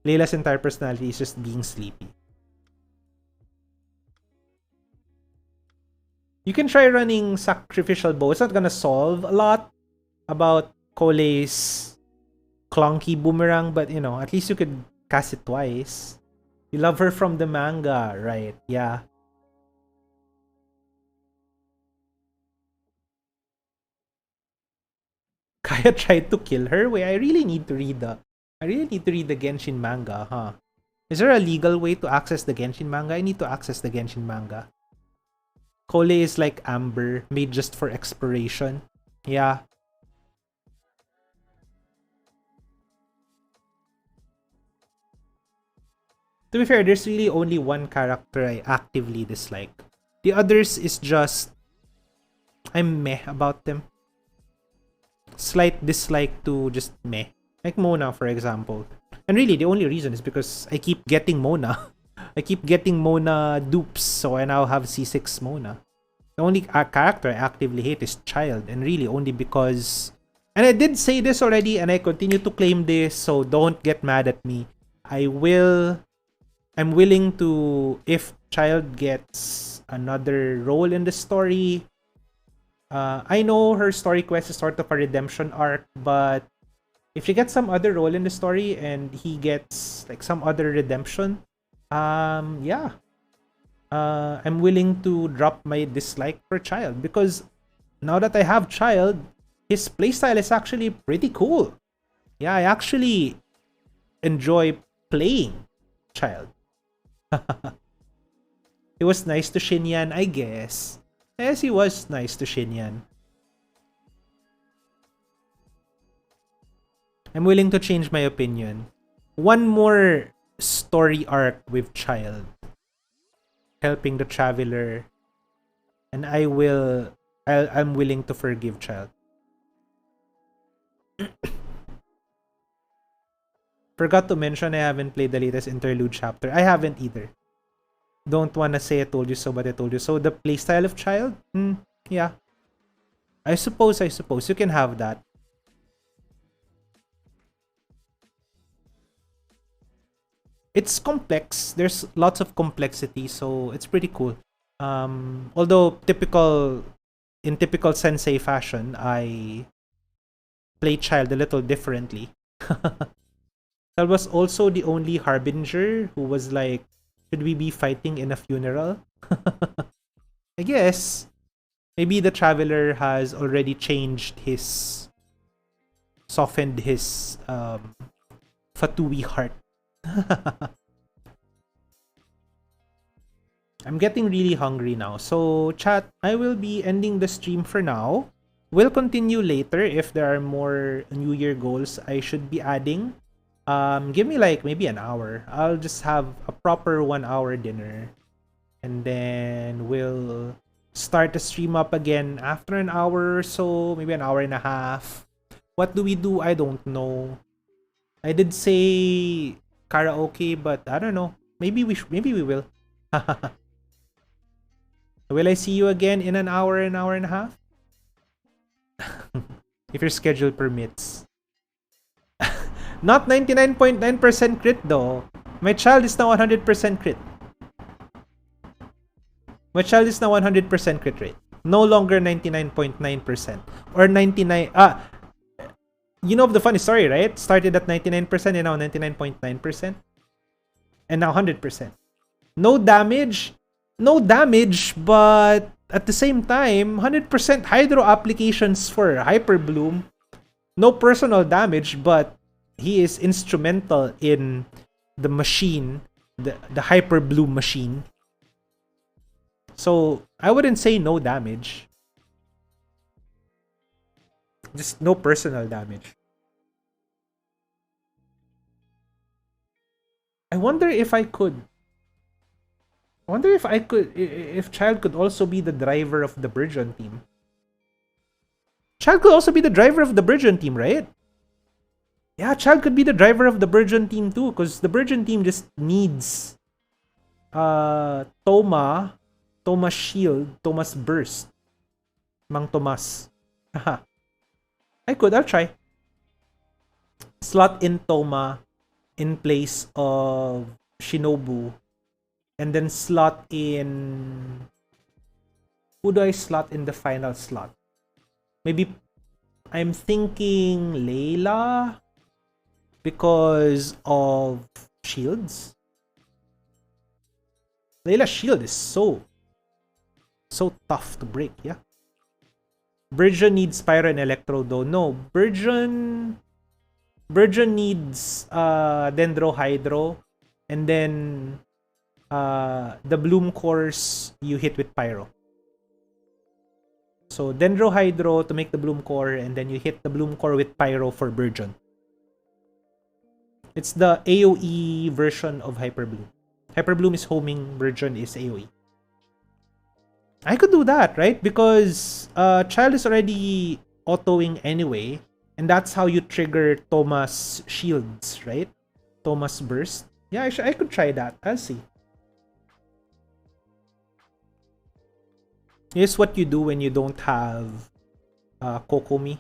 Layla's entire personality is just being sleepy. You can try running Sacrificial Bow. It's not gonna solve a lot about Kole's clunky boomerang, but you know, at least you could cast it twice. You love her from the manga, right? Yeah. Kaya tried to kill her? Wait, I really need to read the Genshin manga, huh? Is there a legal way to access the Genshin manga? I need to access the Genshin manga. Kole is like Amber, made just for exploration. Yeah. To be fair, there's really only one character I actively dislike. The others is just I'm meh about them. Slight dislike to just meh. Like Mona, for example. And really, the only reason is because I keep getting Mona. I keep getting Mona dupes, so I now have C6 Mona. The only character I actively hate is Child, and really only because... And I did say this already, and I continue to claim this, so don't get mad at me. I'm willing to, if Child gets another role in the story... I know her story quest is sort of a redemption arc, but if she gets some other role in the story and he gets like some other redemption, yeah. I'm willing to drop my dislike for Child because now that I have Child, his playstyle is actually pretty cool. Yeah, I actually enjoy playing Child. He was nice to Shinyan, I guess. Yes, he was nice to Shinyan. I'm willing to change my opinion. One more story arc with Child helping the traveler, and I'm willing to forgive Child. Forgot to mention I haven't played the latest interlude chapter. I haven't either. Don't wanna say I told you so, but I told you so. The playstyle of Child? Yeah. I suppose you can have that. It's complex. There's lots of complexity, so it's pretty cool. Although in typical SenSay fashion, I play Child a little differently. That was also the only harbinger who was like, should we be fighting in a funeral? I guess. Maybe the traveler has already softened his Fatui heart. I'm getting really hungry now. So, chat, I will be ending the stream for now. We'll continue later if there are more New Year goals I should be adding. Give me like maybe an hour. I'll just have a proper 1 hour dinner. And then we'll start the stream up again after an hour or so, maybe an hour and a half. What do we do? I don't know. I did say karaoke, but I don't know. Maybe we will. Will I see you again in an hour and a half? If your schedule permits. Not 99.9% crit though. My child is now 100% crit. My child is now 100% crit rate. No longer 99.9% or 99. You know the funny story, right? Started at 99% and now 99.9%. And now 100%. No damage, but at the same time, 100% hydro applications for Hyper Bloom. No personal damage, but he is instrumental in the machine, the Hyper Bloom machine. So I wouldn't say no damage. Just no personal damage. I wonder if Child could also be the driver of the Burgeon team. Child could also be the driver of the Burgeon team, right? Yeah, Child could be the driver of the Burgeon team too, because the Burgeon team just needs Thomas Shield, Thomas Burst, Mang Tomas. I'll try. Slot in Toma in place of Shinobu. And then slot in... Who do I slot in the final slot? Maybe I'm thinking Layla because of shields. Layla's shield is so tough to break, yeah. Burgeon needs Pyro and Electro though. No, Burgeon needs Dendro Hydro, and then the Bloom cores you hit with Pyro. So Dendro Hydro to make the Bloom core, and then you hit the Bloom core with Pyro for Burgeon. It's the AoE version of Hyper Bloom. Hyper Bloom is homing, Burgeon is AoE. I could do that, right? Because Child is already autoing anyway, and that's how you trigger Thomas shields, right? Thomas burst. Yeah, I could try that. I'll see. Here's what you do when you don't have Kokomi.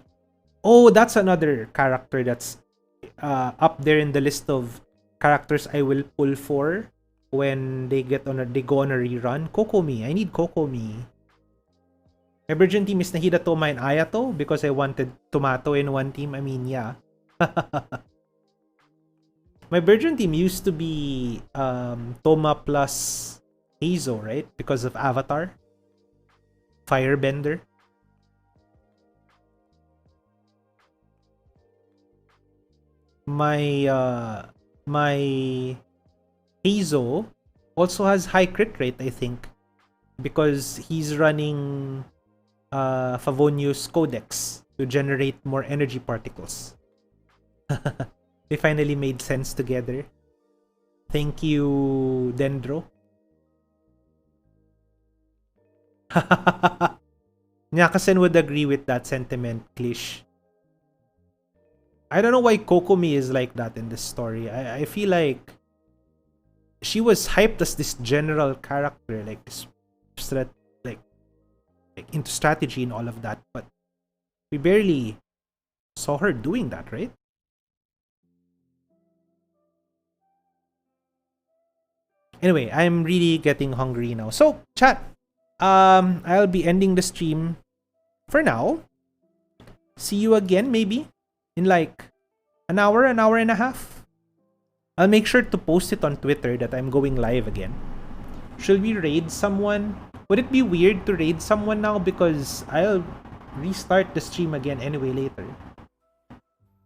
Oh, that's another character that's up there in the list of characters I will pull for when they go on a rerun. Kokomi. I need Kokomi. My Virgin team is Nahida, Toma, and Ayato because I wanted Tomato in one team. I mean, yeah. My Virgin team used to be Toma plus Hazo, right? Because of Avatar. Firebender. My Hazo also has high crit rate, I think, because he's running Favonius Codex to generate more energy particles. They finally made sense together. Thank you, Dendro. Nyakasen would agree with that sentiment, Klish. I don't know why Kokomi is like that in this story. I feel like she was hyped as this general character, like this like into strategy and all of that, but we barely saw her doing that, right? Anyway, I'm really getting hungry now. So, chat, I'll be ending the stream for now. See you again maybe in like an hour and a half. I'll make sure to post it on Twitter that I'm going live again. Should we raid someone? Would it be weird to raid someone now because I'll restart the stream again anyway later?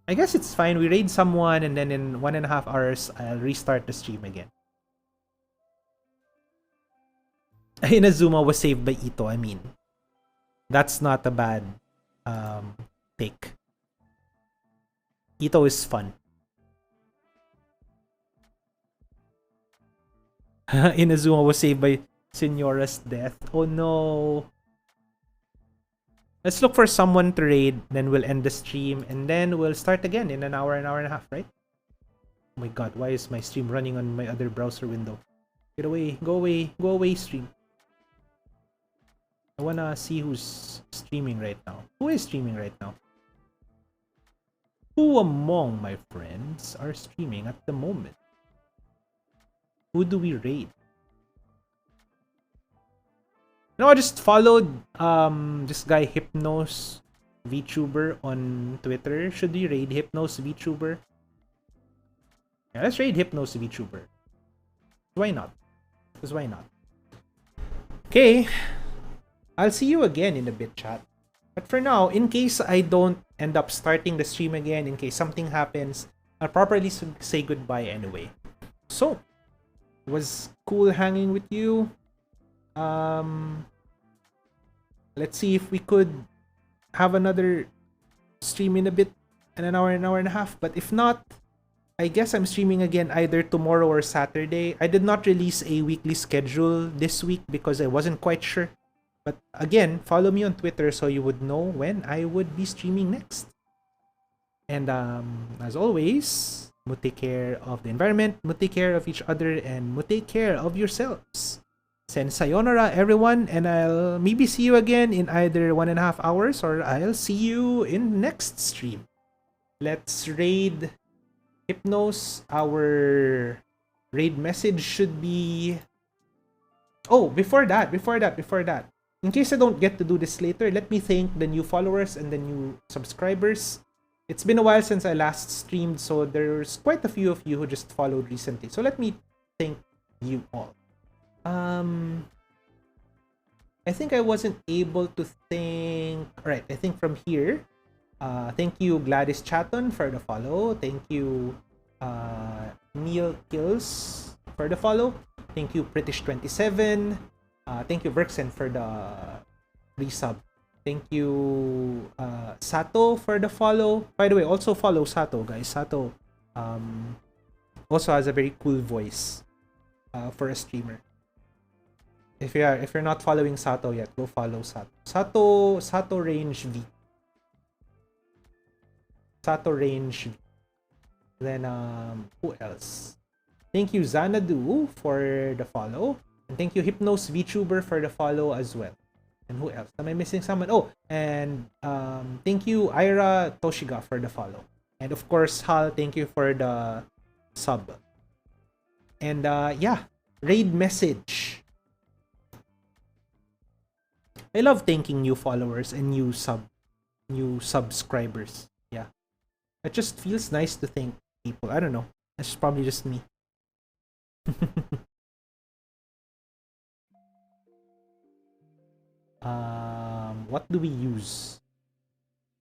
I guess it's fine. We raid someone and then in 1.5 hours I'll restart the stream again. Inazuma was saved by Ito. I mean, that's not a bad take. Ito is fun. Inazuma was saved by Senora's death. Oh no. Let's look for someone to raid, then we'll end the stream, and then we'll start again in an hour and a half, right? Oh my god, why is my stream running on my other browser window? Get away, go away, stream. I wanna see who's streaming right now. Who is streaming right now? Who among my friends are streaming at the moment? Who do we raid? No, I just followed this guy Hypnos VTuber on Twitter. Should we raid Hypnos VTuber? Yeah, let's raid Hypnos VTuber. Why not? Because why not? Okay. I'll see you again in a bit, chat. But for now, in case I don't end up starting the stream again, in case something happens, I'll properly say goodbye anyway. So, it was cool hanging with you. Let's see if we could have another stream in a bit, in an hour and a half. But if not, I guess I'm streaming again either tomorrow or Saturday. I did not release a weekly schedule this week because I wasn't quite sure. But again, follow me on Twitter so you would know when I would be streaming next. And as always, take care of the environment, take care of each other, and take care of yourselves. Send sayonara, everyone, and I'll maybe see you again in either 1.5 hours or I'll see you in next stream. Let's raid Hypnos. Our raid message should be... Oh, before that. In case I don't get to do this later, let me thank the new followers and the new subscribers. It's been a while since I last streamed, so there's quite a few of you who just followed recently. So let me thank you all. I think I wasn't able to thank... Alright, I think from here. Thank you Gladys Chatton for the follow. Thank you Neil Kills for the follow. Thank you British27. Thank you Verxen for the resub. Thank you Sato for the follow. By the way, also follow Sato, guys. Sato also has a very cool voice for a streamer. If you're not following Sato yet, go follow Sato. Sato Range V. Sato Range V. Then who else? Thank you Xanadu for the follow. And thank you Hypnos VTuber for the follow as well. And who else? Am I missing someone? Oh, and thank you Ira Toshiga for the follow. And of course Hal, thank you for the sub. And yeah, raid message. I love thanking new followers and new subscribers. Yeah. It just feels nice to thank people. I don't know. It's probably just me. What do we use?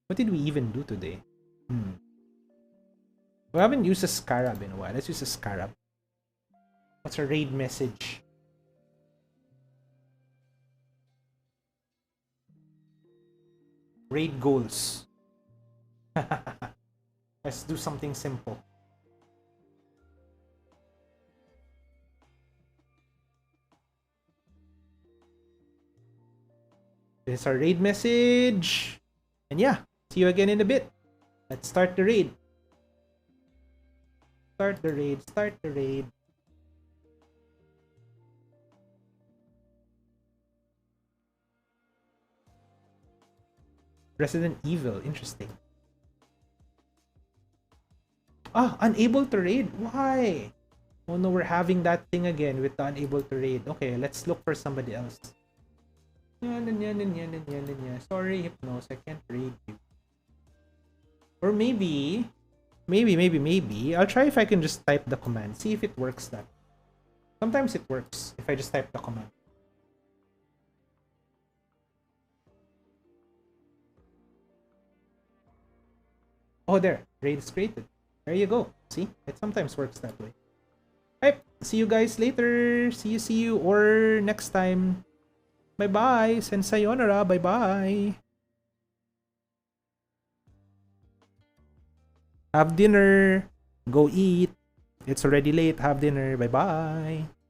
What did we even do today? We haven't used a scarab in a while. Let's use a scarab. What's a raid message? Raid goals. Let's do something simple. This is our raid message. And yeah, see you again in a bit. Let's start the raid. Start the raid. Start the raid. Resident Evil. Interesting. Ah, unable to raid. Why? Oh no, we're having that thing again with the unable to raid. Okay, let's look for somebody else. Sorry, Hypnos, I can't raid you. Or maybe, I'll try if I can just type the command. See if it works that. Sometimes it works if I just type the command. Oh, there. Raid is created. There you go. See? It sometimes works that way. Alright. See you guys later. See you. Or next time. Bye-bye. Sensayonara. Bye-bye. Have dinner. Go eat. It's already late. Have dinner. Bye-bye.